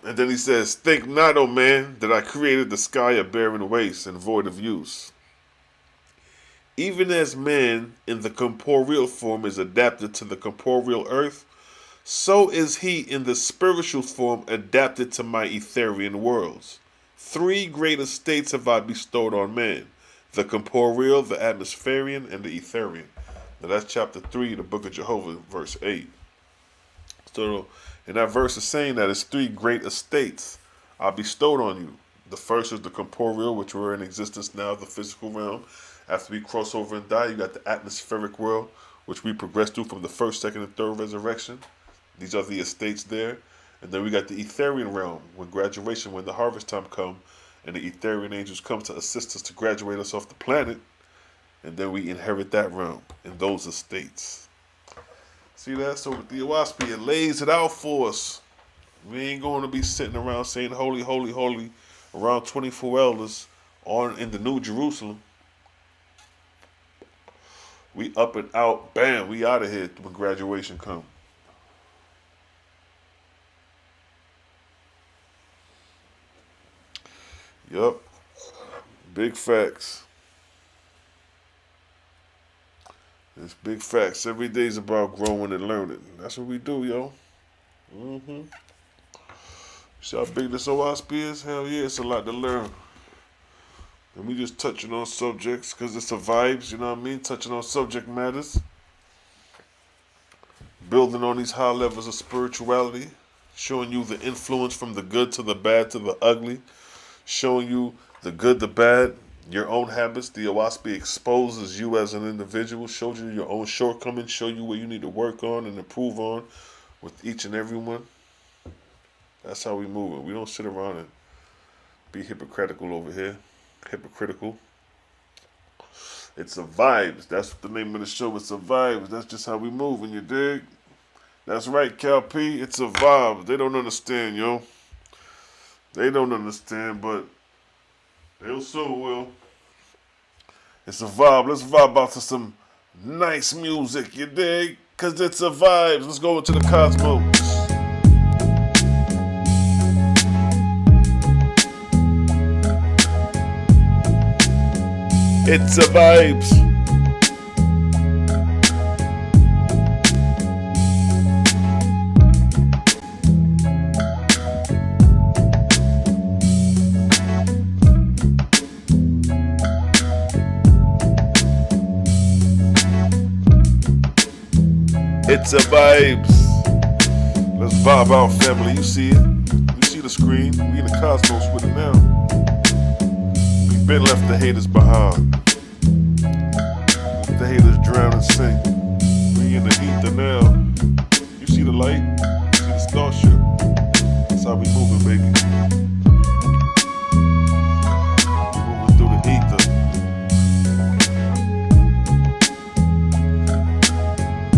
And then he says, think not, O man, that I created the sky a barren waste and void of use. Even as man in the corporeal form is adapted to the corporeal earth, so is he in the spiritual form adapted to my Etherian worlds. 3 great estates have I bestowed on man: the corporeal, the atmospherian, and the Etherian. Now that's chapter 3 of the book of Jehovah, verse 8. So in that verse is saying that it's 3 great estates I bestowed on you. The first is the corporeal, which we're in existence now, the physical realm. After we cross over and die, you got the atmospheric world, which we progress through from the first, second, and third resurrection. These are the estates there. And then we got the Etherian realm, when graduation, when the harvest time come, and the Etherian angels come to assist us to graduate us off the planet. and then we inherit that realm and those estates. See that? So with the OAHSPE, it lays it out for us. We ain't going to be sitting around saying holy, holy, holy around 24 elders on in the New Jerusalem. We up and out, bam, we out of here when graduation comes. Yup. Big facts. It's big facts. Every day's about growing and learning. That's what we do, yo. You see how big this OAHSPE is? Hell yeah, it's a lot to learn. And we just touching on subjects because it's a vibes, you know what I mean? Touching on subject matters. Building on these high levels of spirituality. Showing you the influence from the good to the bad to the ugly. Showing you the good, the bad, your own habits. The OAHSPE exposes you as an individual, shows you your own shortcomings, show you where you need to work on and improve on with each and every one. That's how we move it. We don't sit around and be hypocritical over here. Hypocritical. It's a vibes. That's what the name of the show. It's a vibes. That's just how we move, and you dig? That's right, Cal P. It's a vibe. They don't understand, yo. They don't understand, but they soon will. It's a vibe. Let's vibe out to some nice music, you dig? Because it's a vibes. Let's go into the cosmos. It's a vibes. It's a vibes. Let's vibe out, family. You see it? You see the screen? We in the cosmos with it now. We've been left the haters behind. Let the haters drown and sink. We in the ether now. You see the light? You see the starship? That's how we moving, baby. Moving through the ether.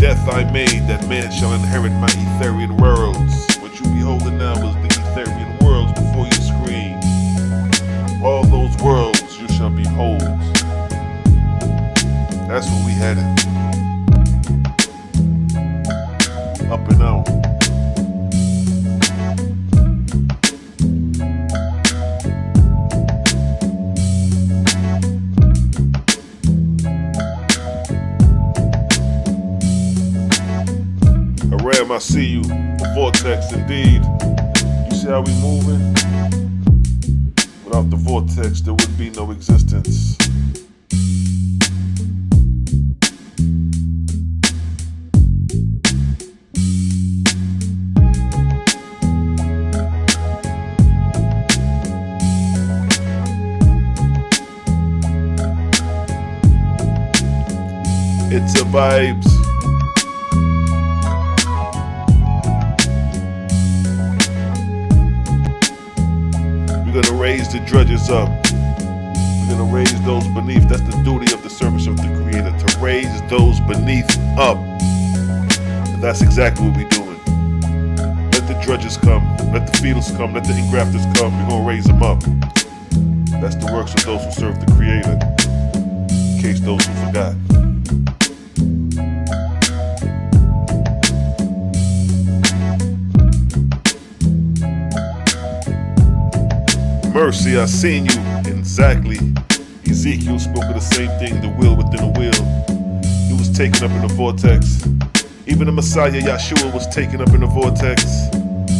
Death I made, that man shall inherit my Etherian worlds. What you beholding now is the Etherian worlds before your screen. All those worlds you shall behold. That's where we headed. Up and out. Ram, I see you. The Vortex, indeed. You see how we moving? Without the Vortex, there would be no existence. It's a vibes. We're gonna raise the drudges up. We're gonna raise those beneath. That's the duty of the service of the Creator, to raise those beneath up. And that's exactly what we're doing. Let the drudges come. Let the feeders come. Let the engrafters come. We're gonna raise them up. That's the works of those who serve the Creator. In case those who forgot. Mercy, I seen you. Exactly. Ezekiel spoke of the same thing, the will within a will. He was taken up in the vortex. Even the Messiah, Yahshua, was taken up in the vortex.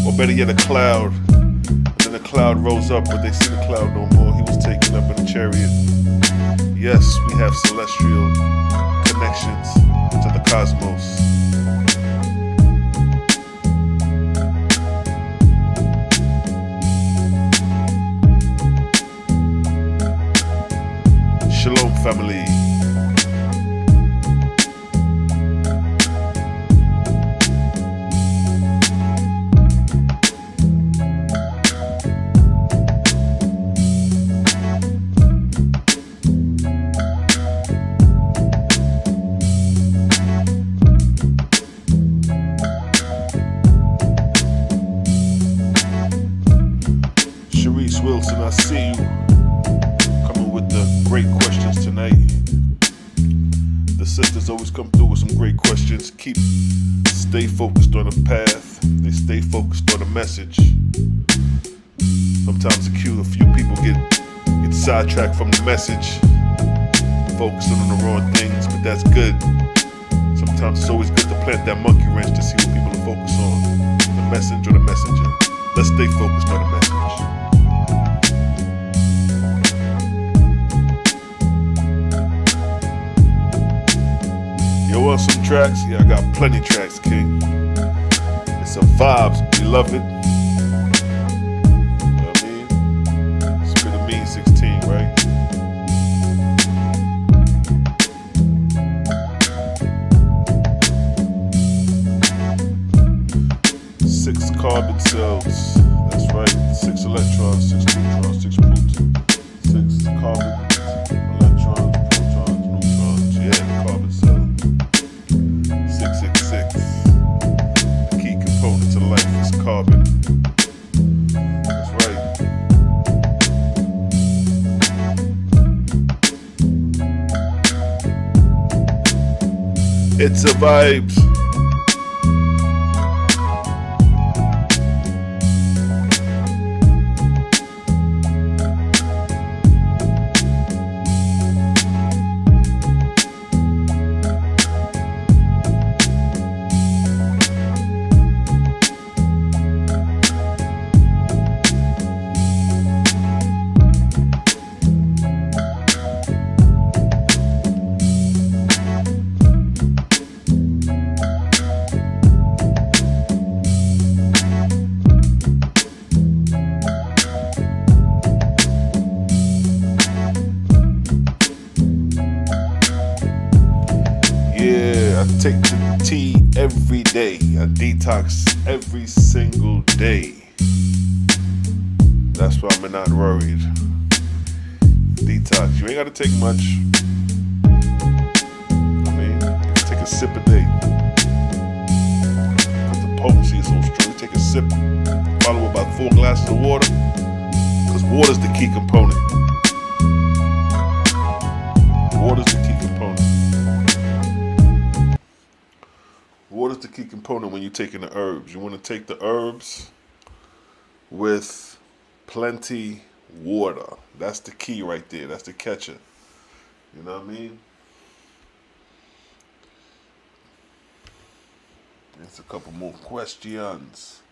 Or better yet, a cloud. And then the cloud rose up, but they see the cloud no more. He was taken up in a chariot. Yes, we have celestial connections to the cosmos. Shalom, family. Wilson, I see you coming with the great questions tonight. The sisters always come through with some great questions. Stay focused on the path. They stay focused on the message. Sometimes a few people get sidetracked from the message, focusing on the wrong things, but that's good. Sometimes it's always good to plant that monkey wrench to see what people are focused on. The message or the messenger. Let's stay focused on the message. You want some tracks? Yeah, I got plenty tracks, King. It's a vibes, beloved. You know what I mean? Spirit of me, 16, right? Six carbon cells. That's right. 6 electrons, 6 neutrons, 6 protons. 6 carbon electrons, protons, neutrons. Yeah, carbon cell. 666. The key component to life is carbon. That's right. It's a vibes. I take the tea every day. I detox every single day. That's why I'm not worried. Detox. You ain't gotta take much. I mean, you can take a sip a day. Because the potency is so strong. You take a sip, follow it by 4 glasses of water. Because water's the key component. Water's the key component. Water's the key component when you're taking the herbs. You want to take the herbs with plenty water. That's the key right there. That's the catcher. You know what I mean? There's a couple more questions.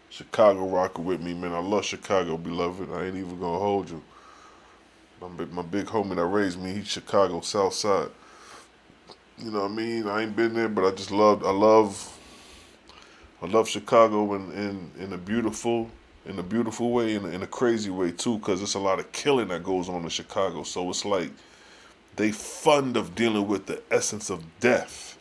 Chicago rocking with me, man. I love Chicago, beloved. I ain't even gonna hold you. My big homie that raised me, he's Chicago South Side. You know what I mean? I ain't been there, but I love Chicago in a beautiful way, in a crazy way too, because there's a lot of killing that goes on in Chicago. So it's like they fond of dealing with the essence of death.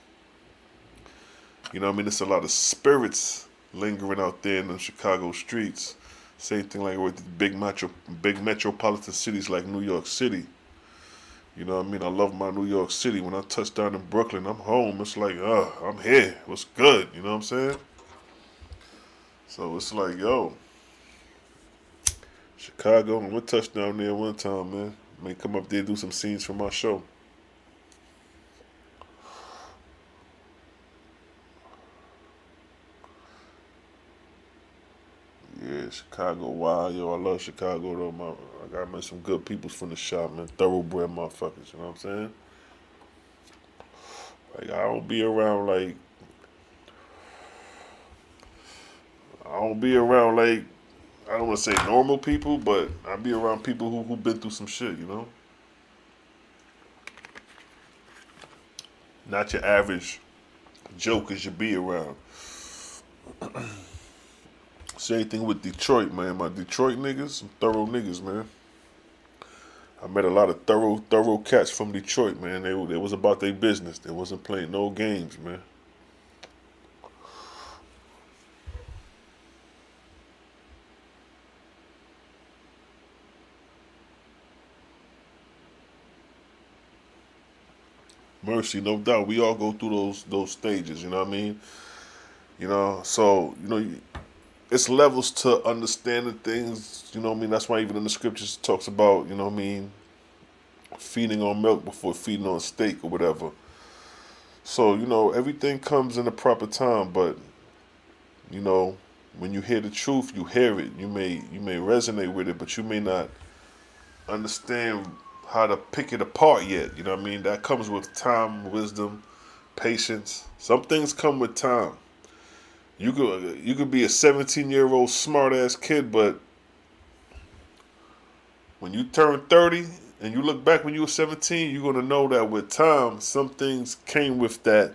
You know what I mean? There's a lot of spirits lingering out there in the Chicago streets. Same thing like with big metropolitan cities like New York City. You know what I mean? I love my New York City. When I touch down in Brooklyn, I'm home. It's like, I'm here. What's good? You know what I'm saying? So it's like, yo, Chicago, I'm gonna touch down there one time, man. May come up there and do some scenes for my show. Yeah, Chicago, wow, yo, I love Chicago though. I gotta meet some good people from the shop, man. Thoroughbred motherfuckers, you know what I'm saying? Like, I don't be around like, I don't want to say normal people, but I be around people who been through some shit, you know? Not your average jokers you be around. Same thing with Detroit, man. My Detroit niggas, some thorough niggas, man. I met a lot of thorough cats from Detroit, man. They was about their business. They wasn't playing no games, man. Mercy, no doubt. We all go through those stages, you know what I mean? You know, so, you know, it's levels to understanding things, you know what I mean? That's why even in the scriptures it talks about, you know what I mean, feeding on milk before feeding on steak or whatever. So, you know, everything comes in the proper time, but, you know, when you hear the truth, you hear it. You may resonate with it, but you may not understand how to pick it apart yet. You know what I mean? That comes with time, wisdom, patience. Some things come with time. You could be a 17-year-old smart ass kid, but when you turn 30 and you look back when you were 17, you're gonna know that with time, some things came with that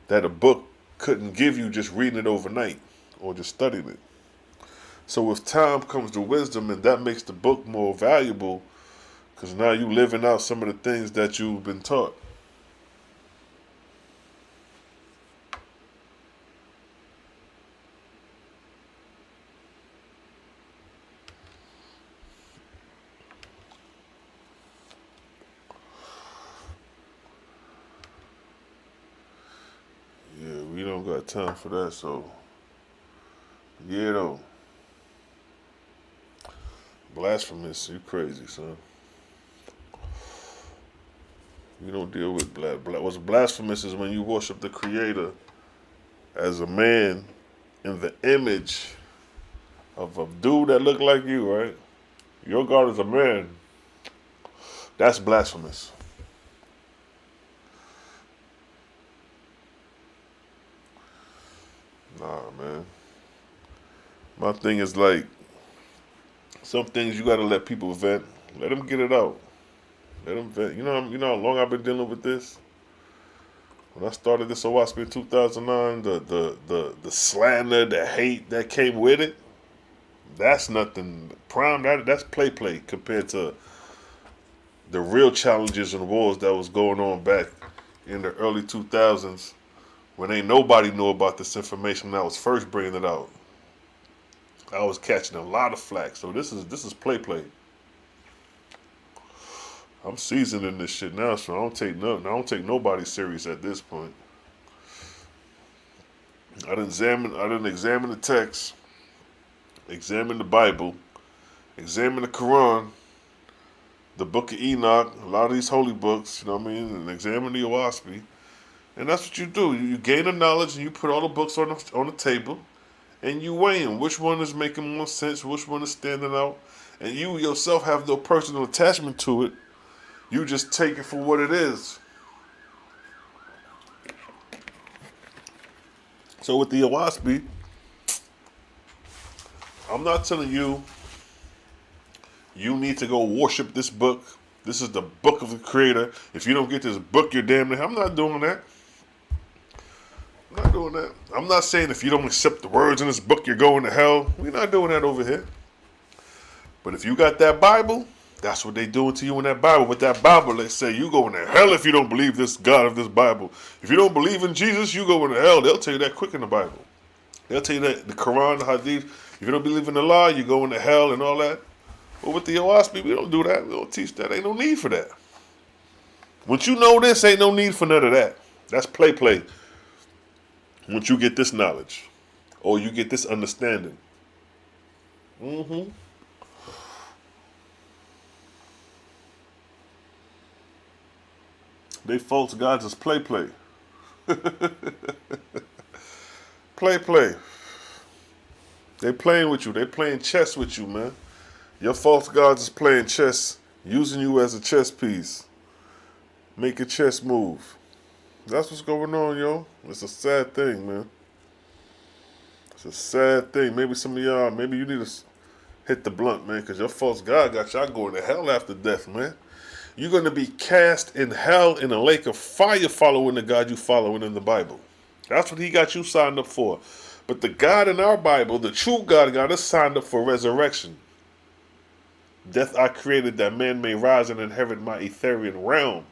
a book couldn't give you just reading it overnight or just studying it. So with time comes the wisdom, and that makes the book more valuable because now you're living out some of the things that you've been taught. Yeah, we don't got time for that, so yeah though. Blasphemous, you crazy, son. You don't deal with what's blasphemous is when you worship the Creator as a man in the image of a dude that look like you, right? Your God is a man. That's blasphemous. Nah, man. My thing is like, some things you gotta let people vent. Let them get it out. Let them vent. You know how long I've been dealing with this? When I started this OAHSPE in 2009, the slander, the hate that came with it, that's nothing. That's play compared to the real challenges and wars that was going on back in the early 2000s when ain't nobody knew about this information when I was first bringing it out. I was catching a lot of flack. So this is play. I'm seasoned in this shit now, so I don't take nothing. I don't take nobody serious at this point. I didn't examine the text, examine the Bible, examine the Quran, the Book of Enoch, a lot of these holy books, you know what I mean, and examine the OAHSPE. And that's what you do. You gain the knowledge and you put all the books on the table and you weigh them. Which one is making more sense? Which one is standing out? And you yourself have no personal attachment to it. You just take it for what it is. So with the OAHSPE, I'm not telling you you need to go worship this book. This is the book of the Creator. If you don't get this book, you're damned. I'm not doing that. I'm not doing that. I'm not saying if you don't accept the words in this book, you're going to hell. We're not doing that over here. But if you got that Bible, that's what they doing to you in that Bible. With that Bible, they say you going to hell if you don't believe this God of this Bible. If you don't believe in Jesus, you going to hell. They'll tell you that quick in the Bible. They'll tell you that the Quran, the Hadith. If you don't believe in the law, you're going to hell and all that. But with the OAHSPE, we don't do that. We don't teach that. Ain't no need for that. Once you know this, ain't no need for none of that. That's play. Once you get this knowledge, or you get this understanding. They false gods is play. Play. They playing with you. They playing chess with you, man. Your false gods is playing chess, using you as a chess piece. Make a chess move. That's what's going on, yo. It's a sad thing, man. It's a sad thing. Maybe some of y'all, maybe you need to hit the blunt, man, because your false god got y'all going to hell after death, man. You're going to be cast in hell in a lake of fire following the God you following in the Bible. That's what he got you signed up for. But the God in our Bible, the true God, got us signed up for resurrection. Death I created that man may rise and inherit my Etherian realm.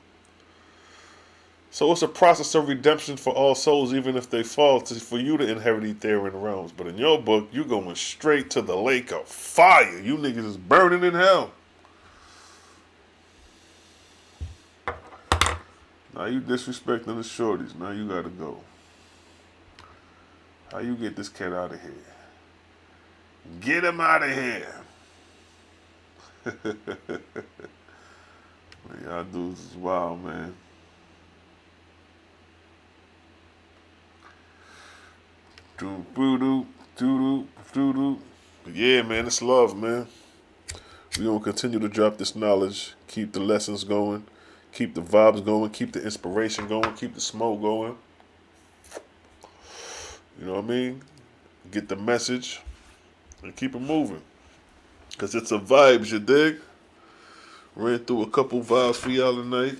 So it's a process of redemption for all souls, even if they fall, for you to inherit Etherian realms. But in your book, you're going straight to the lake of fire. You niggas is burning in hell. Now you disrespecting the shorties. Now you gotta go. How you get this cat out of here? Get him out of here. Y'all dudes is wild, man. But yeah, man, it's love, man. We're going to continue to drop this knowledge, keep the lessons going, keep the vibes going, keep the inspiration going, keep the smoke going. You know what I mean? Get the message and keep it moving. Because it's a vibes, you dig? Ran through a couple vibes for y'all tonight.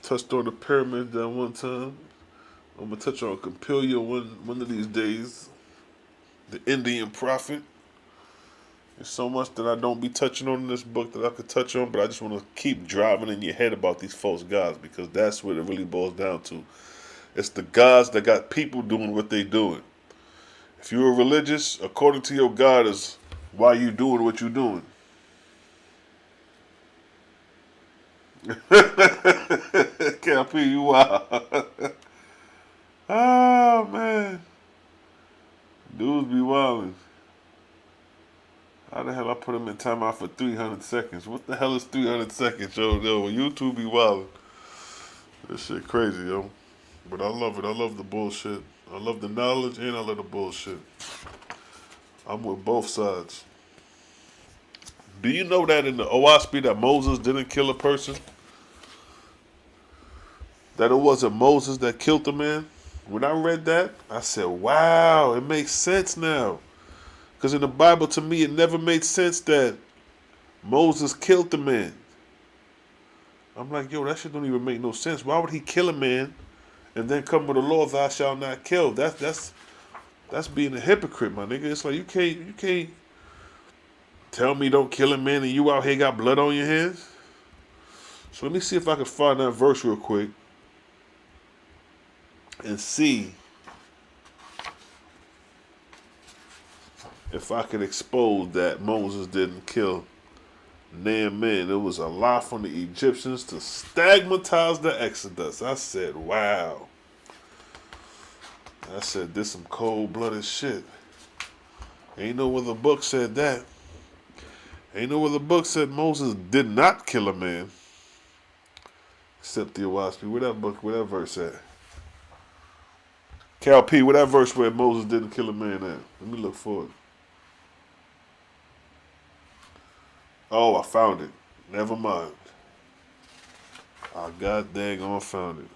Touched on the pyramid that one time. I'm going to touch on Campilia one of these days. The Indian prophet. There's so much that I don't be touching on in this book that I could touch on, but I just want to keep driving in your head about these false gods, because that's what it really boils down to. It's the gods that got people doing what they doing. If you're religious, according to your God is why you doing what you doing. KP, you wild. Oh, man. Dudes be wildin'. How the hell I put him in timeout for 300 seconds? What the hell is 300 seconds, yo? YouTube be wildin'. This shit crazy, yo. But I love it. I love the bullshit. I love the knowledge and I love the bullshit. I'm with both sides. Do you know that in the OAHSPE that Moses didn't kill a person? That it wasn't Moses that killed the man? When I read that, I said, wow, it makes sense now. Because in the Bible, to me, it never made sense that Moses killed the man. I'm like, yo, that shit don't even make no sense. Why would he kill a man and then come with the law, thou shalt not kill? That's being a hypocrite, my nigga. It's like you can't tell me don't kill a man and you out here got blood on your hands. So let me see if I can find that verse real quick and see if I could expose that Moses didn't kill damn man. It was a lie from the Egyptians to stigmatize the Exodus. I said, wow. I said, this some cold-blooded shit. Ain't no where the book said that. Ain't no where the book said Moses did not kill a man. Except the OAHSPE. Where that verse at? Cal P, where that verse where Moses didn't kill a man at? Let me look for it. Oh, I found it. Never mind. I god dang on found it.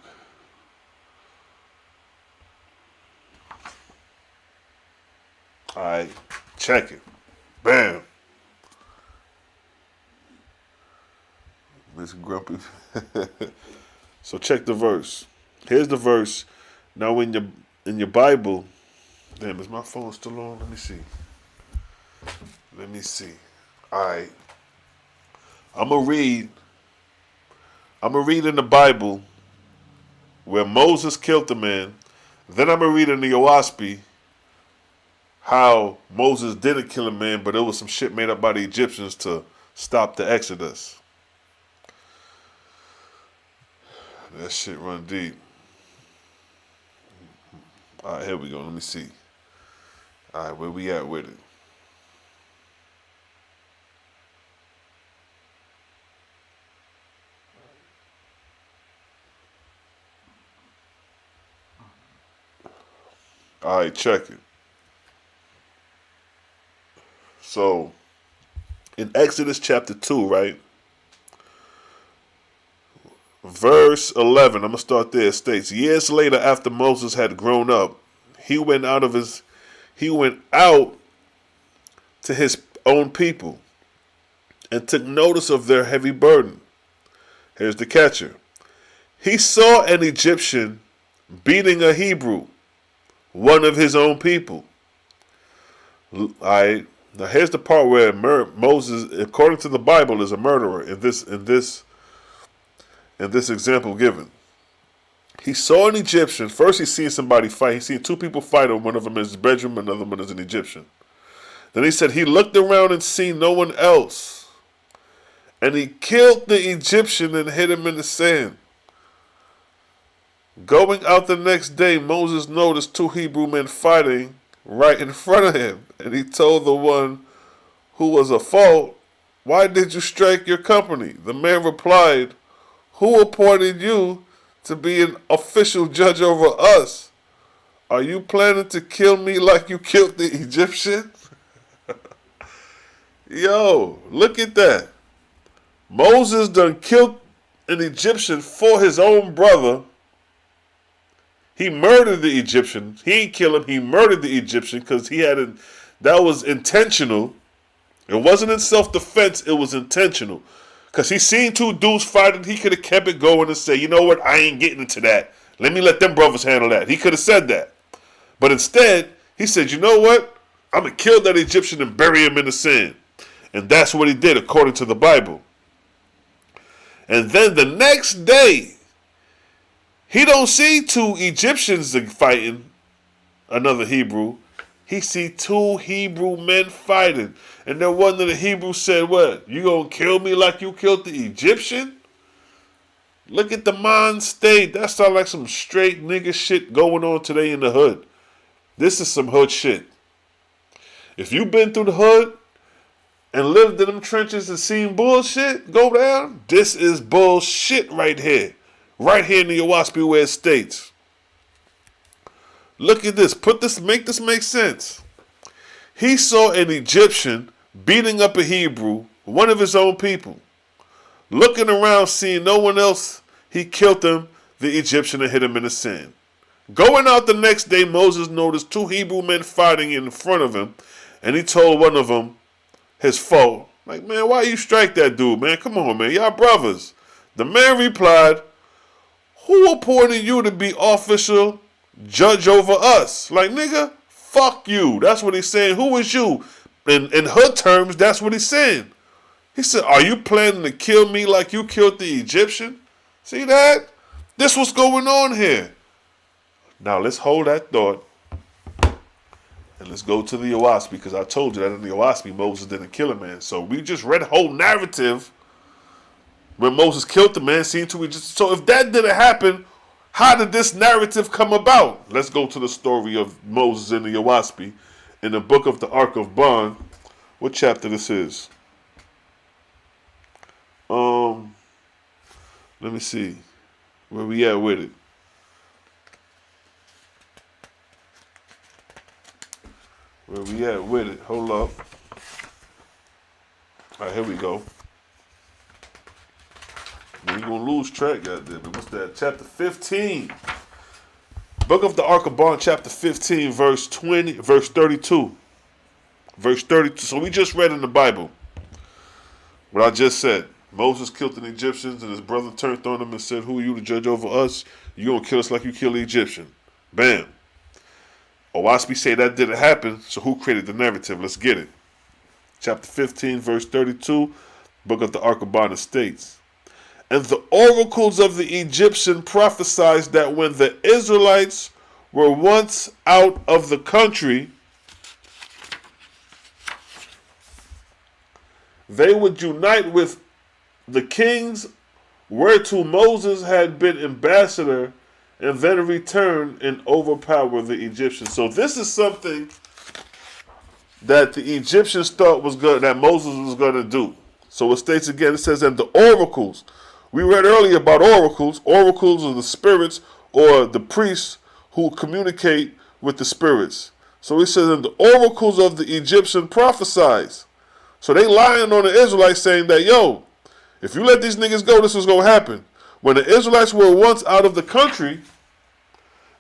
Alright, check it. Bam. Miss Grumpy. So check the verse. Here's the verse. Now in your Bible, damn, is my phone still on? Let me see. Alright. I'm gonna read in the Bible where Moses killed the man. Then I'm gonna read in the OAHSPE how Moses didn't kill a man, but it was some shit made up by the Egyptians to stop the Exodus. That shit run deep. All right, here we go. Let me see. All right, where we at with it? All right, check it. So, in Exodus chapter 2, right? Verse 11, I'm going to start there. It states, years later after Moses had grown up, he went out to his own people and took notice of their heavy burden. Here's the catcher. He saw an Egyptian beating a Hebrew, one of his own people. All right. Now here's the part where Moses, according to the Bible, is a murderer in this example given. He saw an Egyptian. First he seen somebody fight. He seen two people fight, and one of them is his bedroom, another one is an Egyptian. Then he said he looked around and seen no one else. And he killed the Egyptian and hid him in the sand. Going out the next day, Moses noticed two Hebrew men fighting right in front of him. And he told the one who was at fault, "Why did you strike your company?" The man replied, "Who appointed you to be an official judge over us? Are you planning to kill me like you killed the Egyptian?" Yo, look at that. Moses done killed an Egyptian for his own brother. He murdered the Egyptian. He ain't kill him. He murdered the Egyptian because that was intentional. It wasn't in self-defense. It was intentional. Because he seen two dudes fighting. He could have kept it going and say, "You know what? I ain't getting into that. Let me let them brothers handle that." He could have said that. But instead, he said, "You know what? I'm going to kill that Egyptian and bury him in the sand." And that's what he did according to the Bible. And then the next day, he don't see two Egyptians fighting another Hebrew. He see two Hebrew men fighting. And then one of the Hebrews said, "What? You gonna kill me like you killed the Egyptian?" Look at the mind state. That sounds like some straight nigga shit going on today in the hood. This is some hood shit. If you've been through the hood and lived in them trenches and seen bullshit go down, this is bullshit right here. Right here in the OAHSPE where it states. Look at this. Make this make sense. He saw an Egyptian beating up a Hebrew, one of his own people. Looking around, seeing no one else, he killed him, the Egyptian, and hit him in the sand. Going out the next day, Moses noticed two Hebrew men fighting in front of him, and he told one of them, his foe, like, "Man, why you strike that dude, man? Come on, man. Y'all brothers." The man replied, "Who appointed you to be official judge over us?" Like, nigga, fuck you. That's what he's saying. Who is you? In hood terms, that's what he's saying. He said, "Are you planning to kill me like you killed the Egyptian?" See that? This what's going on here. Now let's hold that thought. And let's go to the OAHSPE, because I told you that in the OAHSPE, Moses didn't kill a man. So we just read a whole narrative when Moses killed the man. So if that didn't happen, how did this narrative come about? Let's go to the story of Moses in the OAHSPE in the book of the Ark of Bond. What chapter this is? Let me see. Where we at with it? Where we at with it? Hold up. All right, here we go. You're going to lose track, goddamn it. What's that? Chapter 15. Book of the Ark of Bond, chapter 15, verse 32. Verse 32. So we just read in the Bible what I just said. Moses killed the Egyptians, and his brother turned on him and said, "Who are you to judge over us? You going to kill us like you killed the Egyptian." Bam. OAHSPE say that didn't happen, so who created the narrative? Let's get it. Chapter 15, verse 32, book of the Ark of Bond states, "And the oracles of the Egyptian prophesied that when the Israelites were once out of the country, they would unite with the kings whereto Moses had been ambassador, and then return and overpower the Egyptians." So this is something that the Egyptians thought that Moses was going to do. So it states again, it says, "And the oracles." We read earlier about oracles. Oracles are the spirits or the priests who communicate with the spirits. So he says, "And the oracles of the Egyptian prophesies." So they lying on the Israelites saying that, yo, if you let these niggas go, this is going to happen. When the Israelites were once out of the country,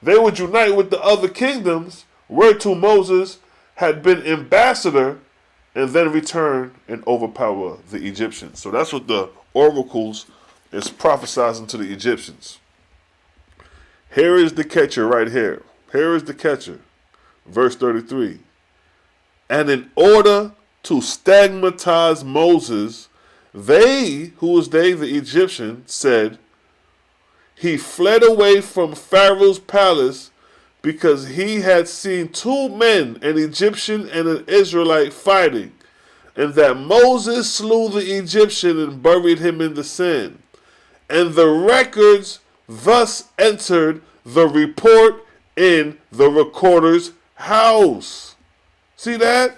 they would unite with the other kingdoms whereto Moses had been ambassador, and then return and overpower the Egyptians. So that's what the oracles is prophesizing to the Egyptians. Here is the catcher right here. Here is the catcher. Verse 33. "And in order to stigmatize Moses, they," who was they? The Egyptian, "said, he fled away from Pharaoh's palace because he had seen two men, an Egyptian and an Israelite, fighting, and that Moses slew the Egyptian and buried him in the sand. And the records thus entered the report in the recorder's house. See that?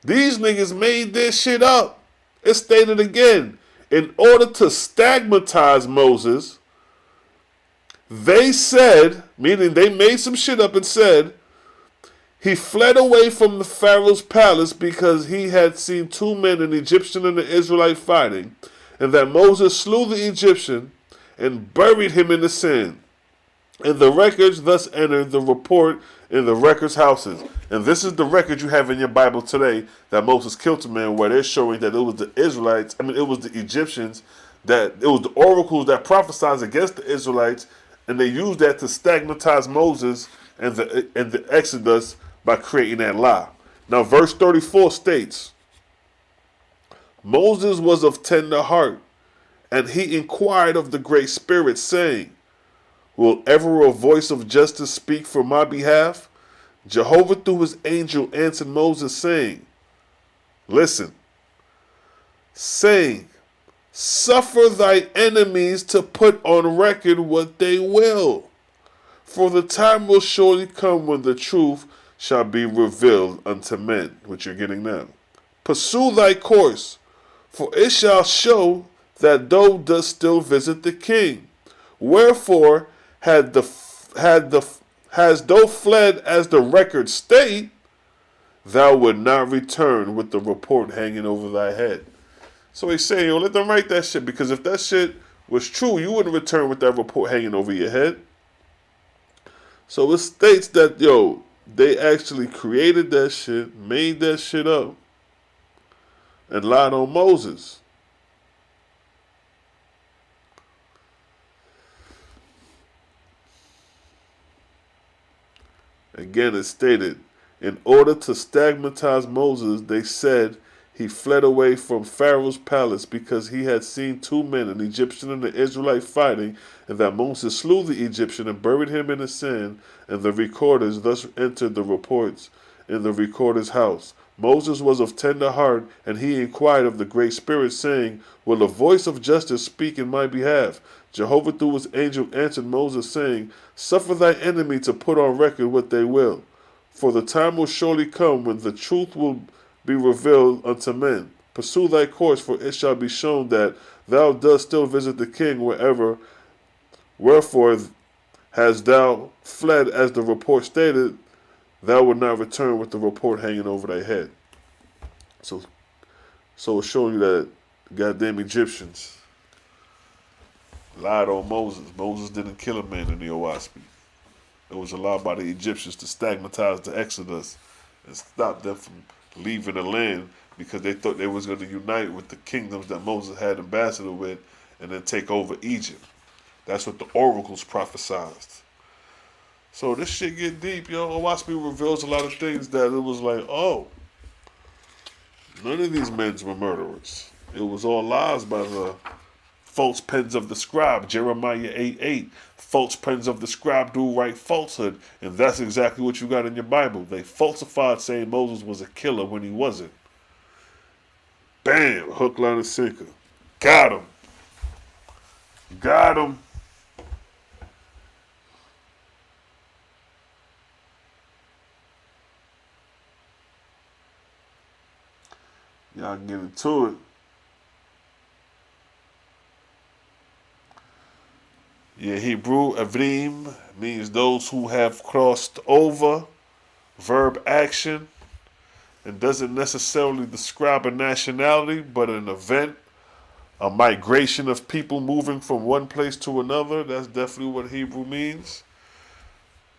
These niggas made this shit up. It's stated again. In order to stigmatize Moses, they said, meaning they made some shit up and said, he fled away from the Pharaoh's palace because he had seen two men, an Egyptian and an Israelite, fighting, and that Moses slew the Egyptian and buried him in the sand. And the records thus entered the report in the records' houses. And this is the record you have in your Bible today that Moses killed a man, where they're showing that it was the Israelites, it was the Egyptians, that it was the oracles that prophesied against the Israelites, and they used that to stigmatize Moses and the Exodus by creating that lie. Now, verse 34 states, Moses was of tender heart, and he inquired of the Great Spirit, saying, will ever a voice of justice speak for my behalf? Jehovah through his angel answered Moses, saying, listen, saying, suffer thy enemies to put on record what they will. For the time will surely come when the truth shall be revealed unto men, which you're getting now. Pursue thy course, for it shall show that thou dost still visit the king. Wherefore, has thou fled as the records state, thou would not return with the report hanging over thy head. So he's saying, yo, let them write that shit, because if that shit was true, you wouldn't return with that report hanging over your head. So it states that, yo, they actually created that shit, made that shit up, and lied on Moses. Again, it stated, in order to stigmatize Moses, they said he fled away from Pharaoh's palace because he had seen two men, an Egyptian and an Israelite, fighting, and that Moses slew the Egyptian and buried him in the sand, and the recorders thus entered the reports in the recorder's house. Moses was of tender heart, and he inquired of the Great Spirit, saying, will a voice of justice speak in my behalf? Jehovah through his angel answered Moses, saying, suffer thy enemy to put on record what they will. For the time will surely come when the truth will be revealed unto men. Pursue thy course, for it shall be shown that thou dost still visit the king wherever. Wherefore hast thou fled as the report stated, thou would not return with the report hanging over thy head. So it's showing you that goddamn Egyptians lied on Moses. Moses didn't kill a man in the OAHSPE. It was allowed by the Egyptians to stigmatize the Exodus and stop them from leaving the land because they thought they was going to unite with the kingdoms that Moses had ambassador with and then take over Egypt. That's what the oracles prophesied. So this shit get deep, yo. OAHSPE reveals a lot of things that it was like, oh, none of these men were murderers. It was all lies by the false pens of the scribe, Jeremiah 8:8. False pens of the scribe do write falsehood. And that's exactly what you got in your Bible. They falsified saying Moses was a killer when he wasn't. Bam! Hook, line, and sinker. Got him. Got him. Y'all get into it. Yeah, Hebrew, Avrim, means those who have crossed over, verb action, and doesn't necessarily describe a nationality, but an event, a migration of people moving from one place to another. That's definitely what Hebrew means.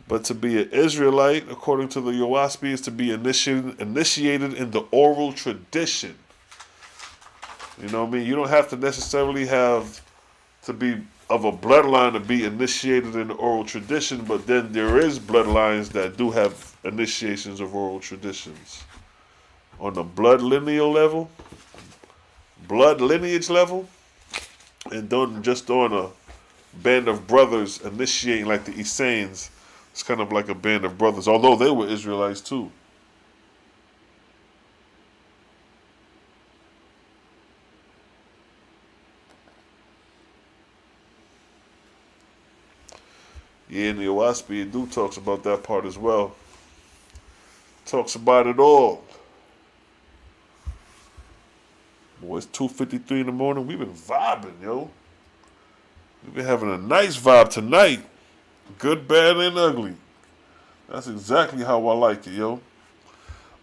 But to be an Israelite, according to the OAHSPE, is to be initiated in the oral tradition. You know what I mean? You don't have to necessarily have to be of a bloodline to be initiated in the oral tradition, but then there is bloodlines that do have initiations of oral traditions. On the blood lineage level, and don't just on a band of brothers initiating like the Essenes. It's kind of like a band of brothers, although they were Israelites too. Yeah, and the OAHSPE do talks about that part as well. Talks about it all. Boy, it's 2:53 in the morning. We've been vibing, yo. We've been having a nice vibe tonight. Good, bad, and ugly. That's exactly how I like it, yo.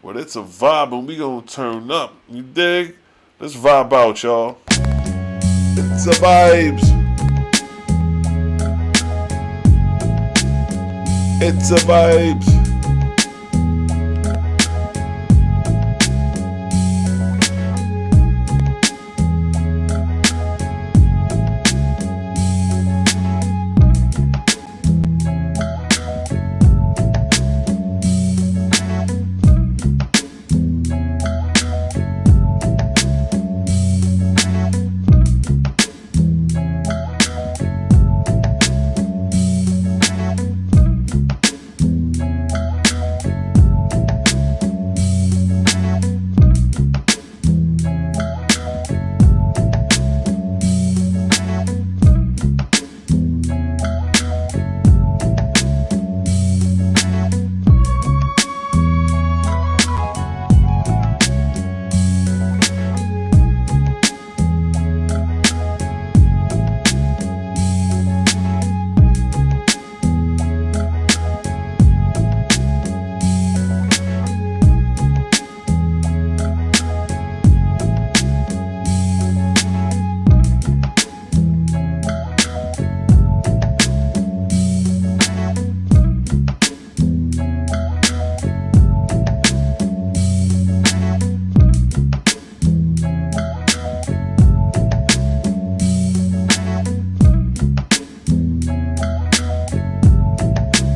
But it's a vibe and we gonna turn up. You dig? Let's vibe out, y'all. It's a vibes. It's a vibes.